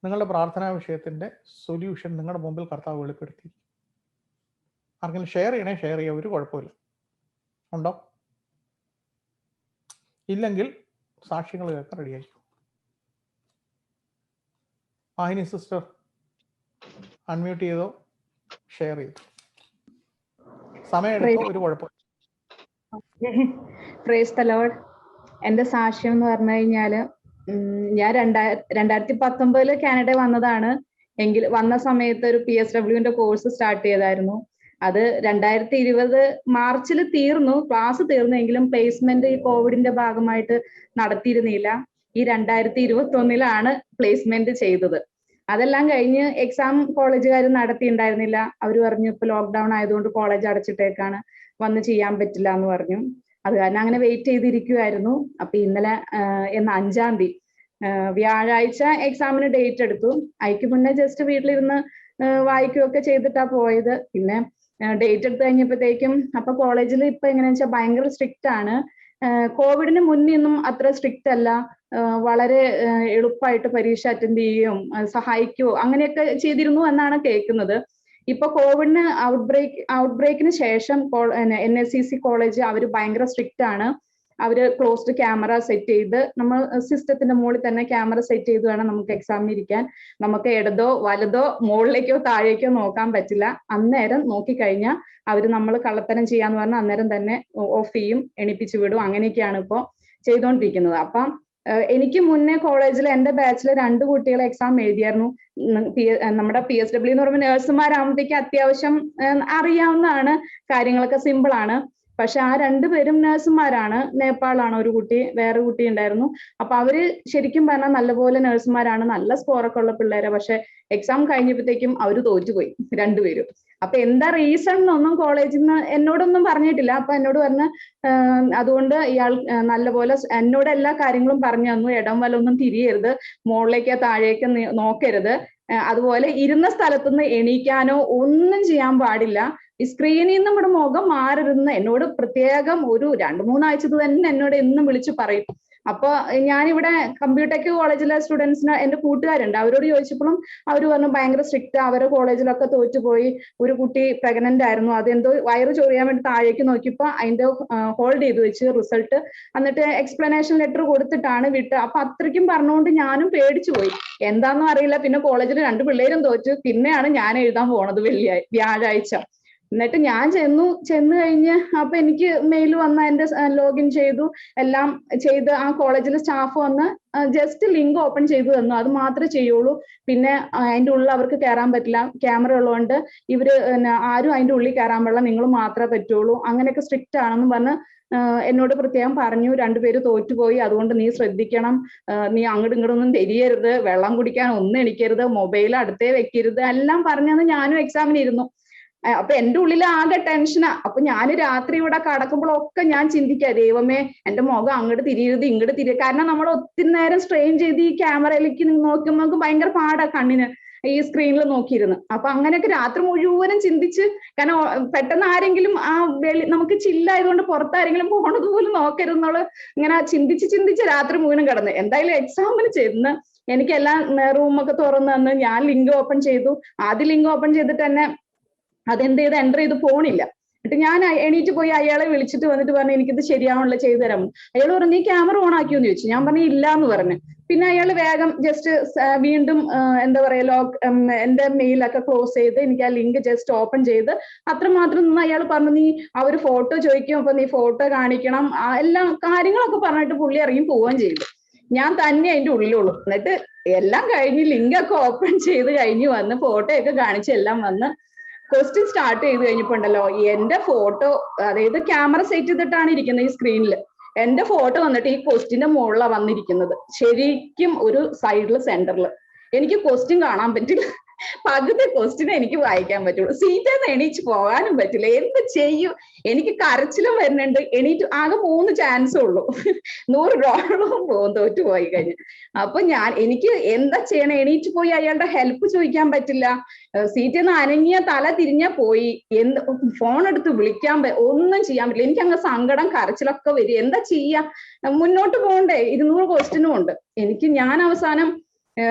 നിങ്ങളുടെ പ്രാർത്ഥനാ വിഷയത്തിൻ്റെ സൊല്യൂഷൻ നിങ്ങളുടെ മുമ്പിൽ കർത്താവ് വെളിപ്പെടുത്തിയിരിക്കും. ആർക്കെങ്കിലും ഷെയർ ചെയ്യണേ ഷെയർ ചെയ്യാം, ഒരു കുഴപ്പമില്ല. ഉണ്ടോ? ഇല്ലെങ്കിൽ സാക്ഷ്യങ്ങൾ കേൾക്കാൻ റെഡിയായിരിക്കും. വാഹിനി സിസ്റ്റർ അൺമ്യൂട്ട് ചെയ്തോ, ഷെയർ ചെയ്തോ, സമയം എടുത്തോ, ഒരു കുഴപ്പമില്ല. Praise the Lord. എന്റെ സാക്ഷ്യം എന്ന് പറഞ്ഞു കഴിഞ്ഞാല്, ഞാൻ 2019 കാനഡ വന്നതാണ്. എങ്കിൽ വന്ന സമയത്ത് ഒരു PSWന്റെ കോഴ്സ് സ്റ്റാർട്ട് ചെയ്തായിരുന്നു. അത് 2020 മാർച്ചിൽ തീർന്നു, ക്ലാസ് തീർന്നെങ്കിലും പ്ലേസ്മെന്റ് ഈ കോവിഡിന്റെ ഭാഗമായിട്ട് നടത്തിയിരുന്നില്ല. ഈ 2021 പ്ലേസ്മെന്റ് ചെയ്തത്. അതെല്ലാം കഴിഞ്ഞ് എക്സാം കോളേജുകാർ നടത്തിയിട്ടുണ്ടായിരുന്നില്ല. അവർ പറഞ്ഞു ഇപ്പൊ ലോക്ക്ഡൌൺ ആയതുകൊണ്ട് കോളേജ് അടച്ചിട്ടേക്കാണ്, വന്ന് ചെയ്യാൻ പറ്റില്ല എന്ന് പറഞ്ഞു. അത് കാരണം അങ്ങനെ വെയിറ്റ് ചെയ്തിരിക്കുമായിരുന്നു. അപ്പൊ ഇന്നലെ 5-ാം തീയതി വ്യാഴാഴ്ച എക്സാമിന് ഡേറ്റ് എടുത്തു. അതിക്ക് മുന്നേ ജസ്റ്റ് വീട്ടിലിരുന്ന് വായിക്കുകയൊക്കെ ചെയ്തിട്ടാ പോയത്. പിന്നെ ഡേറ്റ് എടുത്ത് കഴിഞ്ഞപ്പോഴത്തേക്കും അപ്പൊ കോളേജിൽ ഇപ്പൊ എങ്ങനെയാ വെച്ചാൽ ഭയങ്കര സ്ട്രിക്റ്റ് ആണ്. കോവിഡിന് മുന്നൊന്നും അത്ര സ്ട്രിക്റ്റ് അല്ല. വളരെ എളുപ്പമായിട്ട് പരീക്ഷ അറ്റൻഡ് ചെയ്യുകയും സഹായിക്കുകയോ അങ്ങനെയൊക്കെ ചെയ്തിരുന്നു എന്നാണ് കേൾക്കുന്നത്. ഇപ്പൊ കോവിഡിന് ഔട്ട്ബ്രേക്കിന് ശേഷം NSCC കോളേജ് അവര് ഭയങ്കര സ്ട്രിക്റ്റ് ആണ്. അവര് ക്ലോസ്ഡ് ക്യാമറ സെറ്റ് ചെയ്ത്, നമ്മൾ സിസ്റ്റത്തിന്റെ മുകളിൽ തന്നെ ക്യാമറ സെറ്റ് ചെയ്ത് വേണം നമുക്ക് എക്സാമിന് ഇരിക്കാൻ. നമുക്ക് ഇടതോ വലതോ മുകളിലേക്കോ താഴേക്കോ നോക്കാൻ പറ്റില്ല. അന്നേരം നോക്കിക്കഴിഞ്ഞാൽ അവര് നമ്മൾ കള്ളത്തരം ചെയ്യാന്ന് പറഞ്ഞാൽ അന്നേരം തന്നെ ഓഫ് ചെയ്യും, എണിപ്പിച്ചു വിടും. അങ്ങനെയൊക്കെയാണ് ഇപ്പോ ചെയ്തുകൊണ്ടിരിക്കുന്നത്. അപ്പം എനിക്ക് മുന്നേ കോളേജിൽ എന്റെ ബാച്ചിലെ 2 കുട്ടികൾ എക്സാം എഴുതിയായിരുന്നു. നമ്മുടെ PSW എന്ന് പറയുമ്പോൾ നേഴ്സുമാരാകുമ്പോഴത്തേക്ക് അത്യാവശ്യം അറിയാവുന്നതാണ്, കാര്യങ്ങളൊക്കെ സിമ്പിൾ ആണ്. പക്ഷെ ആ 2 പേരും നഴ്സുമാരാണ്. നേപ്പാളാണ് ഒരു കുട്ടി, വേറെ കുട്ടി ഉണ്ടായിരുന്നു. അപ്പൊ അവര് ശരിക്കും പറഞ്ഞാൽ നല്ലപോലെ നഴ്സുമാരാണ്, നല്ല സ്കോറൊക്കെ ഉള്ള പിള്ളേരെ. പക്ഷെ എക്സാം കഴിഞ്ഞപ്പോഴത്തേക്കും അവര് തോറ്റുപോയി 2 പേരും. അപ്പൊ എന്താ റീസൺ എന്നൊന്നും കോളേജിൽ നിന്ന് എന്നോടൊന്നും പറഞ്ഞിട്ടില്ല. അപ്പൊ എന്നോട് പറഞ്ഞ് അതുകൊണ്ട് ഇയാൾ നല്ലപോലെ എന്നോട് എല്ലാ കാര്യങ്ങളും പറഞ്ഞു തന്നു. ഇടം വലൊന്നും തിരിയരുത്, മുകളിലേക്കോ താഴേക്കോ നോക്കരുത്, അതുപോലെ ഇരുന്ന സ്ഥലത്തുനിന്ന് എണീക്കാനോ ഒന്നും ചെയ്യാൻ പാടില്ല. ഈ സ്ക്രീനിൽ നിന്ന് നമ്മുടെ മുഖം മാറരുതെന്ന് എന്നോട് പ്രത്യേകം ഒരു 2-3 ആഴ്ച തന്നെ എന്നോട് എന്നും വിളിച്ചു പറയും. അപ്പൊ ഞാനിവിടെ കമ്പ്യൂട്ടർ കോളേജിലെ സ്റ്റുഡൻസിന് എന്റെ കൂട്ടുകാരുണ്ട്, അവരോട് ചോദിച്ചപ്പോഴും അവർ പറഞ്ഞു ഭയങ്കര സ്ട്രിക്റ്റ്, അവരുടെ കോളേജിലൊക്കെ തോറ്റുപോയി. ഒരു കുട്ടി പ്രഗ്നന്റ് ആയിരുന്നു, അതെന്തോ വയറ് ചൊറിയാൻ വേണ്ടി താഴേക്ക് നോക്കിയപ്പോ അതിന്റെ ഹോൾഡ് ചെയ്ത് വെച്ച് റിസൾട്ട്, എന്നിട്ട് എക്സ്പ്ലനേഷൻ ലെറ്റർ കൊടുത്തിട്ടാണ് വിട്ട്. അപ്പൊ അത്രയ്ക്കും പറഞ്ഞുകൊണ്ട് ഞാനും പേടിച്ചു പോയി, എന്താണെന്നും അറിയില്ല. പിന്നെ കോളേജിൽ 2 പിള്ളേരും തോറ്റു. പിന്നെയാണ് ഞാൻ എഴുതാൻ പോണത് വ്യാഴാഴ്ച. എന്നിട്ട് ഞാൻ ചെന്ന് കഴിഞ്ഞ് അപ്പൊ എനിക്ക് മെയിൽ വന്ന എന്റെ ലോഗിൻ ചെയ്തു, എല്ലാം ചെയ്ത് ആ കോളേജിലെ സ്റ്റാഫ് വന്ന് ജസ്റ്റ് ലിങ്ക് ഓപ്പൺ ചെയ്തു തന്നു. അത് മാത്രമേ ചെയ്യുള്ളൂ. പിന്നെ അതിന്റെ ഉള്ളിൽ അവർക്ക് കയറാൻ പറ്റില്ല, ക്യാമറ ഉള്ളതുകൊണ്ട് ഇവര് ആരും അതിന്റെ ഉള്ളിൽ കയറാൻ പാടില്ല, നിങ്ങൾ മാത്രമേ പറ്റുള്ളൂ, അങ്ങനെയൊക്കെ സ്ട്രിക്റ്റ് ആണെന്ന് പറഞ്ഞ് എന്നോട് പ്രത്യേകം പറഞ്ഞു. രണ്ടുപേര് തോറ്റുപോയി, അതുകൊണ്ട് നീ ശ്രദ്ധിക്കണം, നീ അങ്ങോട്ടും ഇങ്ങോട്ടൊന്നും തിരിയരുത്, വെള്ളം കുടിക്കാൻ ഒന്നും എണിക്കരുത്, മൊബൈൽ അടുത്തേ വെക്കരുത്, എല്ലാം പറഞ്ഞന്ന് ഞാനും എക്സാമിന് ഇരുന്നു. അപ്പൊ എന്റെ ഉള്ളിൽ ആകെ ടെൻഷനാ. അപ്പൊ ഞാൻ രാത്രി ഇവിടെ കടക്കുമ്പോഴൊക്കെ ഞാൻ ചിന്തിക്കുക, ദൈവമേ എന്റെ മുഖം അങ്ങോട്ട് തിരിയരുത് ഇങ്ങോട്ട് തിരിയരുത്. കാരണം നമ്മൾ ഒത്തിരി നേരം സ്ട്രെയിൻ ചെയ്ത് ഈ ക്യാമറയിലേക്ക് നോക്കുമ്പോൾ നമുക്ക് ഭയങ്കര പാടാ കണ്ണിന് ഈ സ്ക്രീനിൽ നോക്കിയിരുന്നു. അപ്പൊ അങ്ങനെയൊക്കെ രാത്രി മുഴുവനും ചിന്തിച്ച്, കാരണം പെട്ടെന്ന് ആരെങ്കിലും ആ നമുക്ക് ചില്ലായതുകൊണ്ട് പുറത്താരെങ്കിലും പോണത് പോലും നോക്കരുതെന്നുള്ള ഇങ്ങനെ ചിന്തിച്ച് രാത്രി മുഴുവനും കിടന്ന്. എന്തായാലും എക്സാമിന് ചെന്ന് എനിക്ക് എല്ലാം റൂമൊക്കെ തുറന്നു തന്ന് ഞാൻ ലിങ്ക് ഓപ്പൺ ചെയ്തു. ആദ്യം ലിങ്ക് ഓപ്പൺ ചെയ്തിട്ട് തന്നെ അതെന്ത് ചെയ്ത് എൻ്റർ ചെയ്ത് പോണില്ല. എന്നിട്ട് ഞാൻ എണീറ്റ് പോയി അയാളെ വിളിച്ചിട്ട് വന്നിട്ട് പറഞ്ഞു എനിക്കിത് ശരിയാവണല്ലോ, ചെയ്തു തരാം. അയാൾ പറഞ്ഞു നീ ക്യാമറ ഓൺ ആക്കിയോന്ന് ചോദിച്ചു. ഞാൻ പറഞ്ഞു ഇല്ല എന്ന് പറഞ്ഞു. പിന്നെ അയാൾ വേഗം ജസ്റ്റ് വീണ്ടും എന്താ പറയാ എന്റെ മെയിലൊക്കെ ക്ലോസ് ചെയ്ത് എനിക്ക് ആ ലിങ്ക് ജസ്റ്റ് ഓപ്പൺ ചെയ്ത് അത്രമാത്രം നിന്ന് അയാൾ പറഞ്ഞു നീ അവര് ഫോട്ടോ ചോദിക്കും, അപ്പൊ നീ ഫോട്ടോ കാണിക്കണം, എല്ലാം കാര്യങ്ങളൊക്കെ പറഞ്ഞിട്ട് പുള്ളി ഇറങ്ങി പോവുകയും ചെയ്തു. ഞാൻ തന്നെ അതിന്റെ ഉള്ളിലുള്ളൂ. എന്നിട്ട് എല്ലാം കഴിഞ്ഞ് ലിങ്കൊക്കെ ഓപ്പൺ ചെയ്ത് കഴിഞ്ഞ് വന്ന് ഫോട്ടോ ഒക്കെ കാണിച്ച് എല്ലാം വന്ന് ക്വസ്റ്റ്യൻ സ്റ്റാർട്ട് ചെയ്ത് കഴിഞ്ഞപ്പോ ഉണ്ടല്ലോ, എന്റെ ഫോട്ടോ, അതായത് ക്യാമറ സെറ്റ് ചെയ്തിട്ടാണ് ഇരിക്കുന്നത് ഈ സ്ക്രീനിൽ, എന്റെ ഫോട്ടോ വന്നിട്ട് ഈ ക്വസ്റ്റ്യന്റെ മുകളിലാണ് വന്നിരിക്കുന്നത്, ശരിക്കും ഒരു സൈഡിൽ സെന്ററിൽ. എനിക്ക് ക്വസ്റ്റ്യൻ കാണാൻ പറ്റില്ല, പകുതി ക്വസ്റ്റ്യൻ എനിക്ക് വായിക്കാൻ പറ്റുള്ളൂ, സീറ്റേന്ന് എണീച്ച് പോകാനും പറ്റില്ല. എന്ത് ചെയ്യും? എനിക്ക് കരച്ചിലും വരുന്നുണ്ട്. എണീറ്റ് ആകെ 3 ചാൻസേ ഉള്ളൂ, 100 ഡോളറും പോകും തോറ്റു പോയി കഴിഞ്ഞ്. അപ്പൊ എനിക്ക് എന്താ ചെയ്യണം? എണീറ്റ് പോയി അയാളുടെ ഹെൽപ്പ് ചോദിക്കാൻ പറ്റില്ല, സീറ്റിൽ നിന്ന് അനങ്ങിയ തല തിരിഞ്ഞാ പോയി, ഫോൺ എടുത്ത് വിളിക്കാൻ ഒന്നും ചെയ്യാൻ പറ്റില്ല. എനിക്ക് അങ്ങ് സങ്കടം കരച്ചിലൊക്കെ വരും. എന്താ ചെയ്യാ? മുന്നോട്ട് പോകണ്ടേ? 200 ക്വസ്റ്റ്യനും ഉണ്ട് എനിക്ക്. ഞാൻ അവസാനം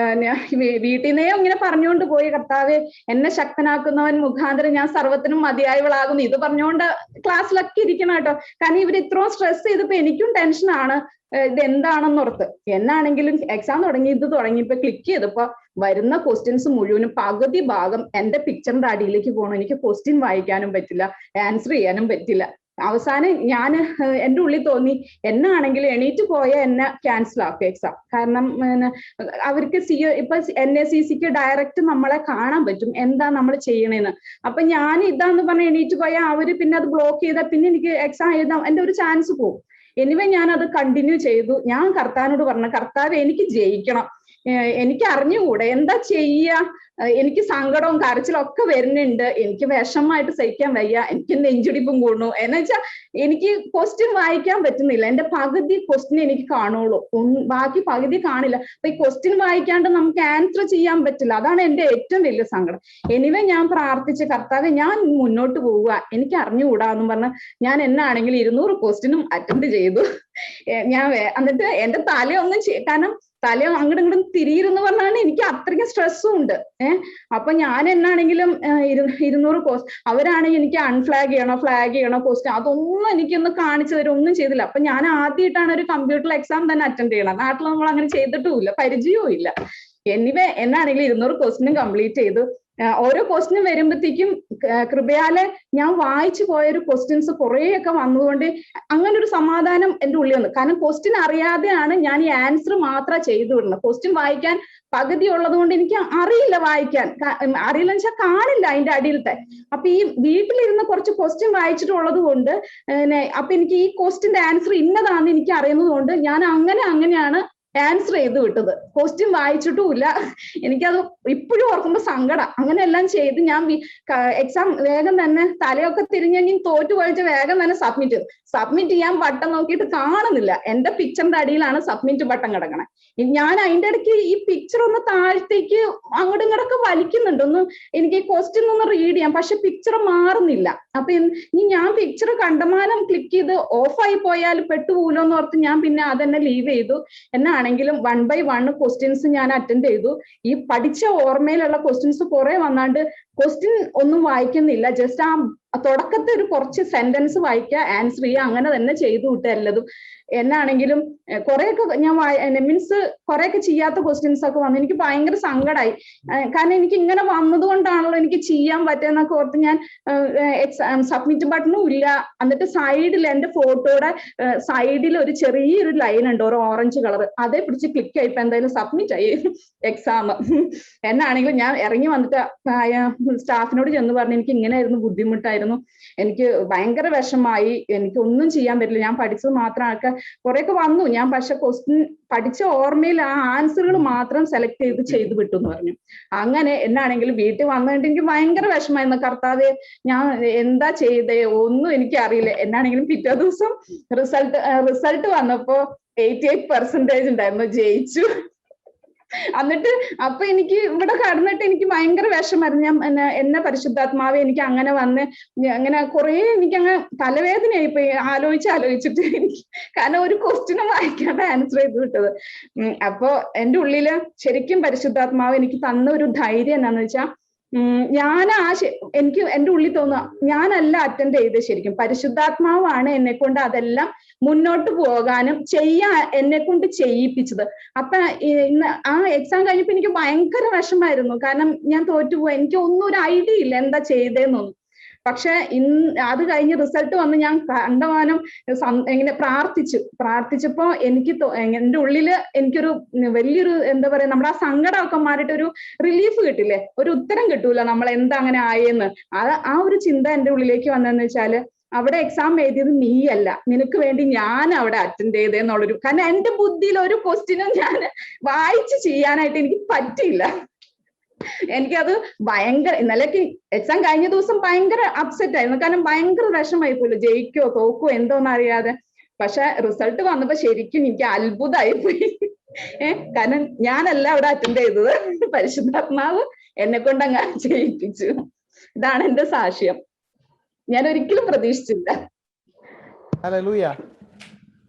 വീട്ടിൽ നിന്നേ ഇങ്ങനെ പറഞ്ഞുകൊണ്ട് പോയി, കർത്താവേ എന്നെ ശക്തനാക്കുന്നവൻ മുഖാന്തരം ഞാൻ സർവ്വത്തിനും മതിയായവളാകുന്നു, ഇത് പറഞ്ഞുകൊണ്ട് ക്ലാസ്സിലൊക്കെ ഇരിക്കണം കേട്ടോ. കാരണം ഇവർ ഇത്രയും സ്ട്രെസ് ചെയ്തപ്പോ എനിക്കും ടെൻഷനാണ് ഇത് എന്താണെന്നോർത്ത്. എന്നാണെങ്കിലും എക്സാം തുടങ്ങിയപ്പോ ക്ലിക്ക് ചെയ്തപ്പോ വരുന്ന ക്വസ്റ്റ്യൻസ് മുഴുവനും പകുതി ഭാഗം എന്റെ പിക്ചറിന്റെ അടിയിലേക്ക് പോകണം. എനിക്ക് ക്വസ്റ്റ്യൻ വായിക്കാനും പറ്റില്ല, ആൻസർ ചെയ്യാനും പറ്റില്ല. അവസാനം ഞാൻ എൻ്റെ ഉള്ളിൽ തോന്നി എന്നാണെങ്കിൽ എണീറ്റ് പോയ എന്നെ ക്യാൻസൽ ആക്കും എക്സാം. കാരണം അവർക്ക് ഇപ്പൊ NACC ഡയറക്റ്റ് നമ്മളെ കാണാൻ പറ്റും എന്താ നമ്മൾ ചെയ്യണേന്ന്. അപ്പൊ ഞാൻ ഇതാന്ന് പറഞ്ഞ എണീറ്റ് പോയാൽ അവര് പിന്നെ അത് ബ്ലോക്ക് ചെയ്താൽ പിന്നെ എനിക്ക് എക്സാം എഴുതാം, എൻ്റെ ഒരു ചാൻസ് പോകും. എനിവേ ഞാൻ അത് കണ്ടിന്യൂ ചെയ്തു. ഞാൻ കർത്താവിനോട് പറഞ്ഞു, കർത്താവ് എനിക്ക് ജയിക്കണം, എനിക്ക് അറിഞ്ഞുകൂടെ എന്താ ചെയ്യാ, എനിക്ക് സങ്കടവും കരച്ചിലൊക്കെ വരുന്നുണ്ട്, എനിക്ക് വിഷമമായിട്ട് സഹിക്കാൻ വയ്യ, എനിക്ക് നെഞ്ചിടിപ്പും കൂടുന്നു. എന്ന് വെച്ചാൽ എനിക്ക് ക്വസ്റ്റ്യൻ വായിക്കാൻ പറ്റുന്നില്ല, എന്റെ പകുതി ക്വസ്റ്റ്യൻ എനിക്ക് കാണുള്ളൂ, ബാക്കി പകുതി കാണില്ല. അപ്പൊ ഈ ക്വസ്റ്റ്യൻ വായിക്കാണ്ട് നമുക്ക് ആൻസർ ചെയ്യാൻ പറ്റില്ല, അതാണ് എന്റെ ഏറ്റവും വലിയ സങ്കടം. എനിവേ ഞാൻ പ്രാർത്ഥിച്ച്, കർത്താവെ ഞാൻ മുന്നോട്ട് പോവുക, എനിക്ക് അറിഞ്ഞുകൂടാന്ന് പറഞ്ഞ് ഞാൻ എന്നാണെങ്കിൽ 200 ക്വസ്റ്റ്യനും അറ്റൻഡ് ചെയ്തു. ഞാൻ എന്നിട്ട് എന്റെ തലയൊന്നും കാരണം തല അങ്ങോട്ടും ഇങ്ങോട്ടും തിരിയിരുന്ന് പറഞ്ഞാൽ എനിക്ക് അത്രയ്ക്കും സ്ട്രെസ്സും ഉണ്ട്. അപ്പൊ ഞാൻ എന്നാണെങ്കിലും 200 ക്വസ്റ്റ്യൻ, അവരാണെങ്കിൽ എനിക്ക് അൺഫ്ലാഗ് ചെയ്യണോ ഫ്ലാഗ് ചെയ്യണോ ക്വസ്റ്റ്യൻ അതൊന്നും എനിക്കൊന്ന് കാണിച്ചു തരും, ഒന്നും ചെയ്തില്ല. അപ്പൊ ഞാൻ ആദ്യമായിട്ടാണ് ഒരു കമ്പ്യൂട്ടർ എക്സാം തന്നെ അറ്റൻഡ് ചെയ്യണം. നാട്ടിൽ നമ്മൾ അങ്ങനെ ചെയ്തിട്ടുമില്ല, പരിചയവും ഇല്ല. എനിവേ എന്നാണെങ്കിലും 200 ക്വസ്റ്റ്യനും കംപ്ലീറ്റ് ചെയ്തു. ഓരോ ക്വസ്റ്റ്യനും വരുമ്പോഴത്തേക്കും കൃപയാലെ ഞാൻ വായിച്ചു പോയൊരു ക്വസ്റ്റ്യൻസ് കുറേയൊക്കെ വന്നതുകൊണ്ട് അങ്ങനെ ഒരു സമാധാനം എൻ്റെ ഉള്ളിൽ വന്നു. കാരണം ക്വസ്റ്റ്യൻ അറിയാതെയാണ് ഞാൻ ഈ ആൻസർ മാത്രം ചെയ്തു വിടുന്നത്. ക്വസ്റ്റ്യൻ വായിക്കാൻ പകുതി ഉള്ളത് കൊണ്ട് എനിക്ക് അറിയില്ല, വായിക്കാൻ അറിയില്ല വെച്ചാൽ കാണില്ല അതിന്റെ അടിയിലത്തെ. അപ്പൊ ഈ വീട്ടിലിരുന്ന് കുറച്ച് ക്വസ്റ്റ്യൻ വായിച്ചിട്ടുള്ളത് കൊണ്ട് അപ്പൊ എനിക്ക് ഈ ക്വസ്റ്റ്യന്റെ ആൻസർ ഇന്നതാണെന്ന് എനിക്ക് അറിയുന്നത് കൊണ്ട് ഞാൻ അങ്ങനെയാണ് ആൻസർ ചെയ്ത് വിട്ടത്. ക്വസ്റ്റ്യൻ വായിച്ചിട്ടുമില്ല. എനിക്കത് ഇപ്പോഴും ഓർക്കുമ്പോ സങ്കടം. അങ്ങനെയെല്ലാം ചെയ്ത് ഞാൻ എക്സാം വേഗം തന്നെ തലയൊക്കെ തിരിഞ്ഞ് തോറ്റു പോയിച്ച് വേഗം തന്നെ സബ്മിറ്റ് ചെയ്തു. സബ്മിറ്റ് ചെയ്യാൻ ബട്ടൺ നോക്കിയിട്ട് കാണുന്നില്ല, എന്റെ പിക്ചറിന്റെ അടിയിലാണ് സബ്മിറ്റ് ബട്ടൺ കിടക്കണേ. ഞാൻ അതിന്റെ ഇടയ്ക്ക് ഈ പിക്ചർ ഒന്ന് താഴത്തേക്ക് അങ്ങോട്ടും ഇങ്ങോട്ടൊക്കെ വലിക്കുന്നുണ്ട്, ഒന്ന് എനിക്ക് ഈ ക്വസ്റ്റ്യൻ ഒന്ന് റീഡ് ചെയ്യാം, പക്ഷെ പിക്ചർ മാറുന്നില്ല. അപ്പൊ ഇനി ഞാൻ പിക്ചർ കണ്ടമാനം ക്ലിക്ക് ചെയ്ത് ഓഫായി പോയാൽ പെട്ടുപോലോ എന്ന് ഓർത്ത് ഞാൻ പിന്നെ അതന്നെ ലീവ് ചെയ്തു. എന്നാണെങ്കിലും 1 by 1 ക്വസ്റ്റ്യൻസ് ഞാൻ അറ്റൻഡ് ചെയ്തു. ഈ പഠിച്ച ഓർമ്മയിലുള്ള ക്വസ്റ്റ്യൻസ് കുറെ വന്നാണ്ട് ക്വസ്റ്റ്യൻ ഒന്നും വായിക്കുന്നില്ല, ജസ്റ്റ് ആ തുടക്കത്തിൽ ഒരു കുറച്ച് സെന്റൻസ് വായിക്കുക, ആൻസർ ചെയ്യുക, അങ്ങനെ തന്നെ ചെയ്തു വിട്ട എല്ലതും. എന്നാണെങ്കിലും കുറെയൊക്കെ ഞാൻ മീൻസ് കുറെയൊക്കെ ചെയ്യാത്ത ക്വസ്റ്റ്യൻസ് ഒക്കെ വന്നു. എനിക്ക് ഭയങ്കര സങ്കടമായി. കാരണം എനിക്ക് ഇങ്ങനെ വന്നത് കൊണ്ടാണല്ലോ എനിക്ക് ചെയ്യാൻ പറ്റുന്നൊക്കെ ഓർത്ത് ഞാൻ സബ്മിറ്റ് ബട്ടണും ഇല്ല. എന്നിട്ട് സൈഡിൽ എന്റെ ഫോട്ടോയുടെ സൈഡിൽ ഒരു ചെറിയൊരു ലൈൻ ഉണ്ട്, ഒരു ഓറഞ്ച് കളർ, അതേ പിടിച്ച് ക്ലിക്ക് ആയിപ്പോ എന്തായാലും സബ്മിറ്റ് ആയി എക്സാം. എന്നാണെങ്കിലും ഞാൻ ഇറങ്ങി വന്നിട്ട് സ്റ്റാഫിനോട് ചെന്ന് പറഞ്ഞു എനിക്ക് ഇങ്ങനെയായിരുന്നു, ബുദ്ധിമുട്ടായിരുന്നു, എനിക്ക് ഭയങ്കര വിഷമായി, എനിക്ക് ഒന്നും ചെയ്യാൻ പറ്റില്ല, ഞാൻ പഠിച്ചത് മാത്രമൊക്കെ കുറെയൊക്കെ വന്നു ഞാൻ, പക്ഷെ ക്വസ്റ്റ്യൻ പഠിച്ച ഓർമ്മയിൽ ആ ആൻസറുകൾ മാത്രം സെലക്ട് ചെയ്ത് വിട്ടു എന്ന് പറഞ്ഞു. അങ്ങനെ എന്നാണെങ്കിലും വീട്ടിൽ വന്നിട്ടുണ്ടെങ്കിൽ ഭയങ്കര വിഷമായിരുന്നു. കർത്താവേ ഞാൻ എന്താ ചെയ്തേ, ഒന്നും എനിക്ക് അറിയില്ല. എന്നാണെങ്കിലും പിറ്റേ ദിവസം റിസൾട്ട് വന്നപ്പോ 88% ഉണ്ടായിരുന്നു, ജയിച്ചു. എന്നിട്ട് അപ്പൊ എനിക്ക് ഇവിടെ കടന്നിട്ട് എനിക്ക് ഭയങ്കര വിഷമായിരുന്നു. ഞാൻ എന്നെ പരിശുദ്ധാത്മാവെ എനിക്ക് അങ്ങനെ വന്ന് അങ്ങനെ കുറെ എനിക്ക് അങ്ങനെ തലവേദനയായി പോയി ആലോചിച്ചിട്ട് എനിക്ക്. കാരണം ഒരു ക്വസ്റ്റ്യനും വായിക്കാണ്ട് ആൻസർ ചെയ്ത് വിട്ടത്. അപ്പൊ എന്റെ ഉള്ളില് ശരിക്കും പരിശുദ്ധാത്മാവ് എനിക്ക് തന്ന ഒരു ധൈര്യം എന്താന്ന് വെച്ചാൽ, ഞാൻ എനിക്ക് എന്റെ ഉള്ളിൽ തോന്നുക ഞാനല്ല അറ്റൻഡ് ചെയ്ത്, ശരിക്കും പരിശുദ്ധാത്മാവാണ് എന്നെ കൊണ്ട് അതെല്ലാം മുന്നോട്ട് പോകാനും എന്നെ കൊണ്ട് ചെയ്യിപ്പിച്ചത്. അപ്പൊ ഇന്ന് ആ എക്സാം കഴിഞ്ഞപ്പോ എനിക്ക് ഭയങ്കര വിഷമായിരുന്നു. കാരണം ഞാൻ തോറ്റുപോയി, എനിക്ക് ഒന്നും ഒരു ഐഡിയ ഇല്ല എന്താ ചെയ്തേന്നൊന്നും. പക്ഷെ അത് കഴിഞ്ഞ് റിസൾട്ട് വന്ന് ഞാൻ കണ്ടമാനം ഇങ്ങനെ പ്രാർത്ഥിച്ചപ്പോ എനിക്ക് എന്റെ ഉള്ളില് എനിക്കൊരു വലിയൊരു എന്താ പറയാ, നമ്മുടെ ആ സങ്കടമൊക്കെ മാറിയിട്ട് ഒരു റിലീഫ് കിട്ടില്ലേ, ഒരു ഉത്തരം കിട്ടൂല നമ്മൾ എന്താ അങ്ങനെ ആയെന്ന്. ആ ഒരു ചിന്ത എന്റെ ഉള്ളിലേക്ക് വന്നതെന്ന് വെച്ചാല്, അവിടെ എക്സാം എഴുതിയത് നീയല്ല, നിനക്ക് വേണ്ടി ഞാൻ അവിടെ അറ്റൻഡ് ചെയ്തേന്നുള്ളൊരു. കാരണം എന്റെ ബുദ്ധിയിൽ ഒരു ക്വസ്റ്റ്യനും ഞാൻ വായിച്ച് ചെയ്യാനായിട്ട് എനിക്ക് പറ്റിയില്ല. എനിക്കത് ഭയങ്കര, ഇന്നലേക്ക് എക്സാം കഴിഞ്ഞ ദിവസം ഭയങ്കര അപ്സെറ്റ് ആയിരുന്നു. കാരണം ഭയങ്കര വിഷമായി പോലും, ജയിക്കോ തോക്കോ എന്തോന്ന് അറിയാതെ. പക്ഷെ റിസൾട്ട് വന്നപ്പോ ശരിക്കും എനിക്ക് അത്ഭുതമായി പോയി. കാരണം ഞാനല്ല അവിടെ അറ്റൻഡ് ചെയ്തത്, പരിശുദ്ധാത്മാവ് എന്നെ കൊണ്ട് അങ്ങ് ചെയ്യിപ്പിച്ചു. ഇതാണ് എന്റെ സാക്ഷ്യം. ഞാൻ ഒരിക്കലും പ്രതീക്ഷിച്ചില്ല. ഹല്ലേലൂയ.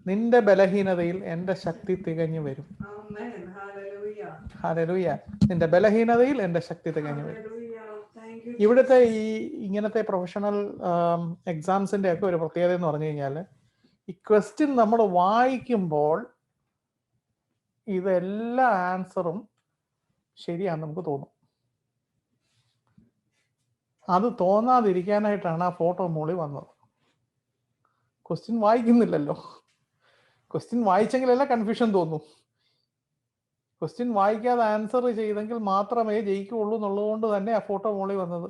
നിന്റെ ബലഹീനതയിൽ എന്റെ ശക്തി തികഞ്ഞു വരും. ഹല്ലേലൂയ. നിന്റെ ബലഹീനതയിൽ എന്റെ ശക്തി തികഞ്ഞു വരും. ഇവിടുത്തെ ഇങ്ങനത്തെ പ്രൊഫഷണൽ എക്സാംസിന്റെ ഒക്കെ ഒരു പ്രത്യേകത എന്ന് പറഞ്ഞു കഴിഞ്ഞാൽ, ഈ ക്വസ്റ്റ്യൻ നമ്മൾ വായിക്കുമ്പോൾ ഇതെല്ലാ ആൻസറും ശരിയാണെന്ന് നമുക്ക് തോന്നും. അത് തോന്നാതിരിക്കാനായിട്ടാണ് ആ ഫോട്ടോ മോളി വന്നത്. ക്വസ്റ്റ്യൻ വായിക്കുന്നില്ലല്ലോ. ക്വസ്റ്റ്യൻ വായിച്ചെങ്കിലല്ല കൺഫ്യൂഷൻ തോന്നും. ക്വസ്റ്റ്യൻ വായിക്കാതെ ആൻസർ ചെയ്തെങ്കിൽ മാത്രമേ ജയിക്കുകയുള്ളൂ എന്നുള്ളതുകൊണ്ട് തന്നെ ആ ഫോട്ടോ മോളി വന്നത്.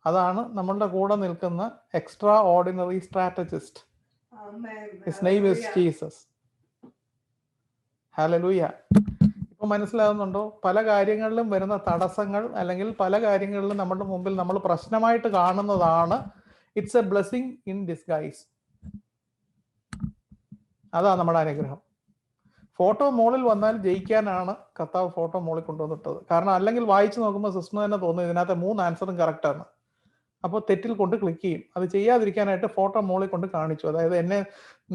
അതാണ് നമ്മളുടെ കൂടെ നിൽക്കുന്ന extra ordinary strategist. His name is Jesus. Hallelujah. ഇപ്പൊ മനസ്സിലാകുന്നുണ്ടോ? പല കാര്യങ്ങളിലും വരുന്ന തടസ്സങ്ങൾ അല്ലെങ്കിൽ പല കാര്യങ്ങളിലും നമ്മുടെ മുമ്പിൽ നമ്മൾ പ്രശ്നമായിട്ട് കാണുന്നതാണ് it's A blessing in disguise. അതാ നമ്മുടെ അനുഗ്രഹം. ഫോട്ടോ മോളിൽ വന്നാൽ ജയിക്കാനാണ് കർത്താവ് ഫോട്ടോ മോളിൽ കൊണ്ടുവന്നിട്ടത്. കാരണം അല്ലെങ്കിൽ വായിച്ചു നോക്കുമ്പോൾ സിസ്റ്റർ തന്നെ തോന്നുന്നു ഇതിനകത്ത് 3 ആൻസറും കറക്റ്റാണ്. അപ്പോൾ തെറ്റിൽ കൊണ്ട് ക്ലിക്ക് ചെയ്യും. അത് ചെയ്യാതിരിക്കാനായിട്ട് ഫോട്ടോ മോളിൽ കൊണ്ട് കാണിച്ചു. അതായത്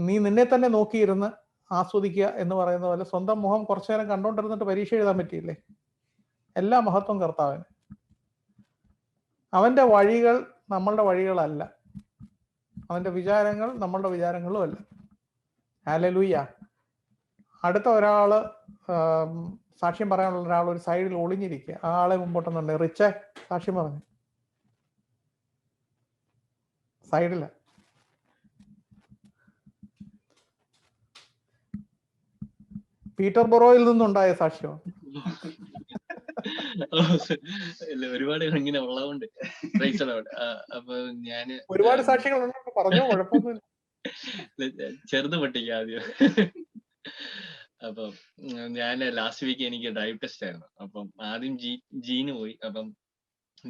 നിന്നെ തന്നെ നോക്കിയിരുന്ന് ആസ്വദിക്കുക എന്ന് പറയുന്ന പോലെ സ്വന്തം മുഖം കുറച്ചു നേരം കണ്ടോണ്ടിരുന്നിട്ട് പരീക്ഷ എഴുതാൻ പറ്റിയില്ലേ? എല്ലാ മഹത്വം കർത്താവിന്. അവന്റെ വഴികൾ നമ്മളുടെ വഴികളല്ല, അവന്റെ വിചാരങ്ങൾ നമ്മളുടെ വിചാരങ്ങളും അല്ല. ഹല്ലേലൂയ. അടുത്ത ഒരാള് സാക്ഷ്യം പറയാനുള്ള ഒരാൾ ഒരു സൈഡിൽ ഒളിഞ്ഞിരിക്കുക. ആ ആളെ മുമ്പോട്ടൊന്നുണ്ട്. റിച്ചേ സാക്ഷ്യം പറഞ്ഞു. സൈഡില. പീറ്റർ ബൊറോയിൽ നിന്നുണ്ടായ സാക്ഷ്യമാണ്. ഒരുപാട് ഇങ്ങനെ ഉള്ളതുകൊണ്ട് അപ്പൊ ഞാന് ഒരുപാട് സാക്ഷ്യങ്ങളുണ്ട്, പറഞ്ഞോ, കുഴപ്പമൊന്നുമില്ല. ചെറുത് പൊട്ടിക്ക ആദ്യം. അപ്പം ഞാൻ ലാസ്റ്റ് വീക്ക് എനിക്ക് ഡ്രൈവ് ടെസ്റ്റ് ആയിരുന്നു. അപ്പം ആദ്യം ജീന് പോയി. അപ്പം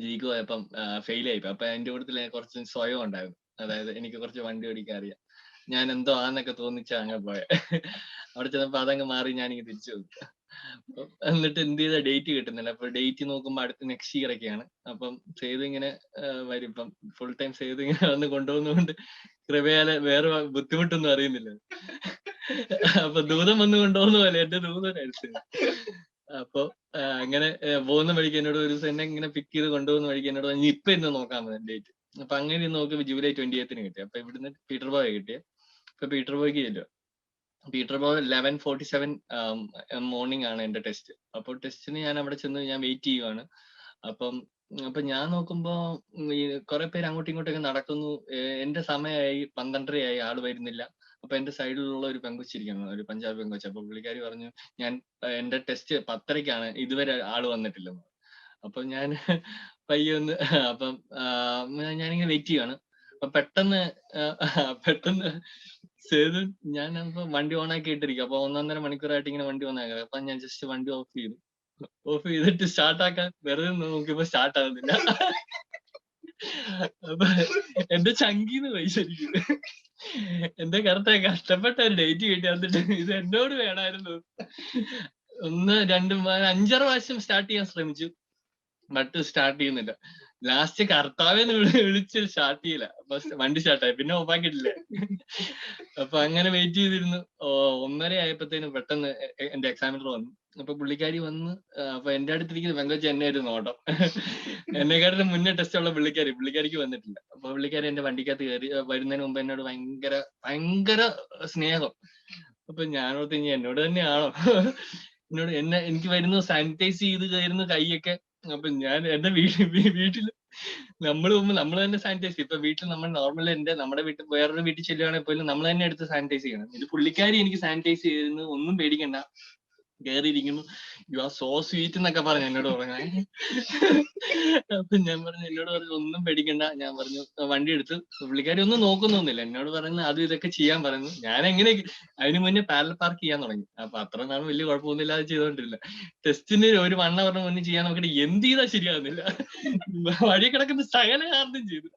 ജീക്ക് പോയപ്പം ഫെയിൽ ആയിപ്പോയി. അപ്പൊ അതിന്റെ കൂട്ടത്തിൽ കുറച്ച് സ്വയം ഉണ്ടായിരുന്നു. അതായത് എനിക്ക് കുറച്ച് വണ്ടി ഓടിക്കാൻ അറിയാം. ഞാൻ എന്തോ ആന്നൊക്കെ തോന്നിച്ചാ അങ്ങ് പോയെ. അവിടെ ചെന്നപ്പോ അതങ്ങ് മാറി ഞാനിങ്ങ് തിരിച്ചു പോകും. എന്നിട്ട് എന്ത് ചെയ്ത ഡേറ്റ് കിട്ടുന്നില്ല. അപ്പൊ ഡേറ്റ് നോക്കുമ്പോ അടുത്ത നെക്സ്റ്റ് ഇയർ ഒക്കെയാണ്. അപ്പം സേതു ഇങ്ങനെ വരും. ഇപ്പം ഫുൾ ടൈം സേതു ഇങ്ങനെ വന്ന് കൊണ്ടുപോകുന്നതുകൊണ്ട് കൃപയാലെ വേറെ ബുദ്ധിമുട്ടൊന്നും അറിയുന്നില്ല. അപ്പൊ ദൂതം വന്ന് കൊണ്ടുപോകുന്ന പോലെ എന്റെ ദൂതനായിരുന്നു. അപ്പൊ അങ്ങനെ പോകുന്ന വഴിക്ക് എന്നോട് ഒരു ദിവസം എന്നെ ഇങ്ങനെ പിക്ക് ചെയ്ത് കൊണ്ടുപോകുന്ന വഴിക്ക് എന്നോട് പറഞ്ഞു ഇപ്പൊ ഇന്ന് നോക്കാൻ പറ്റും ഡേറ്റ്. അപ്പൊ അങ്ങനെ നോക്കുമ്പോ ജൂലൈ 28 കിട്ടി. അപ്പൊ ഇവിടുന്ന് പീറ്റർ ബോയ് കിട്ടിയ. ഇപ്പൊ പീറ്റർ ബോയ്ക്ക് ചെല്ലുക. പീറ്റർ ബോയ് 11:47 മോർണിംഗ് ആണ് എന്റെ ടെസ്റ്റ്. അപ്പോൾ ടെസ്റ്റിന് ഞാൻ അവിടെ ചെന്ന് ഞാൻ വെയിറ്റ് ചെയ്യുവാണ്. അപ്പൊ ഞാൻ നോക്കുമ്പോ ഈ കുറെ പേര് അങ്ങോട്ടും ഇങ്ങോട്ടൊക്കെ നടക്കുന്നു. എന്റെ സമയമായി 12:30 ആള് വരുന്നില്ല. അപ്പൊ എന്റെ സൈഡിലുള്ള ഒരു പെങ്കൊച്ചിരിക്കുന്നു, ഒരു പഞ്ചാബ് പെങ്കൊച്ച്. അപ്പൊ പുള്ളിക്കാരി പറഞ്ഞു ഞാൻ എന്റെ ടെസ്റ്റ് 10:30 ഇതുവരെ ആള് വന്നിട്ടില്ലെന്ന്. അപ്പൊ ഞാൻ പയ്യെ ഒന്ന് അപ്പം ഞാനിങ്ങനെ വെയിറ്റ് ചെയ്യാണ്. അപ്പൊ പെട്ടെന്ന് സേതു ഞാൻ അപ്പൊ വണ്ടി ഓൺ ആക്കി ഇട്ടിരിക്കും. അപ്പൊ 1.5 മണിക്കൂറായിട്ട് ഇങ്ങനെ വണ്ടി ഓൺ ആക്കുക. അപ്പൊ ഞാൻ ജസ്റ്റ് വണ്ടി ഓഫ് ചെയ്തിട്ട് സ്റ്റാർട്ട് ആക്കാൻ വെറുതെ നോക്കിയപ്പോ സ്റ്റാർട്ട് ആകുന്നില്ല. അപ്പൊ എന്റെ ചങ്കീന്ന് പോയി ശരിക്കും. എന്റെ കഷ്ടപ്പെട്ട ഒരു ഡേറ്റ് കിട്ടി. എന്നിട്ട് ഇത് എന്നോട് വേണമായിരുന്നു. 1, 2, 5 പ്രാവശ്യം സ്റ്റാർട്ട് ചെയ്യാൻ ശ്രമിച്ചു. ബട്ട് സ്റ്റാർട്ട് ചെയ്യുന്നില്ല. ലാസ്റ്റ് കർത്താവെന്ന് വിളിച്ച് സ്റ്റാർട്ട് ചെയ്യില്ല. അപ്പൊ വണ്ടി സ്റ്റാർട്ടായി. പിന്നെ ഓഫാക്കിയിട്ടില്ല. അപ്പൊ അങ്ങനെ വെയിറ്റ് ചെയ്തിരുന്നു. 1:30 ആയപ്പോഴത്തേനും പെട്ടെന്ന് എന്റെ എക്സാമിനർ വന്നു. അപ്പൊ പുള്ളിക്കാരി വന്ന് അപ്പൊ എന്റെ അടുത്തിരിക്കുന്ന പെങ്കൊച്ച് എന്നെ ഒരു നോട്ടം. എന്നെക്കാട്ടിലും മുന്നേ ടെസ്റ്റ് ഉള്ള പുള്ളിക്കാരിക്ക് വന്നിട്ടില്ല. അപ്പൊ പുള്ളിക്കാരി എന്റെ വണ്ടിക്കകത്ത് കയറി. വരുന്നതിന് മുമ്പ് എന്നോട് ഭയങ്കര സ്നേഹം. അപ്പൊ ഞാനോർത്ത് ഇനി എന്നോട് തന്നെയാണോ എനിക്ക് വരുന്നു സാനിറ്റൈസ് ചെയ്ത് കയറുന്നു കൈയൊക്കെ. അപ്പൊ ഞാൻ എന്റെ വീട്ടിൽ നമ്മൾ തന്നെ സാനിറ്റൈസ് ചെയ്യും. ഇപ്പൊ വീട്ടിൽ നമ്മൾ നോർമൽ നമ്മുടെ വീട്ടിൽ വേറൊരു വീട്ടിൽ ചെല്ലുകയാണെങ്കിൽ പോലും നമ്മൾ തന്നെ എടുത്ത് സാനിറ്റൈസ് ചെയ്യണം. ഇത് പുള്ളിക്കാരി എനിക്ക് സാനിറ്റൈസ് ചെയ്യുന്നു, ഒന്നും പേടിക്കണ്ട, കയറിയിരിക്കുന്നു, യു ആർ സോ സ്വീറ്റ് എന്നൊക്കെ പറഞ്ഞു എന്നോട് പറഞ്ഞു. അപ്പൊ ഞാൻ പറഞ്ഞു എന്നോട് പറഞ്ഞു ഒന്നും പേടിക്കണ്ട. ഞാൻ പറഞ്ഞു വണ്ടി എടുത്ത്. പുള്ളിക്കാരി ഒന്നും നോക്കുന്നൊന്നുമില്ല. എന്നോട് പറഞ്ഞു അതും ഇതൊക്കെ ചെയ്യാൻ പറഞ്ഞു. ഞാൻ എങ്ങനെ അതിന് മുന്നേ പാരലൽ പാർക്ക് ചെയ്യാൻ തുടങ്ങി. അപ്പൊ അത്ര നാൾ വലിയ കുഴപ്പമൊന്നുമില്ലാതെ ചെയ്തോണ്ടിരില്ല. ടെസ്റ്റിന് ഒരു 1 hour മുന്നേ ചെയ്യാൻ നോക്കിയിട്ട് എന്ത് ചെയ്താൽ ശരിയാകുന്നില്ല. വഴി കിടക്കുന്ന സകല കാരണം ചെയ്തു,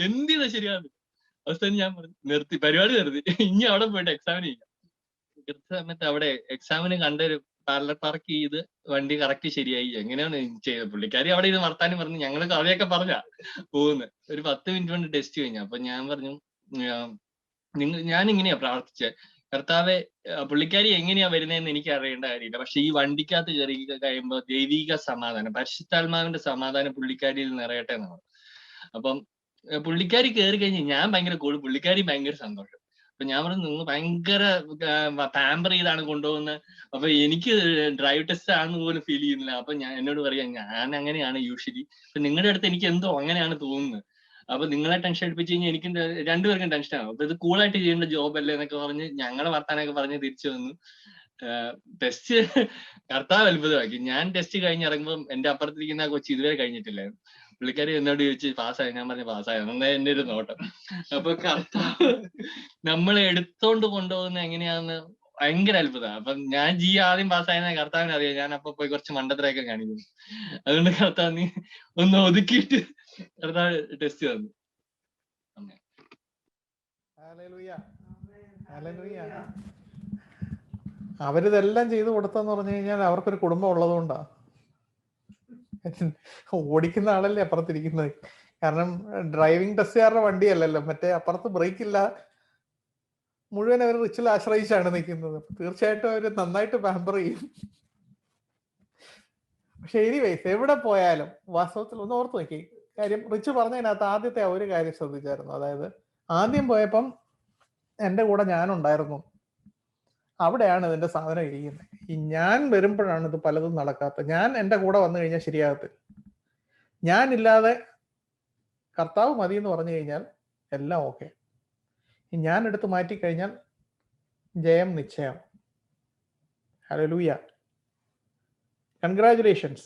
എന്ത് ചെയ്താൽ ശരിയാകുന്നില്ല. അവസാനം ഞാൻ പറഞ്ഞു പരിപാടി നിർത്തി. ഇനി അവിടെ പോയിട്ട് എക്സാമിന് ചെയ്യാം. സമയത്ത് അവിടെ എക്സാമിന് കണ്ടൊരു പാരലൽ പാർക്ക് ചെയ്ത് വണ്ടി കറക്റ്റ് ശരിയായി. എങ്ങനെയാണ് ചെയ്തത്? പുള്ളിക്കാരി അവിടെ ഇത് വർത്താനം പറഞ്ഞു. ഞങ്ങള് കഥയൊക്കെ പറഞ്ഞ പോകുന്നത്. ഒരു 10 മിനിറ്റ് കൊണ്ട് ടെസ്റ്റ് കഴിഞ്ഞു. അപ്പൊ ഞാൻ പറഞ്ഞു ഞാൻ ഇങ്ങനെയാ പ്രാർത്ഥിച്ചത്, കർത്താവെ പുള്ളിക്കാരി എങ്ങനെയാ വരുന്നതെന്ന് എനിക്ക് അറിയേണ്ട കാര്യമില്ല, പക്ഷെ ഈ വണ്ടിക്കകത്ത് കയറി കഴിയുമ്പോൾ ദൈവിക സമാധാനം, പരിശുദ്ധാത്മാവിന്റെ സമാധാനം പുള്ളിക്കാരിയിൽ നിറയട്ടെ എന്നാണ്. അപ്പം പുള്ളിക്കാരി കയറി കഴിഞ്ഞ് ഞാൻ ഭയങ്കര കൂടി, പുള്ളിക്കാരി ഭയങ്കര സന്തോഷം. അപ്പൊ ഞാൻ പറഞ്ഞു നിങ്ങൾ ഭയങ്കര പാമ്പർ ചെയ്താണ് കൊണ്ടുപോകുന്നത്. അപ്പൊ എനിക്ക് ഡ്രൈവ് ടെസ്റ്റ് ആണെന്ന് പോലും ഫീൽ ചെയ്യുന്നില്ല. അപ്പൊ എന്നോട് പറയാം ഞാൻ അങ്ങനെയാണ് യൂഷ്വലി, അപ്പൊ നിങ്ങളുടെ അടുത്ത് എനിക്ക് എന്തോ അങ്ങനെയാണ് തോന്നുന്നത്. അപ്പൊ നിങ്ങളെ ടെൻഷൻ എടുപ്പിച്ച് കഴിഞ്ഞാൽ എനിക്ക് രണ്ടുപേർക്കും ടെൻഷനാകും. അപ്പൊ ഇത് കൂളായിട്ട് ചെയ്യേണ്ട ജോബ് അല്ലേ എന്നൊക്കെ പറഞ്ഞ് ഞങ്ങളെ വർത്താനൊക്കെ പറഞ്ഞ് തിരിച്ചു വന്നു. ടെസ്റ്റ് കർത്താവ് അത്ഭുതമാക്കി. ഞാൻ ടെസ്റ്റ് കഴിഞ്ഞ് ഇറങ്ങുമ്പോൾ എന്റെ അപ്പുറത്തിരിക്കുന്ന കൊച്ചി ഇതുവരെ കഴിഞ്ഞിട്ടില്ലായിരുന്നു. പുള്ളിക്കാരി എന്നോട് ചോദിച്ച് പാസ്സായി. ഞാൻ പറഞ്ഞു പാസ്സായി. എന്നാ എന്റെ ഒരു നോട്ടം. അപ്പൊ കർത്താവ് നമ്മളെ എടുത്തോണ്ട് കൊണ്ടുപോകുന്ന എങ്ങനെയാന്ന് ഭയങ്കര അത്ഭുതമാണ്. അപ്പൊ ഞാൻ ആദ്യം പാസ്സായെന്ന് കർത്താവിന് അറിയാം. ഞാൻ അപ്പൊ പോയി കുറച്ച് മണ്ടത്തരൊക്കെ കാണിക്കുന്നു. അതുകൊണ്ട് കർത്താവ് നീ ഒന്ന് ഒതുക്കിയിട്ട് കർത്താവ് ടെസ്റ്റ് തന്നു. അവരിതെല്ലാം ചെയ്തു കൊടുത്തെന്ന് പറഞ്ഞു കഴിഞ്ഞാൽ അവർക്കൊരു കുടുംബം ഉള്ളതുകൊണ്ടാ. ഓടിക്കുന്ന ആളല്ലേ അപ്പുറത്തിരിക്കുന്നത്. കാരണം ഡ്രൈവിംഗ് ടെസ്റ്റുകാരുടെ വണ്ടിയല്ലല്ലോ, മറ്റേ അപ്പുറത്ത് ബ്രേക്ക് ഇല്ല, മുഴുവൻ അവർ റിച്ചിൽ ആശ്രയിച്ചാണ് നിൽക്കുന്നത്. തീർച്ചയായിട്ടും അവർ നന്നായിട്ട് പാമ്പർ ചെയ്യും. പക്ഷെ എനിവേസ് എവിടെ പോയാലും വാസ്തവത്തിൽ ഒന്ന് ഓർത്ത് നോക്കി കാര്യം, റിച്ച് പറഞ്ഞതിനകത്ത് ആദ്യത്തെ ഒരു കാര്യം ശ്രദ്ധിച്ചായിരുന്നു. അതായത് ആദ്യം പോയപ്പം എൻ്റെ കൂടെ ഞാനുണ്ടായിരുന്നു, അവിടെയാണ് ഇതിന്റെ സാധനം ഇരിക്കുന്നത്. ഈ ഞാൻ വരുമ്പോഴാണ് ഇത് പലതും നടക്കാത്തത്. ഞാൻ എൻ്റെ കൂടെ വന്നു കഴിഞ്ഞാൽ ശരിയാകത്തില്ല. ഞാനില്ലാതെ കർത്താവ് മതി എന്ന് പറഞ്ഞു കഴിഞ്ഞാൽ എല്ലാം ഓക്കെ. ഞാൻ എടുത്ത് മാറ്റിക്കഴിഞ്ഞാൽ ജയം നിശ്ചയം. Hallelujah, congratulations.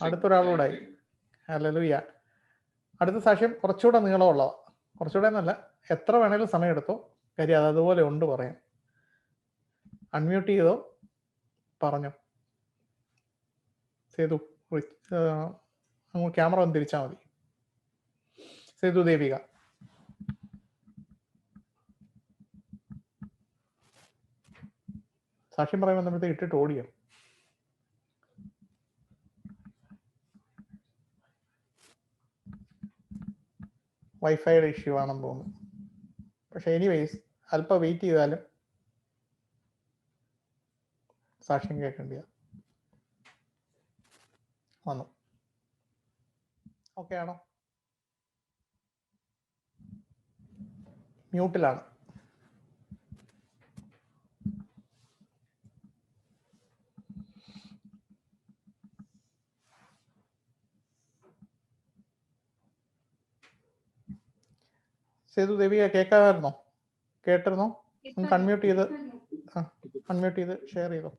അടുത്തൊരാളോടായി. ഹല്ലേലൂയ. അടുത്ത സാക്ഷ്യം കുറച്ചുകൂടെ നീളമുള്ളതാണ്. കുറച്ചുകൂടെ എന്നല്ല, എത്ര വേണേലും സമയം എടുത്തോ, കാര്യം അത് അതുപോലെ ഉണ്ട് പറയാം. അൺമ്യൂട്ട് ചെയ്തോ, പറഞ്ഞോ. സേതു ക്യാമറ ഒന്ന് തിരിച്ചാൽ മതി. സേതു ദേവിക. സാക്ഷ്യം പറയാൻ വന്നപ്പോഴത്തേക്ക് ഇട്ടിട്ട് ഓടിയോ? വൈഫൈയുടെ ഇഷ്യൂ ആണെന്ന് തോന്നുന്നു. പക്ഷെ എനിവേസ് അല്പം വെയിറ്റ് ചെയ്താലും സാക്ഷ്യം കേൾക്കേണ്ടിയ വന്നു. ഓക്കെ ആണോ? മ്യൂട്ടിലാണ്. സേതു ദേവിക കേൾക്കാമായിരുന്നോ? കേട്ടിരുന്നോ? നിങ്ങൾക്ക് അൺമ്യൂട്ട് ചെയ്ത് ഷെയർ ചെയ്തോ.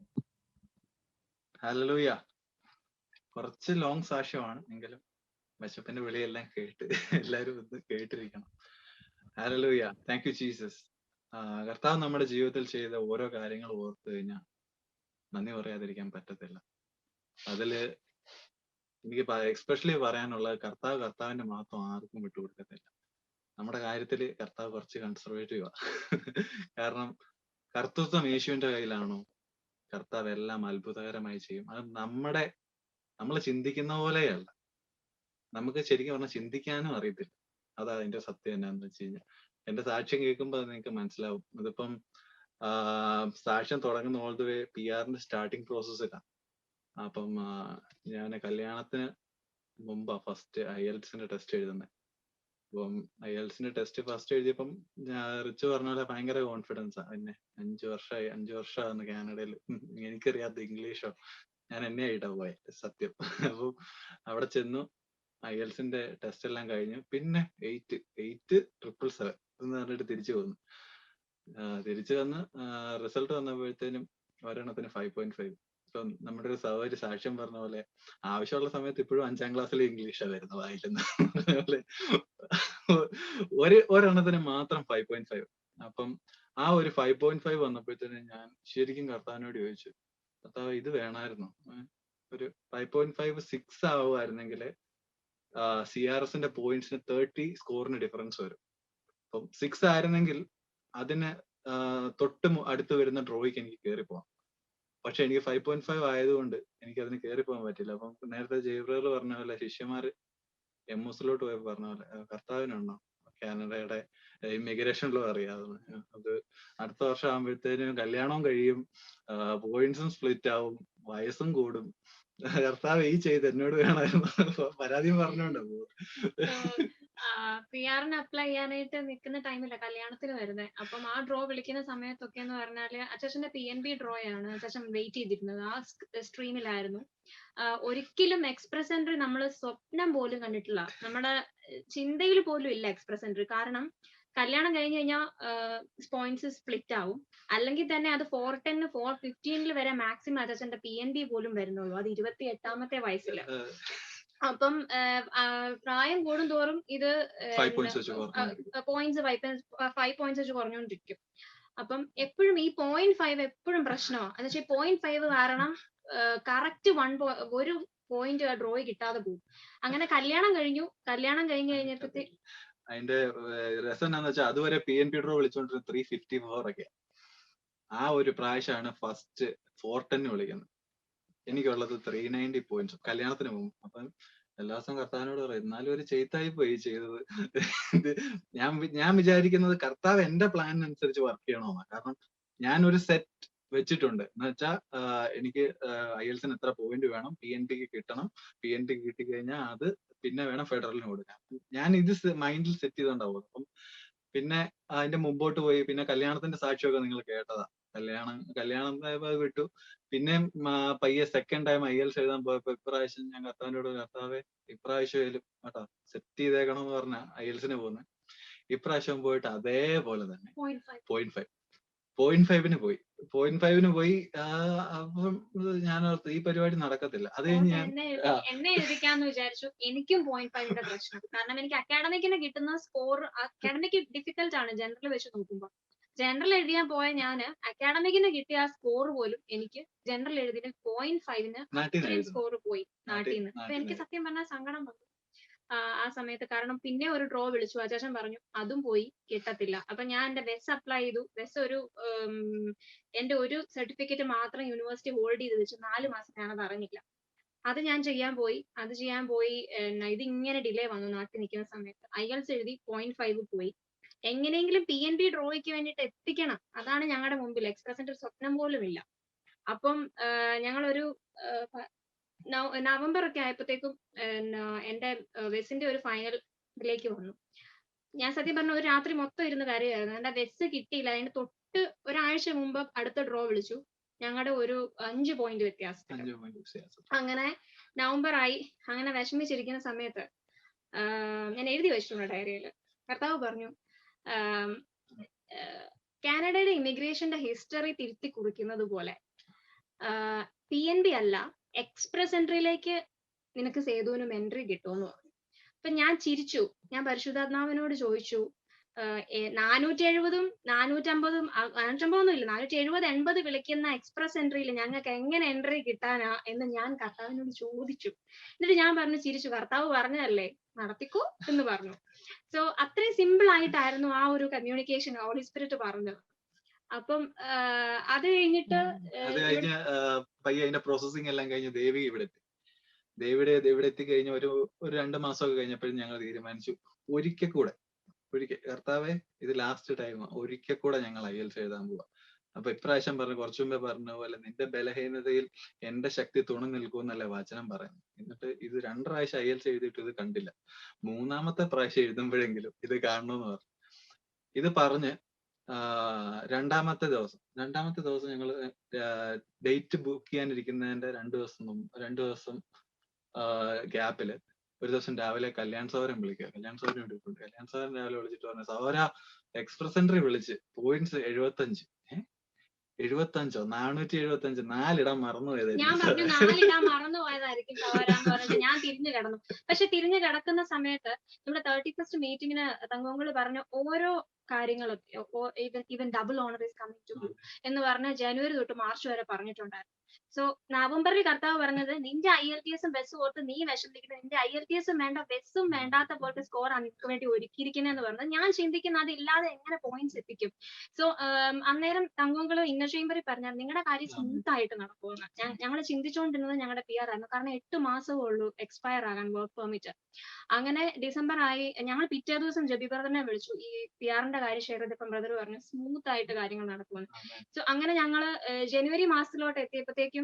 ഹല്ലേലൂയ. കുറച്ച് ലോങ് സാക്ഷ്യമാണ് എങ്കിലും വിശപ്പിന്റെ വിളിയെല്ലാം കേട്ട് എല്ലാവരും ഒന്ന് കേട്ടിരിക്കണം. ഹല്ലേലൂയ. Thank you Jesus. കർത്താവ് നമ്മുടെ ജീവിതത്തിൽ ചെയ്ത ഓരോ കാര്യങ്ങൾ ഓർത്തു കഴിഞ്ഞാൽ നന്ദി പറയാതിരിക്കാൻ പറ്റത്തില്ല. അതില് എനിക്ക് എക്സ്പെഷ്യലി പറയാനുള്ളത് കർത്താവിന്റെ മാത്രം ആർക്കും വിട്ടുകൊടുക്കത്തില്ല. നമ്മുടെ കാര്യത്തിൽ കർത്താവ് കുറച്ച് കൺസർവേറ്റീവാ. കാരണം കർത്തൃത്വം യേശുവിന്റെ കയ്യിലാണോ, കർത്താവ് എല്ലാം അത്ഭുതകരമായി ചെയ്യും. അത് നമ്മൾ ചിന്തിക്കുന്ന പോലെയല്ല. നമുക്ക് ശരിക്കും പറഞ്ഞാൽ ചിന്തിക്കാനും അറിയത്തില്ല. അതാ അതിന്റെ സത്യം എന്നാന്ന് വെച്ച് കഴിഞ്ഞാൽ, എന്റെ സാക്ഷ്യം കേൾക്കുമ്പോൾ അത് നിങ്ങൾക്ക് മനസ്സിലാവും. അതിപ്പം സാക്ഷ്യം തുടങ്ങുന്ന ഓൾ ദ വേ PR-ന്റെ സ്റ്റാർട്ടിങ് പ്രോസസ്സിലാണ്. അപ്പം ഞാൻ കല്യാണത്തിന് മുമ്പാ ഫസ്റ്റ് IELTS-ന്റെ ടെസ്റ്റ് എഴുതുന്നത്. അപ്പം IELTS-ന്റെ ടെസ്റ്റ് ഫസ്റ്റ് എഴുതിയപ്പം റിച്ച് പറഞ്ഞ പോലെ ഭയങ്കര കോൺഫിഡൻസാ. പിന്നെ 5 വർഷമാണ് കാനഡയിൽ എനിക്കറിയാത്ത ഇംഗ്ലീഷോ. ഞാൻ എന്നെ ആയിട്ടാ പോയത് സത്യം. അപ്പൊ അവിടെ ചെന്നു, IELTS-ന്റെ ടെസ്റ്റ് എല്ലാം കഴിഞ്ഞു. പിന്നെ 8,777 എന്ന് പറഞ്ഞിട്ട് തിരിച്ചു വന്നു. തിരിച്ചു വന്ന് റിസൾട്ട് വന്നപ്പോഴത്തേനും ഒരെണ്ണത്തിന് 5.5. ഇപ്പൊ നമ്മുടെ ഒരു സഹോദരി സാക്ഷ്യം പറഞ്ഞ പോലെ ആവശ്യമുള്ള സമയത്ത് ഇപ്പോഴും 5ാം ക്ലാസ്സിലെ ഇംഗ്ലീഷാ വരുന്നത് വായില്ലെന്ന് പോലെ ഒരെണ്ണത്തിന് മാത്രം 5.5. അപ്പം ആ ഒരു 5.5 വന്നപ്പോഴത്തേനും ഞാൻ ശരിക്കും കർത്താവിനോട് ചോദിച്ചു, കർത്താവ് ഇത് വേണമായിരുന്നു. ഒരു 5.5 6 ആവുമായിരുന്നെങ്കിൽ CRS-ന്റെ പോയിന്റ്സിന് 30 സ്കോറിന് ഡിഫറൻസ് വരും. അപ്പം 6 ആയിരുന്നെങ്കിൽ അതിന് തൊട്ട് അടുത്ത് വരുന്ന ഡ്രോയ്ക്ക് എനിക്ക് കയറി പോവാം. പക്ഷെ എനിക്ക് 5.5 ആയതുകൊണ്ട് എനിക്ക് അതിന് കയറി പോകാൻ പറ്റില്ല. അപ്പം നേരത്തെ ജയബ്രദർ പറഞ്ഞ പോലെ ശിഷ്യന്മാര് MS-ലോട്ട് പോയപ്പോ പറഞ്ഞ പോലെ കർത്താവിനുണ്ടോ കാനഡയുടെ ഇമിഗ്രേഷനിലും അറിയാവുന്ന അത് അടുത്ത വർഷം ആകുമ്പോഴത്തേനും കല്യാണവും കഴിയും, പോയിന്റ്സും സ്പ്ലിറ്റ് ആവും, വയസ്സും കൂടും. കർത്താവ് ഈ ചെയ്ത് എന്നോട് വേണമായിരുന്നു പരാതിയും പറഞ്ഞോണ്ടോ. PR-ന് അപ്ലൈ ചെയ്യാനായിട്ട് നിൽക്കുന്ന ടൈമില്ല കല്യാണത്തിന് വരുന്നത്. അപ്പം ആ ഡ്രോ വിളിക്കുന്ന സമയത്തൊക്കെ എന്ന് പറഞ്ഞാല് അച്ഛന്റെ PNB ഡ്രോ ആണ് അച്ഛൻ വെയിറ്റ് ചെയ്തിരുന്നത്. ആ സ്ട്രീമിലായിരുന്നു. ഒരിക്കലും എക്സ്പ്രസ് എൻട്രി നമ്മൾ സ്വപ്നം പോലും കണ്ടിട്ടില്ല. നമ്മുടെ ചിന്തയിൽ പോലും ഇല്ല എക്സ്പ്രസ് എൻട്രി. കാരണം കല്യാണം കഴിഞ്ഞ് കഴിഞ്ഞാൽ പോയിന്റ്സ് സ്പ്ലിറ്റ് ആവും. അല്ലെങ്കിൽ തന്നെ അത് 410 415 വരെ മാക്സിമം അച്ഛന്റെ PNB പോലും വരുന്നുള്ളൂ. അത് 28ാമത്തെ വയസ്സില്. അപ്പം പ്രായം കൂടുന്തോറും ഇത് പോയിന്റ്സ് 5 പോയിന്റ്സ് വെച്ച് കുറഞ്ഞുകൊണ്ടിരിക്കും. അപ്പം എപ്പോഴും ഈ 0.5 എപ്പോഴും പ്രശ്നമാണ്. എന്ന് വെച്ചാൽ 0.5 കാരണം കറക്റ്റ് ഒരു പോയിന്റ് ഡ്രോയി കിട്ടാതെ പോകും. അങ്ങനെ കല്യാണം കഴിഞ്ഞു. കല്യാണം കഴിഞ്ഞപ്പോഴത്തെ അതിന്റെ രസം എന്താന്ന് വെച്ചാൽ അതുവരെ PNB ഡ്രോ വിളിച്ചോണ്ടിരുന്ന 354 ഒക്കെ. ആ ഒരു പ്രാവശ്യമാണ് ഫസ്റ്റ് 410 വിളിക്കുന്നത്. എനിക്കുള്ളത് 390 പോയിന്റ്സ് കല്യാണത്തിന് മുമ്പ്. അപ്പം എല്ലാ ദിവസവും കർത്താവിനോട് പറയും, എന്നാലും ഒരു ചെയ്ത്തായി പോയി ചെയ്തത്. ഞാൻ വിചാരിക്കുന്നത് കർത്താവ് എന്റെ പ്ലാനിനനുസരിച്ച് വർക്ക് ചെയ്യണമെന്നാണ്. കാരണം ഞാൻ ഒരു സെറ്റ് വെച്ചിട്ടുണ്ട്. എന്ന് വെച്ചാൽ എനിക്ക് IELTS-ന് എത്ര പോയിന്റ് വേണം, PNB-ക്ക് കിട്ടണം, PNB-ക്ക് കിട്ടിക്കഴിഞ്ഞാൽ അത് പിന്നെ വേണം ഫെഡറലിന് കൊടുക്കാൻ. ഞാൻ ഇത് മൈൻഡിൽ സെറ്റ് ചെയ്തോണ്ടാവും. അപ്പം പിന്നെ അതിന്റെ മുമ്പോട്ട് പോയി. പിന്നെ കല്യാണത്തിന്റെ സാക്ഷ്യമൊക്കെ നിങ്ങൾ കേട്ടതാ. കല്യാണം വിട്ടു. പിന്നെ പയ്യെ സെക്കൻഡ് ടൈം IELTS എഴുതാൻ പോയപ്പോ ഇപ്രാവശ്യം ഞാൻ കർത്താവിനോട്, കർത്താവെ ഇപ്രാവശ്യം കേട്ടോ സെറ്റ് ചെയ്തേക്കണം എന്ന് പറഞ്ഞ IELTS-ന് പോകുന്നത്. ഇപ്രാവശ്യം പോയിട്ട് അതേപോലെ തന്നെ 0.5 പോയി. 0.5 പോയി. അപ്പം ഞാൻ ഓർത്തു ഈ പരിപാടി നടക്കത്തില്ല. അത് കഴിഞ്ഞ് ഞാൻ എന്നെ എഴുതിക്കാന്ന് വിചാരിച്ചു. എനിക്കും 0.5ന്റെ പ്രശ്നം. കാരണം എനിക്ക് അക്കാഡമിക്കിന് കിട്ടുന്ന സ്കോർ അക്കാഡമിക് ഡിഫിക്കൽട്ട് ആണ് ജനറൽ വെച്ച് നോക്കുമ്പോൾ. ജനറൽ എഴുതിയാൻ പോയ ഞാന് അക്കാഡമിക്കിന് കിട്ടിയ ആ സ്കോർ പോലും എനിക്ക് ജനറൽ എഴുതിന് 0.5ന് സ്കോർ പോയി നാട്ടിൽ നിന്ന്. അപ്പൊ എനിക്ക് സത്യം പറഞ്ഞാൽ സങ്കടം വന്നു ആ സമയത്ത്. കാരണം പിന്നെ ഒരു ഡ്രോ വിളിച്ചു. അച്ഛൻ പറഞ്ഞു അതും പോയി, കിട്ടത്തില്ല. അപ്പൊ ഞാൻ എന്റെ ബെസ് അപ്ലൈ ചെയ്തു. ബെസ് എന്റെ ഒരു സർട്ടിഫിക്കറ്റ് മാത്രം യൂണിവേഴ്സിറ്റി ഹോൾഡ് ചെയ്ത് വെച്ചു. 4 മാസം ഞാനത് അറിഞ്ഞില്ല. അത് ഞാൻ ചെയ്യാൻ പോയി. ഇത് ഇങ്ങനെ ഡിലേ വന്നു നാട്ടിൽ നിൽക്കുന്ന സമയത്ത്. IELTS എഴുതി 0.5 പോയി. എങ്ങനെയെങ്കിലും PNB ഡ്രോയ്ക്ക് വേണ്ടിയിട്ട് എത്തിക്കണം. അതാണ് ഞങ്ങളുടെ മുമ്പിൽ. എക്സ്പ്രസിന്റെ ഒരു സ്വപ്നം പോലും ഇല്ല. അപ്പം ഞങ്ങളൊരു നവംബർ ഒക്കെ ആയപ്പോഴത്തേക്കും എന്റെ വെസ്സിന്റെ ഒരു ഫൈനലിലേക്ക് വന്നു. ഞാൻ സത്യം പറഞ്ഞ ഒരു രാത്രി മൊത്തം ഇരുന്ന് കരയായിരുന്നു. എന്റെ വെസ് കിട്ടിയില്ല. അതിന് തൊട്ട് ഒരാഴ്ച മുമ്പ് അടുത്ത ഡ്രോ വിളിച്ചു. ഞങ്ങളുടെ ഒരു 5 പോയിന്റ് വ്യത്യാസം. അങ്ങനെ നവംബർ ആയി. അങ്ങനെ വിഷമിച്ചിരിക്കുന്ന സമയത്ത് ഞാൻ എഴുതി വെച്ചിട്ടുണ്ട് ഡയറിയിൽ. കർത്താവ് പറഞ്ഞു, കാനഡയുടെ ഇമിഗ്രേഷന്റെ ഹിസ്റ്ററി തിരുത്തി കുറിക്കുന്നത് പോലെ PNB അല്ല, എക്സ്പ്രസ് എൻട്രിയിലേക്ക് നിനക്ക് സേതുവിനും എൻട്രി കിട്ടുമെന്ന് പറഞ്ഞു. അപ്പൊ ഞാൻ ചിരിച്ചു. ഞാൻ പരിശുദ്ധാത്മാവിനോട് ചോദിച്ചു, 470ഉം 450ഉം 450ഒന്നും ഇല്ല, 470-80 വിളിക്കുന്ന എക്സ്പ്രസ് എൻട്രിയിൽ ഞങ്ങൾക്ക് എങ്ങനെ എൻട്രി കിട്ടാനാ എന്ന് ഞാൻ കർത്താവിനോട് ചോദിച്ചു. എന്നിട്ട് ഞാൻ പറഞ്ഞു, ചിരിച്ചു, കർത്താവ് പറഞ്ഞതല്ലേ, നടത്തിക്കോ എന്ന് പറഞ്ഞു. സോ അത്രയും സിമ്പിൾ ആയിട്ടായിരുന്നു ആ ഒരു കമ്മ്യൂണിക്കേഷൻ ഹോളി സ്പിരിറ്റ് പറഞ്ഞത്. അപ്പം അത് കഴിഞ്ഞിട്ട് പയ്യെ അതിന്റെ പ്രോസസ്സിംഗ് എല്ലാം കഴിഞ്ഞ് ദേവി ഇവിടെ എത്തി. ഇവിടെ എത്തിക്കഴിഞ്ഞ ഒരു 2 മാസമൊക്കെ കഴിഞ്ഞപ്പോഴും ഞങ്ങൾ തീരുമാനിച്ചു, ഒരിക്കൽ കർത്താവെ ഇത് ലാസ്റ്റ് ടൈം, ഒരിക്കൽ കൂടെ ഞങ്ങൾ IELTS എഴുതാൻ പോവാ. അപ്പൊ ഇപ്രാവശ്യം കുറച്ചു മുമ്പേ പറഞ്ഞ പോലെ നിന്റെ ബലഹീനതയിൽ എന്റെ ശക്തി തുണ നിൽക്കുമെന്നല്ലേ വചനം പറയുന്നത്. എന്നിട്ട് ഇത് 2 പ്രാവശ്യം IELTS എഴുതിയിട്ട് ഇത് കണ്ടില്ല. 3-മത്തെ പ്രാവശ്യം എഴുതുമ്പോഴെങ്കിലും ഇത് കാണണമെന്ന് പറഞ്ഞു. ഇത് പറഞ്ഞ് രണ്ടാമത്തെ ദിവസം ഞങ്ങൾ ഡേറ്റ് ബുക്ക് ചെയ്യാനിരിക്കുന്നതിന്റെ 2 ദിവസം ഗ്യാപ്പില് ഒരു ദിവസം രാവിലെ കല്യാൺ സൗരം വിളിക്കുക. കല്യാൺ സൗരം രാവിലെ വിളിച്ചിട്ട് പറഞ്ഞു, സൗര എക്സ്പ്രസ് എൻട്രി വിളിച്ച് പോയിന്റ്സ് 75. 75 475 4 മറന്നുപോയത്. ഞാൻ പറഞ്ഞു 4 മറന്നു പോയതായിരിക്കും സൗരാന്ന് പറഞ്ഞിട്ട് ഞാൻ തിരിഞ്ഞു കിടന്നു. പക്ഷെ തിരിഞ്ഞു കിടക്കുന്ന സമയത്ത് നമ്മുടെ 31st മീറ്റിങ്ങിന് തങ്കോങ്കള് പറഞ്ഞ ഓരോ കാര്യങ്ങളും, even double honour is coming to you എന്ന് പറഞ്ഞ ജനുവരി തൊട്ട് മാർച്ച് വരെ പറഞ്ഞിട്ടുണ്ടായിരുന്നു. സോ നവംബറിൽ കർത്താവ് പറഞ്ഞത്, നിന്റെ IELTS ബെസ് ഓർത്ത് നീ വിഷമിക്കുന്നത്, നിന്റെ IELTS വേണ്ട, ബെസ്സും വേണ്ടാത്ത പോലത്തെ സ്കോർ ആണ് നിനക്ക് വേണ്ടി ഒരുക്കിയിരിക്കുന്നതെന്ന് പറഞ്ഞത്. ഞാൻ ചിന്തിക്കുന്ന അതില്ലാതെ എങ്ങനെ പോയിന്റ്സ് എത്തിക്കും. സോ അന്നേരം തങ്കോങ്കള് ഇന്നർ ചേംബറിൽ പറഞ്ഞാൽ നിങ്ങളുടെ കാര്യം സ്മൂത്ത് ആയിട്ട് നടക്കുമെന്ന്. ഞങ്ങൾ ചിന്തിച്ചുകൊണ്ടിരുന്നത് ഞങ്ങളുടെ PR ആയിരുന്നു. കാരണം 8 മാസമേ ഉള്ളൂ എക്സ്പയർ ആകാൻ വർക്ക് പെർമിറ്റ്. അങ്ങനെ ഡിസംബർ ആയി. ഞങ്ങൾ പിറ്റേ ദിവസം ജബി ബ്രദറിനെ വിളിച്ചു, ഈ PR-ന്റെ കാര്യം ഷെയർ ചെയ്തപ്പോൾ ബ്രദർ പറഞ്ഞു സ്മൂത്ത് ആയിട്ട് കാര്യങ്ങൾ നടക്കുമെന്ന്. സോ അങ്ങനെ ഞങ്ങള് ജനുവരി മാസത്തിലോട്ട് എത്തിയപ്പോഴത്തേക്കും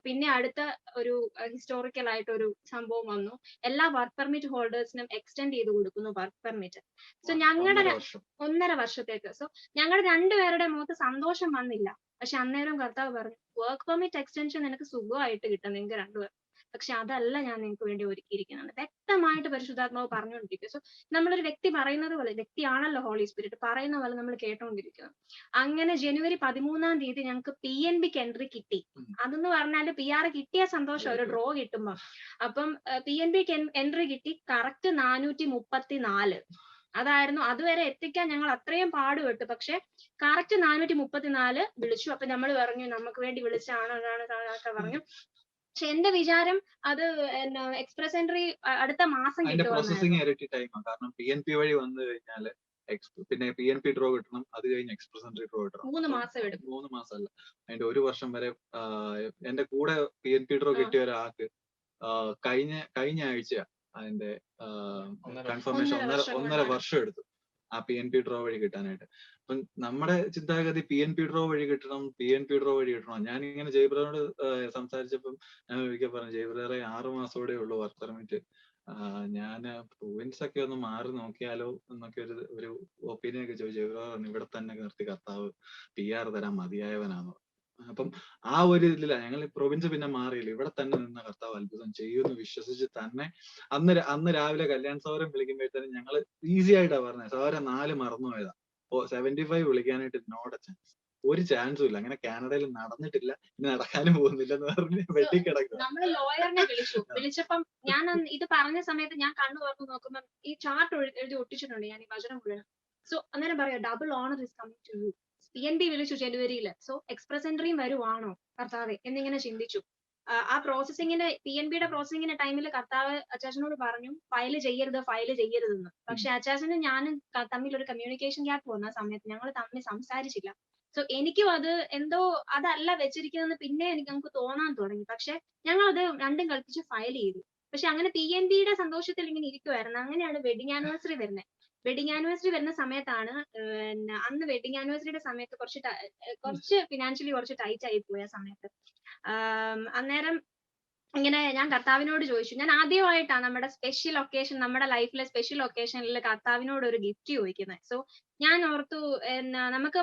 പിന്നെ അടുത്ത ഒരു ഹിസ്റ്റോറിക്കൽ ആയിട്ട് ഒരു സംഭവം വന്നു. എല്ലാ വർക്ക് പെർമിറ്റ് ഹോൾഡേഴ്സിനും എക്സ്റ്റെൻഡ് ചെയ്ത് കൊടുക്കുന്നു വർക്ക് പെർമിറ്റ്. സോ ഞങ്ങളുടെ 1.5 വർഷത്തേക്ക്. സോ ഞങ്ങളുടെ 2 പേരുടെ മുഖത്ത് സന്തോഷം വന്നില്ല. പക്ഷെ അന്നേരം കർത്താവ് പറഞ്ഞു, വർക്ക് പെർമിറ്റ് എക്സ്റ്റൻഷൻ നിനക്ക് സുഖമായിട്ട് കിട്ടും നിങ്ങൾക്ക് 2 പേർ, പക്ഷെ അതല്ല ഞാൻ നിങ്ങൾക്ക് വേണ്ടി ഒരുക്കിയിരിക്കുന്നത്. വ്യക്തമായിട്ട് പരിശുദ്ധാത്മാവ് പറഞ്ഞുകൊണ്ടിരിക്കുക. സോ നമ്മളൊരു വ്യക്തി പറയുന്നത് പോലെ, വ്യക്തിയാണല്ലോ ഹോളി സ്പിരിറ്റ്, പറയുന്ന പോലെ നമ്മൾ കേട്ടോണ്ടിരിക്കുന്നത്. അങ്ങനെ ജനുവരി 13-ാം തീയതി ഞങ്ങൾക്ക് PNBക്ക് എൻട്രി കിട്ടി. അതെന്ന് പറഞ്ഞാല് PR കിട്ടിയ സന്തോഷം ഒരു ഡ്രോ കിട്ടുമ്പോ. അപ്പം PNBക്ക് എൻട്രി കിട്ടി. കറക്റ്റ് 434 അതായിരുന്നു. അതുവരെ എത്തിക്കാൻ ഞങ്ങൾ അത്രയും പാടുപെട്ടു. പക്ഷെ കറക്റ്റ് 434 വിളിച്ചു. അപ്പൊ നമ്മൾ പറഞ്ഞു നമുക്ക് വേണ്ടി വിളിച്ചാണോ എന്നൊക്കെ പറഞ്ഞു. പക്ഷെ എന്റെ വിചാരം അത് എക്സ്പ്രസ് എൻട്രി അടുത്ത മാസം പ്രോസസിംഗ് ഇരട്ടി ടൈമാണ്. കാരണം PNP വഴി വന്നു കഴിഞ്ഞാല് പിന്നെ PNP ഡ്രോ കിട്ടണം, അത് കഴിഞ്ഞ് എക്സ്പ്രസ് എൻട്രി ഡ്രോ കിട്ടണം. 3 മാസം എടുക്കും. 3 മാസമല്ല, അതിന്റെ 1 വർഷം വരെ. എന്റെ കൂടെ PNP ഡ്രോ കിട്ടിയ ഒരാൾക്ക് കഴിഞ്ഞ ആഴ്ച അതിന്റെ കൺഫർമേഷൻ 1.5 വർഷം എടുത്തു ആ PNP ഡ്രോ വഴി കിട്ടാനായിട്ട്. അപ്പം നമ്മുടെ ചിന്താഗതി PNP ഡ്രോ വഴി കിട്ടണം. ഞാനിങ്ങനെ ജയബ്രദറിനോട് സംസാരിച്ചപ്പം ഞാൻ ഒരിക്കൽ പറഞ്ഞു, ജയബ്രദറെ 6 മാസോടെ ഉള്ളൂ വർക്ക് പെർമിറ്റ്, ഞാൻ പോയിന്റ്സ് ഒക്കെ ഒന്ന് മാറി നോക്കിയാലോ എന്നൊക്കെ ഒരു ഒപ്പീനിയൻ ഒക്കെ ചോദിച്ചു. ജയബ്രദർ ഇവിടെ തന്നെ നിർത്തി, കർത്താവ് PR തരാൻ മതിയായവനാണ്. അപ്പം ആ ഒരു ഇതില ഞങ്ങൾ പ്രൊവിൻസ് പിന്നെ മാറിയില്ല, ഇവിടെ തന്നെ നിന്ന കർത്താവ് അത്ഭുതം ചെയ്യുമെന്ന് വിശ്വസിച്ച് തന്നെ അന്ന് രാവിലെ കല്യാൺ സൗരം വിളിക്കുമ്പോഴത്തേനും ഞങ്ങൾ ഈസി ആയിട്ടാ പറഞ്ഞത്, സൗരം 4 മറന്നുപോയതാ, 75 വിളിക്കാനായിട്ട് നോട്ട് എ ചാൻസ്, ഒരു ചാൻസും ഇല്ല, അങ്ങനെ കാനഡയിൽ നടന്നിട്ടില്ല, ഇനി നടക്കാനും പോകുന്നില്ല എന്ന് പറഞ്ഞ് വെട്ടിക്കിടക്കുക. നമ്മള് ലോയറിനെ വിളിച്ചപ്പം ഞാൻ ഇത് പറഞ്ഞ സമയത്ത് ഞാൻ കണ്ണു തുറന്ന് നോക്കുമ്പോൾ ഈ ചാർട്ട് എഴുതി ഒട്ടിച്ചിട്ടുണ്ട് ഞാൻ ഈ വചനം മുഴുവൻ. സോ അന്നേരം പറയാം double honour is coming to you. PNB വിളിച്ചു ജനുവരിയിൽ. സോ എക്സ്പ്രസ് എൻട്രിയും വരുവാണോ കർത്താവെ എന്നിങ്ങനെ ചിന്തിച്ചു. ആ പ്രോസസ്സിങ്ങിന്റെ PNBയുടെ പ്രോസസ്സിങ്ങിന്റെ ടൈമിൽ കർത്താവ് അച്ചാച്ചനോട് പറഞ്ഞു ഫയൽ ചെയ്യരുതെന്ന്. പക്ഷെ അച്ചാച്ചനും ഞാനും തമ്മിൽ ഒരു കമ്മ്യൂണിക്കേഷൻ ഗ്യാപ്പ് വന്ന സമയത്ത് ഞങ്ങൾ തമ്മിൽ സംസാരിച്ചില്ല. സോ എനിക്കും അത് എന്തോ അതല്ല വെച്ചിരിക്കുന്നതെന്ന് പിന്നെ നമുക്ക് തോന്നാൻ തുടങ്ങി. പക്ഷെ ഞങ്ങൾ അത് രണ്ടും കൽപ്പിച്ച് ഫയൽ ചെയ്തു. പക്ഷെ അങ്ങനെ PNBയുടെ സന്തോഷത്തിൽ ഇങ്ങനെ ഇരിക്കുവായിരുന്നു. അങ്ങനെയാണ് വെഡിങ് ആനിവേഴ്സറി വരുന്നത്. വെഡിങ് ആനിവേഴ്സറി വരുന്ന സമയത്താണ് അന്ന് വെഡിങ് ആനിവേഴ്സറിയുടെ സമയത്ത് കുറച്ച് ഫിനാൻഷ്യലി കുറച്ച് ടൈറ്റ് ആയി പോയ സമയത്ത് അന്നേരം ഇങ്ങനെ ഞാൻ കർത്താവിനോട് ചോദിച്ചു. ഞാൻ ആദ്യമായിട്ടാണ് നമ്മുടെ സ്പെഷ്യൽ ഒക്കേഷൻ, നമ്മുടെ ലൈഫിലെ സ്പെഷ്യൽ ഒക്കേഷനിൽ കർത്താവിനോട് ഒരു ഗിഫ്റ്റ് ചോദിക്കുന്നത്. സോ ഞാൻ ഓർത്തു നമുക്ക്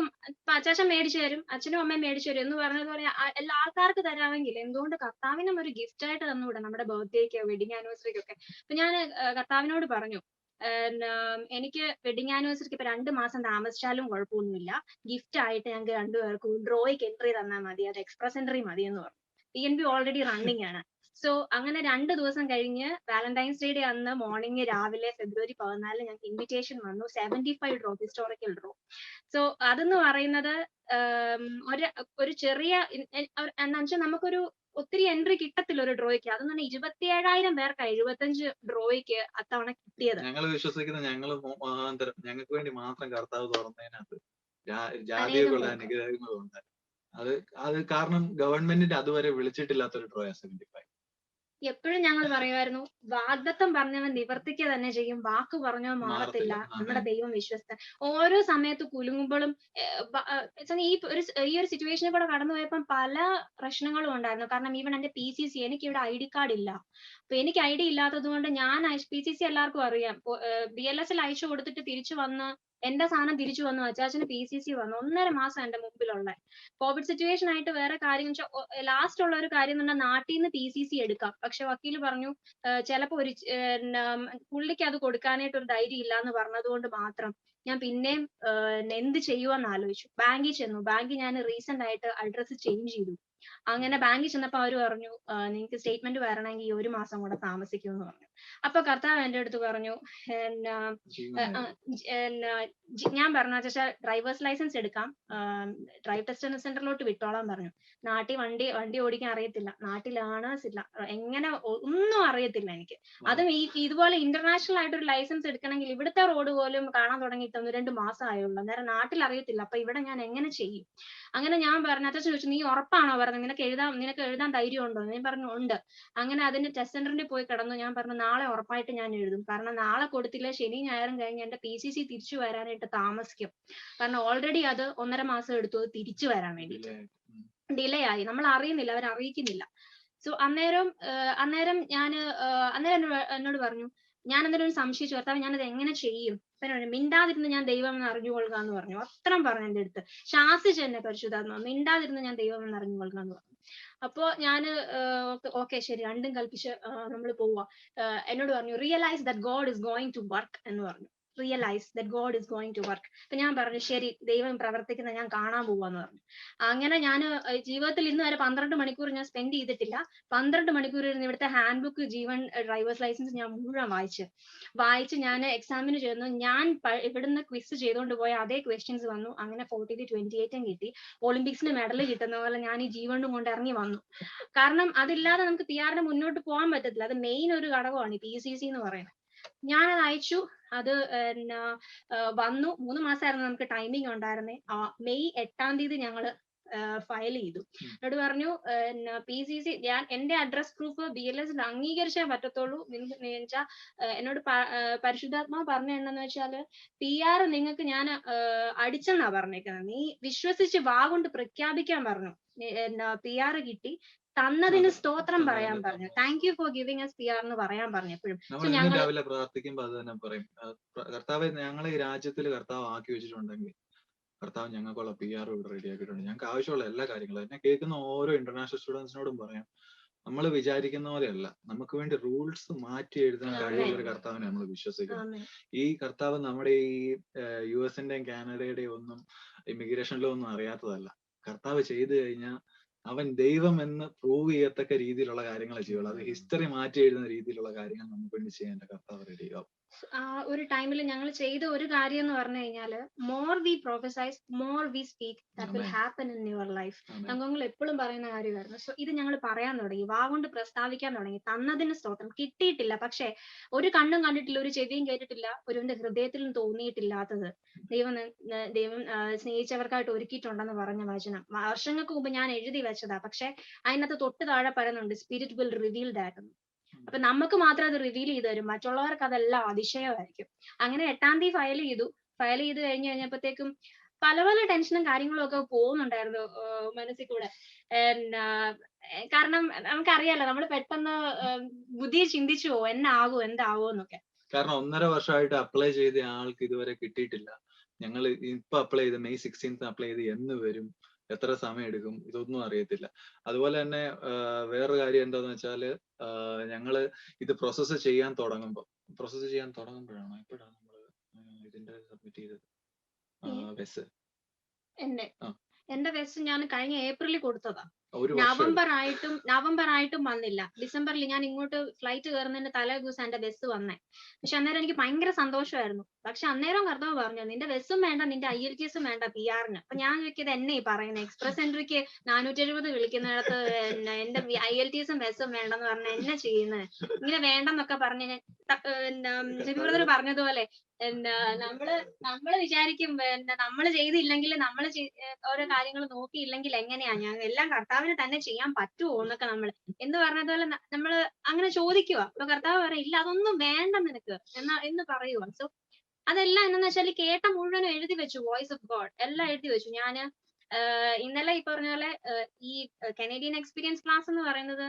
അച്ചാച്ചൻ മേടിച്ചു തരും, അച്ഛനും അമ്മയും മേടിച്ചു തരും എന്ന് പറഞ്ഞതുപോലെ എല്ലാ ആൾക്കാർക്ക് തരാമെങ്കിൽ എന്തുകൊണ്ട് കർത്താവിനും ഒരു ഗിഫ്റ്റ് ആയിട്ട് തന്നുകൂടെ നമ്മുടെ ബർത്ത്ഡേക്കോ വെഡിങ് ആനിവേഴ്സറിക്കോ ഒക്കെ. അപ്പൊ ഞാൻ കർത്താവിനോട് പറഞ്ഞു, എനിക്ക് വെഡിങ് ആനിവേഴ്സറിക്ക് ഇപ്പൊ 2 മാസം താമസിച്ചാലും കുഴപ്പമൊന്നുമില്ല, ഗിഫ്റ്റ് ആയിട്ട് ഞങ്ങൾക്ക് രണ്ടുപേർക്കും ഡ്രോയ്ക്ക് എൻട്രി തന്നാൽ മതി, അത് എക്സ്പ്രസ് എൻട്രി മതി എന്ന് പറഞ്ഞു. PNB ഓൾറെഡി റണ്ണിങ് ആണ്. സോ അങ്ങനെ 2 ദിവസം കഴിഞ്ഞ് വാലന്റൈൻസ് ഡേയുടെ അന്ന് മോർണിംഗ് രാവിലെ February 14 ഞങ്ങൾക്ക് ഇൻവിറ്റേഷൻ വന്നു, 75 ഡ്രോ, ഹിസ്റ്റോറിക്കൽ ഡ്രോ. സോ അതെന്ന് പറയുന്നത് ഒരു ചെറിയ എന്താ വെച്ചാൽ നമുക്കൊരു ഒത്തിരി എൻട്രി കിട്ടത്തില്ല ഒരു ഡ്രോയ്ക്ക്. അതെന്ന് പറഞ്ഞാൽ 27,000 പേർക്കാണ് 75 ഡ്രോയ്ക്ക് അത്തവണ കിട്ടിയത്. ഞങ്ങൾ വിശ്വസിക്കുന്ന ഞങ്ങൾ മുഖാന്തരം ഞങ്ങൾക്ക് വേണ്ടി മാത്രം കർത്താവ് തുറന്നതിനകത്ത് ജാതികൾക്കുള്ള അനുഗ്രഹങ്ങളുണ്ട്. അത് കാരണം ഗവൺമെന്റിന്റെ അതുവരെ വിളിച്ചിട്ടില്ലാത്തൊരു ഡ്രോ 75. എപ്പോഴും ഞങ്ങൾ പറയുമായിരുന്നു, വാഗ്ദത്തം പറഞ്ഞവൻ നിവർത്തിക്കുക തന്നെ ചെയ്യും, വാക്ക് പറഞ്ഞവൻ മാറത്തില്ല, നമ്മുടെ ദൈവം വിശ്വസ്തൻ. ഓരോ സമയത്ത് കുലുങ്ങുമ്പോഴും ഈ ഒരു സിറ്റുവേഷനിൽ കൂടെ കടന്നു പോയപ്പോൾ പല പ്രശ്നങ്ങളും ഉണ്ടായിരുന്നു. കാരണം ഈവൻ എന്റെ PCC, എനിക്ക് ഇവിടെ ID കാർഡ് ഇല്ല. അപ്പൊ എനിക്ക് ID ഇല്ലാത്തത് കൊണ്ട് ഞാൻ PCC എല്ലാവർക്കും അറിയാം, BLS അയച്ചു കൊടുത്തിട്ട് തിരിച്ചു വന്ന് എന്റെ സാധനം തിരിച്ചു വന്നു, അച്ചാച്ചന് PCC വന്നു. 1.5 മാസം എന്റെ മുമ്പിലുള്ള കോവിഡ് സിറ്റുവേഷൻ ആയിട്ട് വേറെ കാര്യം ലാസ്റ്റ് ഉള്ള ഒരു കാര്യം എന്ന് പറഞ്ഞാൽ നാട്ടിൽ നിന്ന് PCC എടുക്കാം, പക്ഷെ വക്കീല് പറഞ്ഞു ചിലപ്പോ പുള്ളിക്ക് അത് കൊടുക്കാനായിട്ട് ഒരു ധൈര്യം ഇല്ല എന്ന് പറഞ്ഞതുകൊണ്ട് മാത്രം ഞാൻ പിന്നെയും എന്ത് ചെയ്യുമെന്ന് ആലോചിച്ചു. ബാങ്കിൽ ചെന്നു. ബാങ്കിൽ ഞാൻ റീസെന്റ് ആയിട്ട് അഡ്രസ്സ് ചേഞ്ച് ചെയ്തു. അങ്ങനെ ബാങ്കിൽ ചെന്നപ്പോ അവര് പറഞ്ഞു, നിങ്ങൾക്ക് സ്റ്റേറ്റ്മെന്റ് വരണമെങ്കിൽ 1 മാസം കൂടെ താമസിക്കും എന്ന് പറഞ്ഞു. അപ്പൊ കർത്താവ് എന്റെ അടുത്ത് പറഞ്ഞു, ഞാൻ പറഞ്ഞു അച്ഛാ ഡ്രൈവേഴ്സ് ലൈസൻസ് എടുക്കാം, ഡ്രൈവ് ടെസ്റ്റ് സെന്ററിലോട്ട് വിട്ടോളാൻ പറഞ്ഞു. നാട്ടിൽ വണ്ടി ഓടിക്കാൻ അറിയത്തില്ല, നാട്ടിൽ ലേണേഴ്സ് ഇല്ല, എങ്ങനെ ഒന്നും അറിയത്തില്ല എനിക്ക്. അതും ഇതുപോലെ ഇന്റർനാഷണൽ ആയിട്ട് ഒരു ലൈസൻസ് എടുക്കണമെങ്കിൽ ഇവിടുത്തെ റോഡ് പോലും കാണാൻ തുടങ്ങിയിട്ട് 1-2 മാസം ആയുള്ളൂ. അന്നേരം നാട്ടിൽ അറിയത്തില്ല. അപ്പൊ ഇവിടെ ഞാൻ എങ്ങനെ ചെയ്യും? അങ്ങനെ ഞാൻ പറഞ്ഞു, അച്ഛൻ ചോദിച്ചു, നീ ഉറപ്പാണോ പറഞ്ഞത്, നിനക്ക് എഴുതാൻ ധൈര്യം ഉണ്ടോ? ഞാൻ പറഞ്ഞു ഉണ്ട്. അങ്ങനെ അതിന്റെ ടെസ്റ്റ് സെന്ററിൽ പോയി കിടന്നു. ഞാൻ പറഞ്ഞു നാളെ ഉറപ്പായിട്ട് ഞാൻ എഴുതും, കാരണം നാളെ കൊടുത്തില്ല ശനി ഞായറും കഴിഞ്ഞ് എന്റെ PCC തിരിച്ചു വരാനായിട്ട് താമസിക്കും. കാരണം ഓൾറെഡി അത് 1.5 മാസം എടുത്തു അത് തിരിച്ചു വരാൻ വേണ്ടിയിട്ട്. ഡിലേ ആയി, നമ്മൾ അറിയുന്നില്ല, അവർ അറിയിക്കുന്നില്ല. സോ അന്നേരം ഞാൻ എന്നോട് പറഞ്ഞു, ഞാൻ എന്തെങ്കിലും സംശയിച്ചു, കർത്താവ് ഞാനത് എങ്ങനെ ചെയ്യും? മിണ്ടാതിരുന്ന് ഞാൻ ദൈവം എന്ന് അറിഞ്ഞുകൊള്ളുക എന്ന് പറഞ്ഞു. അത്രയും പറഞ്ഞു എന്റെ അടുത്ത്, ശാസിച്ച് എന്നെ പരിശുദ്ധാത്മാ, മിണ്ടാതിരുന്ന് ഞാൻ ദൈവം എന്ന് അറിഞ്ഞുകൊള്ളുക എന്ന് പറഞ്ഞു. അപ്പോ ഞാന് ഓക്കെ ശരി, രണ്ടും കൽപ്പിച്ച് നമ്മൾ പോവാ. എന്നോട് പറഞ്ഞു, realise that God is going to work എന്ന് പറഞ്ഞു. Realise that God is going to work. അപ്പൊ ഞാൻ പറഞ്ഞു ശരി, ദൈവം പ്രവർത്തിക്കുന്ന ഞാൻ കാണാൻ പോവാന്ന് പറഞ്ഞു. അങ്ങനെ ഞാൻ ജീവിതത്തിൽ ഇന്ന് വരെ 12 മണിക്കൂർ ഞാൻ സ്പെൻഡ് ചെയ്തിട്ടില്ല. 12 മണിക്കൂർ ഇരുന്ന് ഇവിടുത്തെ ഹാൻഡ് ബുക്ക്, ജീവൻ ഡ്രൈവേഴ്സ് ലൈസൻസ് ഞാൻ മുഴുവൻ വായിച്ച് ഞാൻ എക്സാമിന് ചേർന്നു. ഞാൻ ഇവിടുന്ന് ക്വിസ് ചെയ്തുകൊണ്ട് പോയ അതേ ക്വസ്റ്റ്യൻസ് വന്നു. അങ്ങനെ 40-28 കിട്ടി. ഒളിമ്പിക്സിന് മെഡൽ കിട്ടുന്ന പോലെ ഞാൻ ഈ ജീവനും കൊണ്ട് ഇറങ്ങി വന്നു. കാരണം അതില്ലാതെ നമുക്ക് PR മുന്നോട്ട് പോകാൻ പറ്റത്തില്ല. അത് മെയിൻ ഒരു ഘടകമാണ് ഈ PCC എന്ന് പറയുന്നത്. ഞാനത് അയച്ചു. അത് വന്നു. 3 മാസമായിരുന്നു നമുക്ക് ടൈമിംഗ് ഉണ്ടായിരുന്നേ. May 8 ഞങ്ങള് ഫയൽ ചെയ്തു. എന്നോട് പറഞ്ഞു PCC എന്റെ അഡ്രസ് പ്രൂഫ് BLS അംഗീകരിച്ചേ പറ്റത്തുള്ളൂ. എന്നോട് പരിശുദ്ധാത്മാവ് പറഞ്ഞ എന്താന്ന് വെച്ചാല്, PR നിങ്ങൾക്ക് ഞാൻ അടിച്ചെന്നാ പറഞ്ഞേക്കുന്നത്, നീ വിശ്വസിച്ച് വാ കൊണ്ട് പ്രഖ്യാപിക്കാൻ പറഞ്ഞു. PR കിട്ടി, തന്നതിന് സ്തോത്രം പറയാൻ പറഞ്ഞു. Thank you for giving us PR എന്ന് പറയാൻ പറഞ്ഞു. എപ്പോഴും രാവിലെ പ്രാർത്ഥിക്കുമ്പോൾ അത് തന്നെ പറയും, കർത്താവ് ഞങ്ങളെ ഈ രാജ്യത്തിൽ കർത്താവ് ആക്കി വെച്ചിട്ടുണ്ടെങ്കിൽ കർത്താവ് ഞങ്ങൾക്കുള്ള PR ഇവിടെ റെഡി ആക്കിയിട്ടുണ്ട്. ഞങ്ങൾക്ക് ആവശ്യമുള്ള എല്ലാ കാര്യങ്ങളും. എന്നെ കേൾക്കുന്ന ഓരോ ഇന്റർനാഷണൽ സ്റ്റുഡൻസിനോടും പറയാം, നമ്മൾ വിചാരിക്കുന്ന പോലെയല്ല, നമുക്ക് വേണ്ടി റൂൾസ് മാറ്റി എഴുതാൻ കഴിവുള്ള ഒരു കർത്താവിനെ നമ്മൾ വിശ്വസിക്കുന്നു. ഈ കർത്താവ് നമ്മുടെ ഈ US-ന്റെയും കാനഡയുടെയും ഒന്നും ഇമിഗ്രേഷനിലോ ഒന്നും അറിയാത്തതല്ല. കർത്താവ് ചെയ്തു കഴിഞ്ഞാൽ അവൻ ദൈവം എന്ന് പ്രൂവ് ചെയ്യത്തക്ക രീതിയിലുള്ള കാര്യങ്ങളെ ചെയ്യുള്ളൂ. അത് ഹിസ്റ്ററി മാറ്റി എഴുതുന്ന രീതിയിലുള്ള കാര്യങ്ങൾ നമുക്ക് വേണ്ടി ചെയ്യാൻ കർത്താവ് റെഡിയാവും. ഒരു ടൈമിൽ ഞങ്ങൾ ചെയ്ത ഒരു കാര്യം എന്ന് പറഞ്ഞു കഴിഞ്ഞാല്, more we prophesize, more we speak, that will happen in your life. ഞങ്ങൾ എപ്പോഴും പറയുന്ന കാര്യമായിരുന്നു. സോ ഇത് ഞങ്ങൾ പറയാൻ തുടങ്ങി, വാ കൊണ്ട് പ്രസ്താവിക്കാൻ തുടങ്ങി. തന്നതിന് സ്തോത്രം. കിട്ടിയിട്ടില്ല, പക്ഷെ ഒരു കണ്ണും കണ്ടിട്ടില്ല, ഒരു ചെവിയും കേട്ടിട്ടില്ല, ഒരുവന്റെ ഹൃദയത്തിലും തോന്നിയിട്ടില്ലാത്തത് ദൈവം സ്നേഹിച്ചവർക്കായിട്ട് ഒരുക്കിയിട്ടുണ്ടെന്ന് പറഞ്ഞ വചനം വർഷങ്ങൾക്ക് മുമ്പ് ഞാൻ എഴുതി വെച്ചതാ. പക്ഷെ അതിനകത്ത് തൊട്ട് താഴെ പറയുന്നുണ്ട്, സ്പിരിറ്റ് വിൽ റിവീൽ ദാറ്റ്. അപ്പൊ നമുക്ക് മാത്രം അത് റിവീൽ ചെയ്ത് തരും, മറ്റുള്ളവർക്ക് അതെല്ലാം അതിശയമായിരിക്കും. അങ്ങനെ 8-ാം തീയതി ഫയൽ ചെയ്ത് കഴിഞ്ഞപ്പോഴത്തേക്കും പല പല ടെൻഷനും കാര്യങ്ങളും ഒക്കെ പോകുന്നുണ്ടായിരുന്നു മനസ്സിൽ കൂടെ. കാരണം നമുക്കറിയാലോ, നമ്മൾ പെട്ടെന്ന് ബുദ്ധി ചിന്തിച്ചു പോകും എന്നാകും എന്താവോ എന്നൊക്കെ. കാരണം 1.5 വർഷമായിട്ട് അപ്ലൈ ചെയ്ത ആൾക്ക് ഇതുവരെ കിട്ടിയിട്ടില്ല. ഞങ്ങൾ ഇപ്പൊ അപ്ലൈ ചെയ്ത് May 16th അപ്ലൈ ചെയ്ത് എന്ന് വരും, എത്ര സമയം എടുക്കും, ഇതൊന്നും അറിയത്തില്ല. അതുപോലെ തന്നെ വേറൊരു കാര്യം എന്താന്ന് വെച്ചാല് ഞങ്ങള് ഇത് പ്രോസസ്സ് ചെയ്യാൻ തുടങ്ങുമ്പോഴാണോ എപ്പോഴാണ് നമ്മള് ഇതിന്റെ സബ്മിറ്റ് ചെയ്തത് വെസ്? എന്റെ വെസ് ഞാൻ കഴിഞ്ഞ ഏപ്രിലിൽ കൊടുത്തതാ. ഒരു നവംബർ ആയിട്ടും വന്നില്ല. ഡിസംബറിൽ ഞാൻ ഇങ്ങോട്ട് ഫ്ലൈറ്റ് കയറുന്നതിന്റെ തലേ ദിവസം എന്റെ ബസ് വന്നേ. പക്ഷെ അന്നേരം എനിക്ക് ഭയങ്കര സന്തോഷമായിരുന്നു. പക്ഷെ അന്നേരം കർത്താവ് പറഞ്ഞു, നിന്റെ ബസ്സും വേണ്ട, നിന്റെ IELTS വേണ്ട PR-ന്. അപ്പൊ ഞാൻ ചോദിക്കുന്നത് എന്നെ ഈ പറയുന്നത്, എക്സ്പ്രസ് എൻട്രിക്ക് 470 വിളിക്കുന്നിടത്ത് എന്റെ IELTS ബസ്സും വേണ്ടെന്ന് പറഞ്ഞ എന്നെ ചെയ്യുന്നത്? ഇങ്ങനെ വേണ്ടെന്നൊക്കെ പറഞ്ഞ് ജിബി ബ്രദർ പറഞ്ഞതുപോലെ നമ്മള് വിചാരിക്കും നമ്മള് ചെയ്തില്ലെങ്കിൽ, നമ്മള് ഓരോ കാര്യങ്ങൾ നോക്കിയില്ലെങ്കിൽ എങ്ങനെയാ, ഞാൻ എല്ലാം കർത്താവിന് തന്നെ ചെയ്യാൻ പറ്റുമോ എന്നൊക്കെ എന്ന് പറഞ്ഞതുപോലെ നമ്മള് അങ്ങനെ ചോദിക്കുക. അപ്പൊ കർത്താവ് പറയാം, ഇല്ല അതൊന്നും വേണ്ട നിനക്ക് എന്ന് പറയുക. സോ അതെല്ലാം എന്താന്ന് വെച്ചാൽ കേട്ട മുഴുവനും എഴുതി വെച്ചു, വോയിസ് ഓഫ് ഗോഡ് എല്ലാം എഴുതി വെച്ചു. ഞാന് ഇന്നലെ ഈ പറഞ്ഞ പോലെ ഈ കനേഡിയൻ എക്സ്പീരിയൻസ് ക്ലാസ് എന്ന് പറയുന്നത്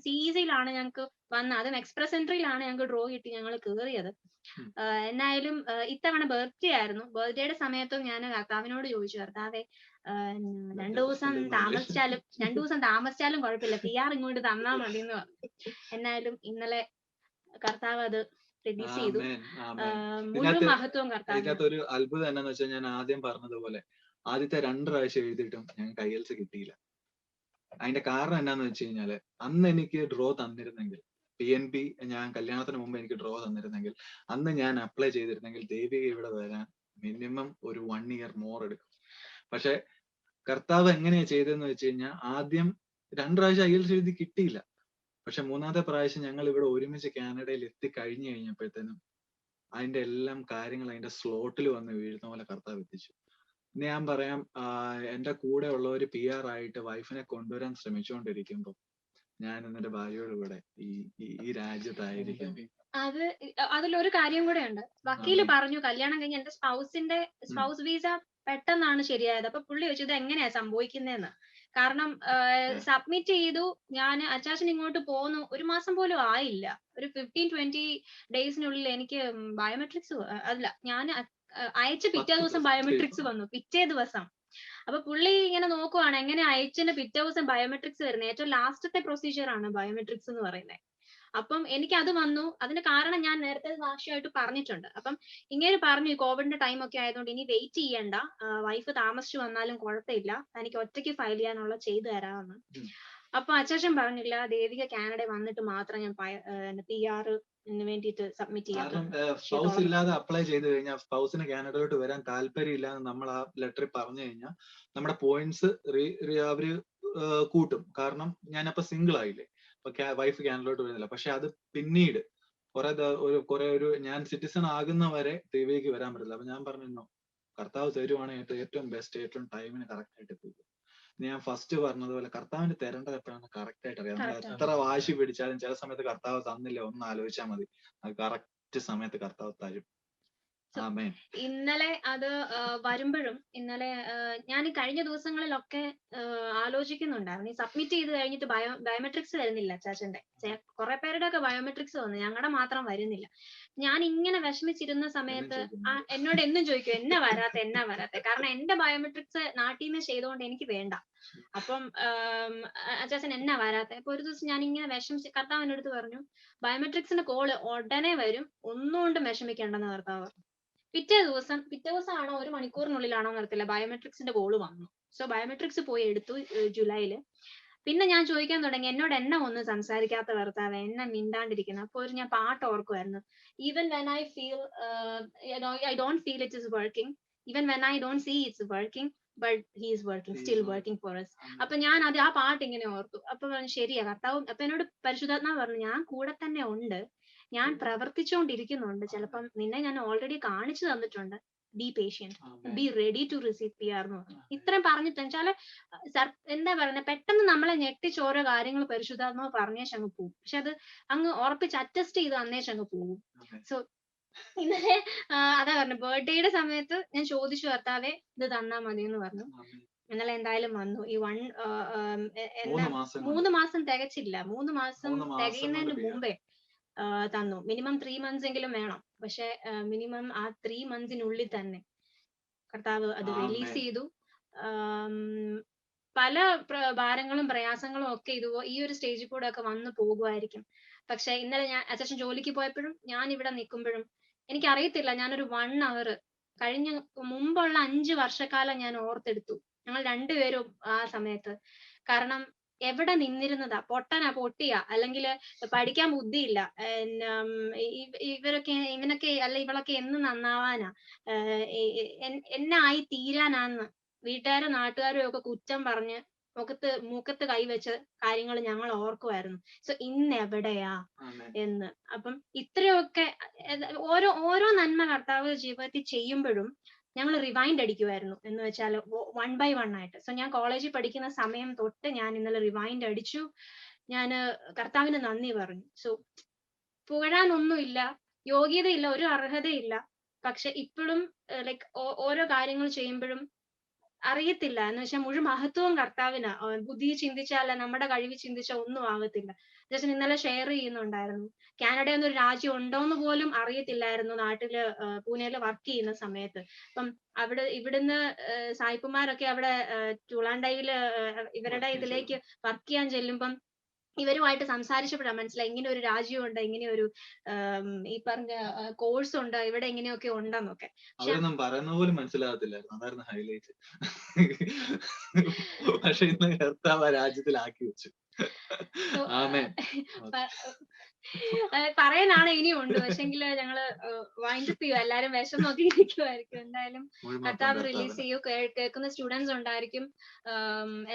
CEC-യിലാണ് ഞങ്ങൾക്ക് വന്നത്. അതും എക്സ്പ്രസ് എൻട്രിയിലാണ് ഞങ്ങൾക്ക് ഡ്രോ കിട്ടി ഞങ്ങൾ കയറിയത്. എന്നായാലും ഇത്തവണ ബർത്ത്ഡേ ആയിരുന്നു. ബർത്ത്ഡേയുടെ സമയത്തും ഞാൻ കർത്താവിനോട് ചോദിച്ചു, കർത്താവെ 2 ദിവസം താമസിച്ചാലും കുഴപ്പമില്ല, PR ഇങ്ങോട്ട് തന്നാ മതി എന്ന് പറഞ്ഞു. എന്നാലും ഇന്നലെ കർത്താവ് അത് റിലീസ് ചെയ്തു. മുഴുവൻ മഹത്വം കർത്താവിന്. ഇതിനകത്ത് ഒരു അത്ഭുതം എന്നാന്ന് വെച്ചാൽ, ഞാൻ ആദ്യം പറഞ്ഞതുപോലെ ആദ്യത്തെ 2 പ്രാവശ്യം എഴുതിയിട്ടും ഞങ്ങൾക്ക് IELTS കിട്ടിയില്ല. അതിന്റെ കാരണം എന്നാന്ന് വെച്ച് കഴിഞ്ഞാല്, അന്ന് എനിക്ക് ഡ്രോ തന്നിരുന്നെങ്കിൽ, PNP ഞാൻ കല്യാണത്തിന് മുമ്പ് എനിക്ക് ഡ്രോ തന്നിരുന്നെങ്കിൽ, അന്ന് ഞാൻ അപ്ലൈ ചെയ്തിരുന്നെങ്കിൽ ദേവിക ഇവിടെ വരാൻ മിനിമം ഒരു 1 year മോർ എടുക്കും. പക്ഷെ കർത്താവ് എങ്ങനെയാ ചെയ്തതെന്ന് വെച്ച് കഴിഞ്ഞാൽ, ആദ്യം 2 പ്രാവശ്യം IELTS എഴുതി കിട്ടിയില്ല. പക്ഷെ 3-ാമത്തെ പ്രാവശ്യം ഞങ്ങൾ ഇവിടെ ഒരുമിച്ച് കാനഡയിൽ എത്തിക്കഴിഞ്ഞു കഴിഞ്ഞപ്പോഴത്തേനും അതിന്റെ എല്ലാം കാര്യങ്ങൾ അതിന്റെ സ്ലോട്ടിൽ വന്ന് വീഴുന്ന പോലെ കർത്താവ് എത്തിച്ചു. ഇനി ഞാൻ പറയാം, എന്റെ കൂടെ ഉള്ളവര് PR ആയിട്ട് വൈഫിനെ കൊണ്ടുവരാൻ ശ്രമിച്ചുകൊണ്ടിരിക്കുമ്പോൾ ഞാൻ എന്റെ ഭാര്യയോട് കൂടെ ഈ രാജ്യത്തായിരിക്കും. അതിലൊരു കാര്യം കൂടെ ഉണ്ട്. വക്കീല് പറഞ്ഞു കല്യാണം കഴിഞ്ഞ് എന്റെ സ്പൗസ് വീസ പെട്ടെന്നാണ് ശരിയായത്. അപ്പൊ പുള്ളി ചോദിച്ചു ഇത് എങ്ങനെയാ സംഭവിക്കുന്നതെന്ന്. കാരണം സബ്മിറ്റ് ചെയ്തു, ഞാൻ അച്ചാച്ചൻ ഇങ്ങോട്ട് പോന്നു, 1 മാസം പോലും ആയില്ല, ഒരു 15-20 ഡേയ്സിനുള്ളിൽ എനിക്ക് ബയോമെട്രിക്സ് ഞാൻ അയച്ച പിറ്റേ ദിവസം ബയോമെട്രിക്സ് വന്നു, പിറ്റേ ദിവസം. അപ്പൊ പുള്ളി ഇങ്ങനെ നോക്കുവാണ് എങ്ങനെ അയച്ചതിന്റെ പിറ്റേ ദിവസം ബയോമെട്രിക്സ് വരുന്നത്. ഏറ്റവും ലാസ്റ്റത്തെ പ്രൊസീജിയർ ആണ് ബയോമെട്രിക്സ് എന്ന് പറയുന്നത്. അപ്പം എനിക്ക് അത് വന്നു. അതിന്റെ കാരണം ഞാൻ നേരത്തെ ഭാഷയായിട്ട് പറഞ്ഞിട്ടുണ്ട്. അപ്പം ഇങ്ങനെ പറഞ്ഞു, കോവിഡിന്റെ ടൈം ഒക്കെ ആയതുകൊണ്ട് ഇനി വെയിറ്റ് ചെയ്യണ്ട, വൈഫ് താമസിച്ചു വന്നാലും കുഴപ്പമില്ല, എനിക്ക് ഒറ്റയ്ക്ക് ഫയൽ ചെയ്യാനുള്ള ചെയ്തു തരാമെന്ന്. അപ്പൊ അച്ചാച്ചൻ പറഞ്ഞില്ല, ദേവിക കാനഡ വന്നിട്ട് മാത്രം ഞാൻ PR വേണ്ടിയിട്ട് സബ്മിറ്റ് ചെയ്യാം. കാരണം സ്പൗസ് ഇല്ലാതെ അപ്ലൈ ചെയ്ത് കഴിഞ്ഞാൽ, സ്പൗസിന് കാനഡയിലോട്ട് വരാൻ താല്പര്യം ഇല്ലാന്ന് നമ്മൾ ആ ലെറ്ററിൽ പറഞ്ഞു കഴിഞ്ഞാൽ നമ്മുടെ പോയിന്റ്സ് അവര് കൂട്ടും. കാരണം ഞാനപ്പോ സിംഗിൾ ആയില്ലേ, അപ്പൊ വൈഫ് കാനഡയിലോട്ട് വരുന്നില്ല. പക്ഷെ അത് പിന്നീട് ഒരു ഞാൻ സിറ്റിസൺ ആകുന്നവരെ ദേവിക്ക് വരാൻ പറ്റില്ല. അപ്പൊ ഞാൻ പറഞ്ഞു, കർത്താവ് തരുവാണെങ്കിൽ ഏറ്റവും ബെസ്റ്റ്, ഏറ്റവും ടൈമിന് കറക്റ്റ് ആയിട്ട് പോകും. ഞാൻ ഫസ്റ്റ് പറഞ്ഞതുപോലെ കർത്താവിന് തരേണ്ടത് എപ്പോഴാണ് കറക്റ്റ് ആയിട്ട് അറിയാം. നമ്മൾ എത്ര വാശി പിടിച്ചാലും ചില സമയത്ത് കർത്താവ് തന്നില്ല, ഒന്ന് ആലോചിച്ചാൽ മതി, അത് കറക്റ്റ് സമയത്ത് കർത്താവ് തരും. ഇന്നലെ അത് വരുമ്പോഴും ഇന്നലെ ഞാൻ കഴിഞ്ഞ ദിവസങ്ങളിലൊക്കെ ആലോചിക്കുന്നുണ്ടായിരുന്നു, ഈ സബ്മിറ്റ് ചെയ്ത് കഴിഞ്ഞിട്ട് ബയോമെട്രിക്സ് വരുന്നില്ല അച്ചാച്ചന്റെ. കുറെ പേരുടെ ഒക്കെ ബയോമെട്രിക്സ് വന്നു, ഞങ്ങളുടെ മാത്രം വരുന്നില്ല. ഞാൻ ഇങ്ങനെ വിഷമിച്ചിരുന്ന സമയത്ത് എന്നോട് എന്നും ചോദിക്കും എന്നാ വരാത്തെ. കാരണം എന്റെ ബയോമെട്രിക്സ് നാട്ടിൽ നിന്ന് ചെയ്തുകൊണ്ട് എനിക്ക് വേണ്ട. അപ്പം അച്ചാച്ചൻ എന്നാ വരാത്തെ. അപ്പൊ ഒരു ദിവസം ഞാൻ ഇങ്ങനെ വിഷമിച്ച് കർത്താവിന്റെ അടുത്ത് പറഞ്ഞു, ബയോമെട്രിക്സിന്റെ കോള് ഉടനെ വരും, ഒന്നുകൊണ്ടും വിഷമിക്കേണ്ടെന്ന് കർത്താവ് പറഞ്ഞു. പിറ്റേ ദിവസമാണോ 1 മണിക്കൂറിനുള്ളിലാണോ നടത്തില്ല, ബയോമെട്രിക്സിന്റെ കോള് വന്നു. സോ ബയോമെട്രിക്സ് പോയി എടുത്തു ജൂലൈയില്. പിന്നെ ഞാൻ ചോദിക്കാൻ തുടങ്ങി, എന്നോട് എന്നെ ഒന്നും സംസാരിക്കാത്ത കർത്താവേ, എന്നെ മിണ്ടാണ്ടിരിക്കുന്നു. അപ്പോൾ ഞാൻ പാട്ട് ഓർക്കുമായിരുന്നു, even when I feel I don't feel it is working, even when I don't see it's working, but he is working, still working for us. അപ്പൊ ഞാൻ ആ പാട്ട് ഇങ്ങനെ ഓർത്തു. അപ്പൊ ശരിയാ കർത്താവ്. അപ്പൊ എന്നോട് പരിശുദ്ധാത്മാവ് പറഞ്ഞു, ഞാൻ കൂടെ തന്നെ ഉണ്ട്, ഞാൻ പ്രവർത്തിച്ചുകൊണ്ടിരിക്കുന്നുണ്ട്, ചിലപ്പം നിന്നെ ഞാൻ ഓൾറെഡി കാണിച്ചു തന്നിട്ടുണ്ട്, be patient, be ready to receive PR എന്ന് പറഞ്ഞു. ഇത്രയും പറഞ്ഞിട്ട് വെച്ചാല് എന്താ പറയുന്നത്, പെട്ടെന്ന് നമ്മളെ ഞെട്ടിച്ച് ഓരോ കാര്യങ്ങൾ പരിശുദ്ധാത്മാവ് പറഞ്ഞേച്ച് അങ്ങ് പോകും. പക്ഷെ അത് അങ്ങ് ഉറപ്പിച്ച് അറ്റസ്റ്റ് ചെയ്ത് അന്നേച്ച് അങ്ങ് പോകും. സോ ഇന്നലെ അതാ പറഞ്ഞു, ബർത്ത്ഡേയുടെ സമയത്ത് ഞാൻ ചോദിച്ചു കർത്താവെ ഇത് തന്നാ മതി എന്ന് പറഞ്ഞു. ഇന്നലെ എന്തായാലും വന്നു. ഈ 3 മാസം തികച്ചില്ല, 3 മാസം തികയുന്നതിന് മുമ്പേ തന്നു. മിനിമം 3 months എങ്കിലും വേണം. പക്ഷെ മിനിമം ആ 3 monthsനുള്ളിൽ തന്നെ കർത്താവ് അത് റിലീസ് ചെയ്തു. പല ഭാരങ്ങളും പ്രയാസങ്ങളും ഒക്കെ ഈ ഒരു സ്റ്റേജിൽ കൂടെ ഒക്കെ വന്നു പോകുമായിരിക്കും. പക്ഷെ ഇന്നലെ ഞാൻ അച്ഛൻ ജോലിക്ക് പോയപ്പോഴും ഞാൻ ഇവിടെ നിൽക്കുമ്പോഴും എനിക്കറിയത്തില്ല, ഞാനൊരു 1 hour കഴിഞ്ഞ മുമ്പുള്ള 5 വർഷക്കാലം ഞാൻ ഓർത്തെടുത്തു, ഞങ്ങൾ രണ്ടുപേരും ആ സമയത്ത്. കാരണം എവിടെ നിന്നിരുന്നതാ, പൊട്ടിയ, അല്ലെങ്കിൽ പഠിക്കാൻ ബുദ്ധിയില്ല, ഇവനൊക്കെ അല്ല ഇവളൊക്കെ എന്ന് നന്നാവാനാ, എന്നെ ആയി തീരാനാന്ന് വീട്ടുകാരും നാട്ടുകാരും ഒക്കെ കുറ്റം പറഞ്ഞ് മൂക്കത്ത് കൈവച്ച കാര്യങ്ങൾ ഞങ്ങൾ ഓർക്കുമായിരുന്നു. സോ ഇന്ന് എവിടെയാ എന്ന്. അപ്പം ഇത്രയൊക്കെ ഓരോ നന്മ കർത്താവ് ജീവിതത്തിൽ ചെയ്യുമ്പോഴും ഞങ്ങൾ റിവൈൻഡ് അടിക്കുമായിരുന്നു. എന്ന് വെച്ചാൽ 1 by 1 ആയിട്ട്. സോ ഞാൻ കോളേജിൽ പഠിക്കുന്ന സമയം തൊട്ട് ഞാൻ ഇന്നലെ റിവൈൻഡ് അടിച്ചു. ഞാൻ കർത്താവിന് നന്ദി പറഞ്ഞു. സോ പുകഴാനൊന്നുമില്ല, യോഗ്യതയില്ല, ഒരു അർഹതയില്ല. പക്ഷെ ഇപ്പോഴും ലൈക്ക് ഓരോ കാര്യങ്ങൾ ചെയ്യുമ്പോഴും അറിയത്തില്ല, എന്ന് വെച്ചാൽ മുഴുവൻ മഹത്വവും കർത്താവിനാ. ബുദ്ധി ചിന്തിച്ചാല, നമ്മുടെ കഴിവ് ചിന്തിച്ചാൽ ഒന്നും ആവത്തില്ല. ജസ്റ്റ് ഇന്നലെ ഷെയർ ചെയ്യുന്നുണ്ടായിരുന്നു, കാനഡയിൽ നിന്നൊരു രാജ്യം ഉണ്ടോന്ന് പോലും അറിയത്തില്ലായിരുന്നു നാട്ടില്, പൂനെയില് വർക്ക് ചെയ്യുന്ന സമയത്ത്. അപ്പം ഇവിടുന്ന് സായിപ്പുമാരൊക്കെ അവിടെ ടൂളാൻഡൈയില് ഇവരുടെ ഇതിലേക്ക് വർക്ക് ചെയ്യാൻ ചെല്ലുമ്പം ഇവരുമായിട്ട് സംസാരിച്ചപ്പോഴാണ് മനസ്സിലായി ഇങ്ങനെ ഒരു രാജ്യമുണ്ട്, ഇങ്ങനെ ഒരു ഈ പറഞ്ഞ കോഴ്സ് ഉണ്ട്, ഇവിടെ ഇങ്ങനെയൊക്കെ ഉണ്ടെന്നൊക്കെ. അവരൊന്നും പറയുന്ന പോലും മനസ്സിലാകത്തില്ലായിരുന്നു, അതായിരുന്നു ഹൈലൈറ്റ്. പക്ഷെ ഇന്ന് കർത്താവ് ആ രാജ്യത്തിലാക്കി വെച്ചു. ആമേൻ. പറയാനാണ് ഇനിയും ഉണ്ട്, പക്ഷെങ്കില് ഞങ്ങള് വൈൻഡപ്പ് ചെയ്യും, എല്ലാരും വിഷം നോക്കി ഇരിക്കുമായിരിക്കും. എന്തായാലും കർത്താവ് റിലീസ് ചെയ്യൂ, കേൾക്കുന്ന സ്റ്റുഡൻസ് ഉണ്ടായിരിക്കും.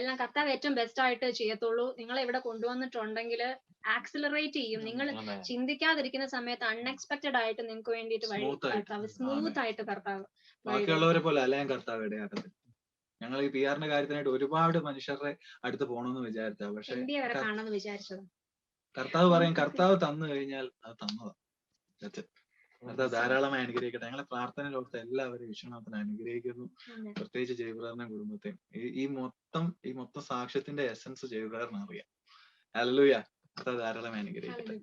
എല്ലാം കർത്താവ് ഏറ്റവും ബെസ്റ്റ് ആയിട്ട് ചെയ്യത്തുള്ളൂ. നിങ്ങളെ ഇവിടെ കൊണ്ടുവന്നിട്ടുണ്ടെങ്കിൽ ആക്സിലറേറ്റ് ചെയ്യും. നിങ്ങൾ ചിന്തിക്കാതിരിക്കുന്ന സമയത്ത് അൺഎക്സ്പെക്ടഡ് ആയിട്ട് നിങ്ങൾക്ക് വേണ്ടിയിട്ട് വഴി കർത്താവ് സ്മൂത്ത് ആയിട്ട് കർത്താവ് ബാക്കിയുള്ളവരെ പോലെ അല്ല ഞാൻ കർത്താവ് ഇടയാക്കത്തില്ല. ഞങ്ങൾ ഈ PR-ന്റെ കാര്യത്തിനായിട്ട് ഒരുപാട് മനുഷ്യരുടെ അടുത്ത് പോകണമെന്ന് വിചാരിച്ചാ, പക്ഷെ ഇന്ത്യ വരെ കാണണമെന്ന് വിചാരിച്ചത്. കർത്താവ് പറയും, കർത്താവ് തന്നു കഴിഞ്ഞാൽ അത് തന്നതാ. കർത്താവ് ധാരാളമായി അനുഗ്രഹിക്കട്ടെ. ഞങ്ങളെ പ്രാർത്ഥനയിലോട്ട് എല്ലാവരും വിശ്വനാഥനെ അനുഗ്രഹിക്കുന്നു, പ്രത്യേകിച്ച് ജയപ്രദാറിന്റെ കുടുംബത്തെയും. ഈ മൊത്തം സാക്ഷ്യത്തിന്റെ എസൻസ് ജയപ്രദാറിന് അറിയാം. ഹല്ലേലൂയ. കർത്താവ് ധാരാളമായി അനുഗ്രഹിക്കട്ടെ.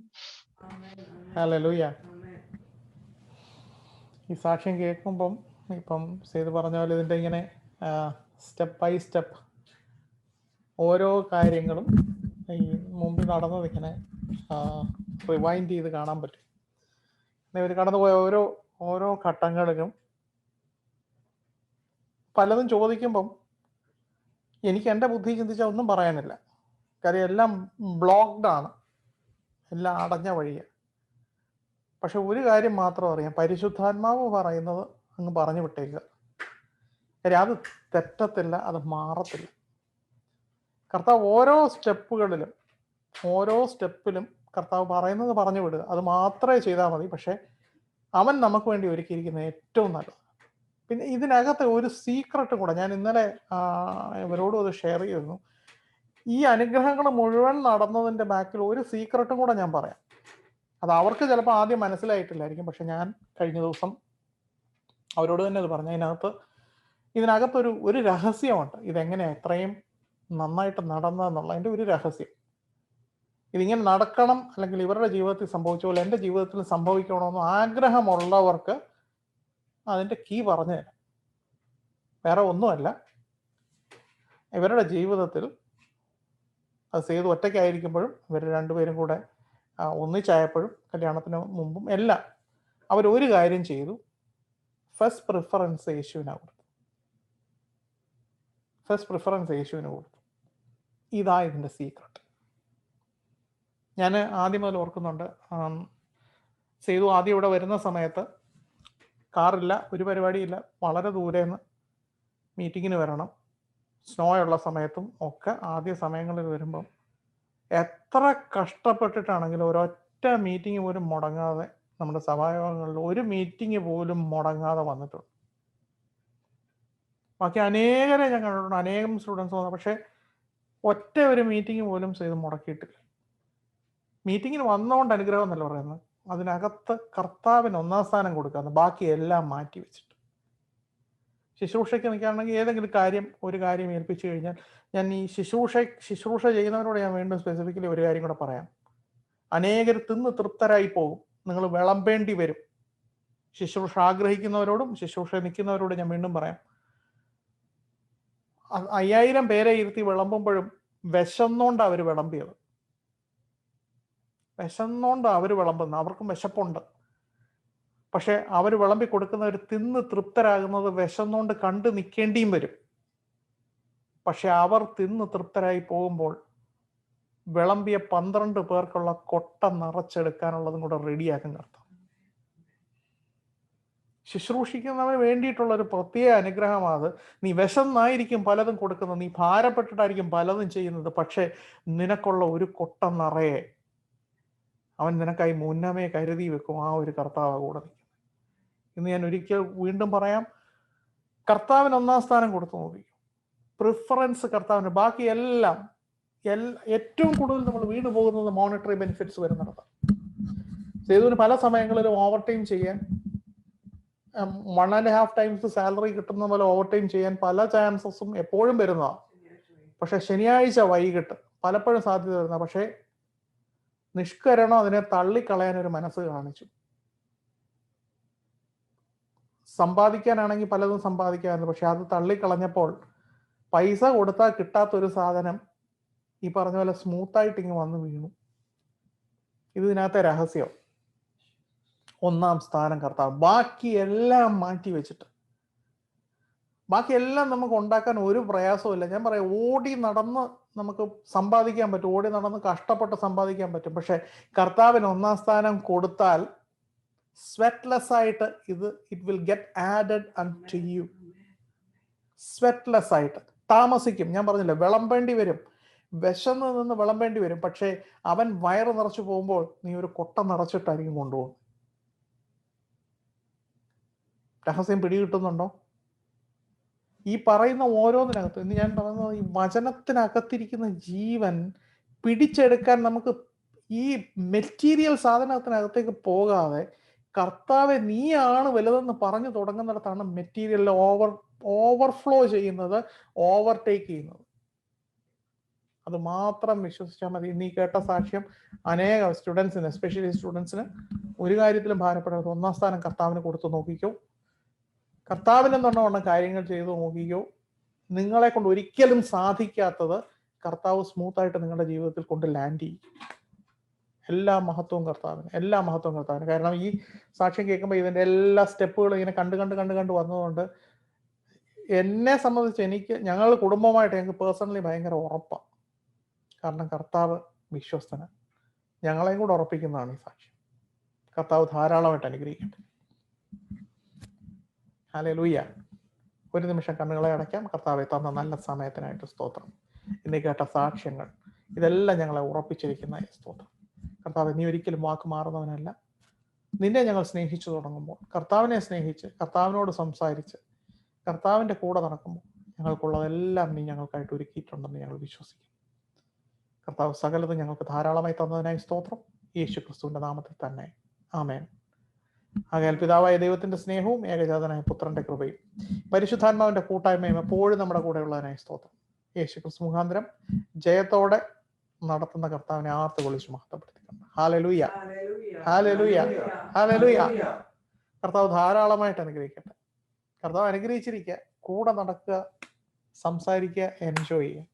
ഹല്ലേലൂയ. ഈ സാക്ഷ്യം കേൾക്കുമ്പം ഇപ്പം സേതു പറഞ്ഞ പോലെ ഇതിൻ്റെ ഇങ്ങനെ സ്റ്റെപ്പ് ബൈ സ്റ്റെപ്പ് ഓരോ കാര്യങ്ങളും ഈ മുമ്പിൽ നടന്നത് ഇങ്ങനെ റിവൈൻഡ് ചെയ്ത് കാണാൻ പറ്റും. ഇവർ കടന്നുപോയ ഓരോ ഘട്ടങ്ങളിലും പലതും ചോദിക്കുമ്പം എനിക്ക് എൻ്റെ ബുദ്ധി ചിന്തിച്ചാൽ ഒന്നും പറയാനില്ല. കാര്യം എല്ലാം ബ്ലോക്ക്ഡ് ആണ്, എല്ലാം അടഞ്ഞ വഴിയാണ്. പക്ഷെ ഒരു കാര്യം മാത്രം അറിയാം, പരിശുദ്ധാത്മാവ് പറയുന്നത് അങ്ങ് പറഞ്ഞു വിട്ടേക്കുക. കാര്യം അത് തെറ്റത്തില്ല, അത് മാറത്തില്ല. കർത്താവ് ഓരോ സ്റ്റെപ്പിലും കർത്താവ് പറയുന്നത് പറഞ്ഞു വിടുക, അത് മാത്രമേ ചെയ്താൽ മതി. പക്ഷെ അവൻ നമുക്ക് വേണ്ടി ഒരുക്കിയിരിക്കുന്ന ഏറ്റവും നല്ലത്. പിന്നെ ഇതിനകത്ത് ഒരു സീക്രട്ടും കൂടെ ഞാൻ ഇന്നലെ ഇവരോടും അത് ഷെയർ ചെയ്തിരുന്നു. ഈ അനുഗ്രഹങ്ങൾ മുഴുവൻ നടന്നതിൻ്റെ ബാക്കിൽ ഒരു സീക്രട്ടും കൂടെ ഞാൻ പറയാം. അത് അവർക്ക് ചിലപ്പോൾ ആദ്യം മനസ്സിലായിട്ടില്ലായിരിക്കും, പക്ഷെ ഞാൻ കഴിഞ്ഞ ദിവസം അവരോട് തന്നെ അത് പറഞ്ഞു. ഇതിനകത്തൊരു രഹസ്യമുണ്ട്. ഇതെങ്ങനെയാണ് ഇത്രയും നന്നായിട്ട് നടന്നതെന്നുള്ളതിൻ്റെ ഒരു രഹസ്യം. ഇതിങ്ങനെ നടക്കണം, അല്ലെങ്കിൽ ഇവരുടെ ജീവിതത്തിൽ സംഭവിച്ച പോലെ എൻ്റെ ജീവിതത്തിൽ സംഭവിക്കണമെന്ന് ആഗ്രഹമുള്ളവർക്ക് അതിൻ്റെ കീ പറഞ്ഞു തരാം. വേറെ ഒന്നുമല്ല, ഇവരുടെ ജീവിതത്തിൽ അത് ചെയ്ത് ഒറ്റയ്ക്കായിരിക്കുമ്പോഴും ഇവർ രണ്ടുപേരും കൂടെ ഒന്നിച്ചായപ്പോഴും കല്യാണത്തിന് മുമ്പും എല്ലാം അവരൊരു കാര്യം ചെയ്തു. ഫസ്റ്റ് പ്രിഫറൻസ് യേശുവിനാണ് കൊടുത്തു. ഇതാ ഇതിൻ്റെ സീക്രട്ട്. ഞാൻ ആദ്യം മുതൽ ഓർക്കുന്നുണ്ട്, സേതു ആദ്യം ഇവിടെ വരുന്ന സമയത്ത് കാറില്ല, ഒരു പരിപാടിയില്ല, വളരെ ദൂരെ നിന്ന് മീറ്റിങ്ങിന് വരണം. സ്നോ ഉള്ള സമയത്തും ഒക്കെ ആദ്യ സമയങ്ങളിൽ വരുമ്പം എത്ര കഷ്ടപ്പെട്ടിട്ടാണെങ്കിലും ഒരൊറ്റ മീറ്റിംഗ് പോലും മുടങ്ങാതെ, നമ്മുടെ സഭായോഗങ്ങളിൽ ഒരു മീറ്റിംഗ് പോലും മുടങ്ങാതെ വന്നിട്ടുണ്ട്. ബാക്കി അനേകരെ ഞാൻ കണ്ടിട്ടുണ്ട്, അനേകം സ്റ്റുഡൻസ് വന്നു, പക്ഷെ ഒറ്റ ഒരു മീറ്റിംഗ് പോലും ചെയ്ത് മുടക്കിയിട്ടില്ല. മീറ്റിങ്ങിന് വന്നുകൊണ്ട് അനുഗ്രഹം എന്നല്ല പറയുന്നത്, അതിനകത്ത് കർത്താവിന് ഒന്നാം സ്ഥാനം കൊടുക്കാന്ന്, ബാക്കി എല്ലാം മാറ്റി വെച്ചിട്ട്. ശുശ്രൂഷയ്ക്ക് നിൽക്കുകയാണെങ്കിൽ ഏതെങ്കിലും ഒരു കാര്യം ഏൽപ്പിച്ചു കഴിഞ്ഞാൽ, ഞാൻ ഈ ശുശ്രൂഷ ചെയ്യുന്നവരോട് ഞാൻ വീണ്ടും സ്പെസിഫിക്കലി ഒരു കാര്യം കൂടെ പറയാം. അനേകർ തിന്ന് തൃപ്തരായി പോകും, നിങ്ങൾ വിളമ്പേണ്ടി വരും. ശുശ്രൂഷ ആഗ്രഹിക്കുന്നവരോടും ശുശ്രൂഷ നിൽക്കുന്നവരോടും ഞാൻ വീണ്ടും പറയാം, 5000 പേരെ ഇരുത്തി വിളമ്പുമ്പോഴും വിശന്നോണ്ടാണ് അവർ വിളമ്പിയത്. വിശന്നോണ്ടാണ് അവർ വിളമ്പുന്നത്, അവർക്കും വിശപ്പുണ്ട്. പക്ഷെ അവർ വിളമ്പി കൊടുക്കുന്നവർ തിന്ന് തൃപ്തരാകുന്നത് വിശന്നോണ്ട് കണ്ടു നിൽക്കേണ്ടിയും വരും. പക്ഷെ അവർ തിന്ന് തൃപ്തരായി പോകുമ്പോൾ വിളമ്പിയ 12 പേർക്കുള്ള കൊട്ട നിറച്ചെടുക്കാനുള്ളതും കൂടെ റെഡിയാക്കും കർത്താവ്. ശുശ്രൂഷിക്കുന്നവന് വേണ്ടിയിട്ടുള്ള ഒരു പ്രത്യേക അനുഗ്രഹമാണ്. നീ വിശന്നായിരിക്കും പലതും കൊടുക്കുന്നത്, നീ ഭാരപ്പെട്ടിട്ടായിരിക്കും പലതും ചെയ്യുന്നത്, പക്ഷെ നിനക്കുള്ള ഒരു കൊട്ട നിറയെ അവൻ നിനക്കായി മുന്നമേ കരുതി വെക്കും. ആ ഒരു കർത്താവ് കൂടെ നിൽക്കുന്നത്. ഇന്ന് ഞാൻ ഒരിക്കൽ വീണ്ടും പറയാം, കർത്താവിന് ഒന്നാം സ്ഥാനം കൊടുത്തു നോക്കി, പ്രിഫറൻസ് കർത്താവിന്. ബാക്കി എല്ലാം ഏറ്റവും കൂടുതൽ നമ്മൾ വീണ് പോകുന്നത് മോണിറ്ററി ബെനിഫിറ്റ്സ് വരുന്നിടത്താണ്. സേതുവിന് പല സമയങ്ങളിലും ഓവർ ടൈം ചെയ്യാൻ 1.5 ടൈംസ് സാലറി കിട്ടുന്ന പോലെ ഓവർ ടൈം ചെയ്യാൻ പല ചാൻസസും എപ്പോഴും വരുന്നതാണ്. പക്ഷെ ശനിയാഴ്ച വൈകിട്ട് പലപ്പോഴും സാധ്യത വരുന്ന, പക്ഷേ നിഷ്കരണം അതിനെ തള്ളിക്കളയാൻ ഒരു മനസ്സ് കാണിച്ചു. സമ്പാദിക്കാനാണെങ്കിൽ പലതും സമ്പാദിക്കാമായിരുന്നു, പക്ഷെ അത് തള്ളിക്കളഞ്ഞപ്പോൾ പൈസ കൊടുത്താൽ കിട്ടാത്തൊരു സാധനം ഈ പറഞ്ഞ പോലെ സ്മൂത്തായിട്ട് ഇങ്ങ് വന്ന് വീണു. ഇതിനകത്തെ രഹസ്യം ഒന്നാം സ്ഥാനം കർത്താവ്. ബാക്കി എല്ലാം മാറ്റി വെച്ചിട്ട്, ബാക്കി എല്ലാം നമുക്ക് ഉണ്ടാക്കാൻ ഒരു പ്രയാസമില്ല. ഞാൻ പറയാം, ഓടി നടന്ന് നമുക്ക് സമ്പാദിക്കാൻ പറ്റും, ഓടി നടന്ന് കഷ്ടപ്പെട്ട് സമ്പാദിക്കാൻ പറ്റും. പക്ഷെ കർത്താവിന് ഒന്നാം സ്ഥാനം കൊടുത്താൽ സ്വെറ്റ്ലെസ് ആയിട്ട് it will get added unto you. Sweatless ആയിട്ട് താമസിക്കും. ഞാൻ പറഞ്ഞില്ല, വിളമ്പേണ്ടി വരും, വിശന്ന് നിന്ന് വിളമ്പേണ്ടി വരും. പക്ഷേ അവൻ വയറ് നിറച്ചു പോകുമ്പോൾ നീ ഒരു കൊട്ട നിറച്ചിട്ടായിരിക്കും കൊണ്ടുപോകും. രഹസ്യം പിടികിട്ടുന്നുണ്ടോ? ഈ പറയുന്ന ഓരോന്നിനകത്ത്, ഇന്ന് ഞാൻ പറയുന്നത്, ഈ വചനത്തിനകത്തിരിക്കുന്ന ജീവൻ പിടിച്ചെടുക്കാൻ നമുക്ക് ഈ മെറ്റീരിയൽ സാധനത്തിനകത്തേക്ക് പോകാതെ കർത്താവെ നീയാണ് വലുതെന്ന് പറഞ്ഞു തുടങ്ങുന്നിടത്താണ് മെറ്റീരിയൽ ഓവർഫ്ലോ ചെയ്യുന്നത്, ഓവർടേക്ക് ചെയ്യുന്നത്. അത് മാത്രം വിശ്വസിച്ചാൽ മതി. ഇന്ന് ഈ കേട്ട സാക്ഷ്യം അനേക സ്റ്റുഡൻസിന്, എസ്പെഷ്യലി സ്റ്റുഡൻസിന് ഒരു കാര്യത്തിലും ഭാരപ്പെടരുത്. ഒന്നാം സ്ഥാനം കർത്താവിന് കൊടുത്തു നോക്കിക്കോ. കർത്താവിനെ തൊണ്ണവണ്ണം കാര്യങ്ങൾ ചെയ്തു നോക്കിക്കോ. നിങ്ങളെ കൊണ്ട് ഒരിക്കലും സാധിക്കാത്തത് കർത്താവ് സ്മൂത്തായിട്ട് നിങ്ങളുടെ ജീവിതത്തിൽ കൊണ്ട് ലാൻഡ് ചെയ്യും. എല്ലാ മഹത്വവും കർത്താവിന്, എല്ലാ മഹത്വവും കർത്താവിന്. കാരണം ഈ സാക്ഷ്യം കേൾക്കുമ്പോൾ ഇതിൻ്റെ എല്ലാ സ്റ്റെപ്പുകളും ഇങ്ങനെ കണ്ട് വന്നതുകൊണ്ട് എന്നെ സംബന്ധിച്ച് ഞങ്ങൾ കുടുംബമായിട്ട് ഞങ്ങൾക്ക് പേഴ്സണലി ഭയങ്കര ഉറപ്പാണ്. കാരണം കർത്താവ് വിശ്വസ്തന്, ഞങ്ങളെയും കൂടെ ഉറപ്പിക്കുന്നതാണ് ഈ സാക്ഷ്യം. കർത്താവ് ധാരാളമായിട്ട് അനുഗ്രഹിക്കട്ടെ. ഹല്ലേലൂയ. ഒരു നിമിഷം കണ്ണുകളെ അടയ്ക്കാം. കർത്താവെ തന്ന നല്ല സമയത്തിനായിട്ട് സ്തോത്രം. ഇന്ന് കേട്ട സാക്ഷ്യങ്ങൾ ഇതെല്ലാം ഞങ്ങളെ ഉറപ്പിച്ചിരിക്കുന്ന സ്തോത്രം. കർത്താവ്, നീ ഒരിക്കലും വാക്ക് മാറുന്നവനല്ല. നിന്നെ ഞങ്ങൾ സ്നേഹിച്ചു തുടങ്ങുമ്പോൾ, കർത്താവിനെ സ്നേഹിച്ച് കർത്താവിനോട് സംസാരിച്ച് കർത്താവിൻ്റെ കൂടെ നടക്കുമ്പോൾ ഞങ്ങൾക്കുള്ളതെല്ലാം നീ ഞങ്ങൾക്കായിട്ട് ഒരുക്കിയിട്ടുണ്ടെന്ന് ഞങ്ങൾ വിശ്വസിക്കും. കർത്താവ് സകലതും ഞങ്ങൾക്ക് ധാരാളമായി തന്നതിനായി സ്തോത്രം. യേശു ക്രിസ്തുവിന്റെ നാമത്തിൽ തന്നെ ആമേൻ. ആകയാൽ പിതാവായ ദൈവത്തിന്റെ സ്നേഹവും ഏകജാതനായ പുത്രന്റെ കൃപയും പരിശുദ്ധാത്മാവിന്റെ കൂട്ടായ്മയും എപ്പോഴും നമ്മുടെ കൂടെ ഉള്ളതിനായി സ്തോത്രം. യേശു ക്രിസ്തു മുഖാന്തരം ജയത്തോടെ നടത്തുന്ന കർത്താവിനെ ആർത്ത് വിളിച്ച് മഹത്വപ്പെടുത്തിക്കൊണ്ട് ഹല്ലേലൂയ, ഹല്ലേലൂയ, ഹല്ലേലൂയ. കർത്താവ് ധാരാളമായിട്ട് അനുഗ്രഹിക്കട്ടെ. കർത്താവ് അനുഗ്രഹിച്ചിരിക്കുക, കൂടെ നടക്കുക, സംസാരിക്കുക, എൻജോയ് ചെയ്യുക.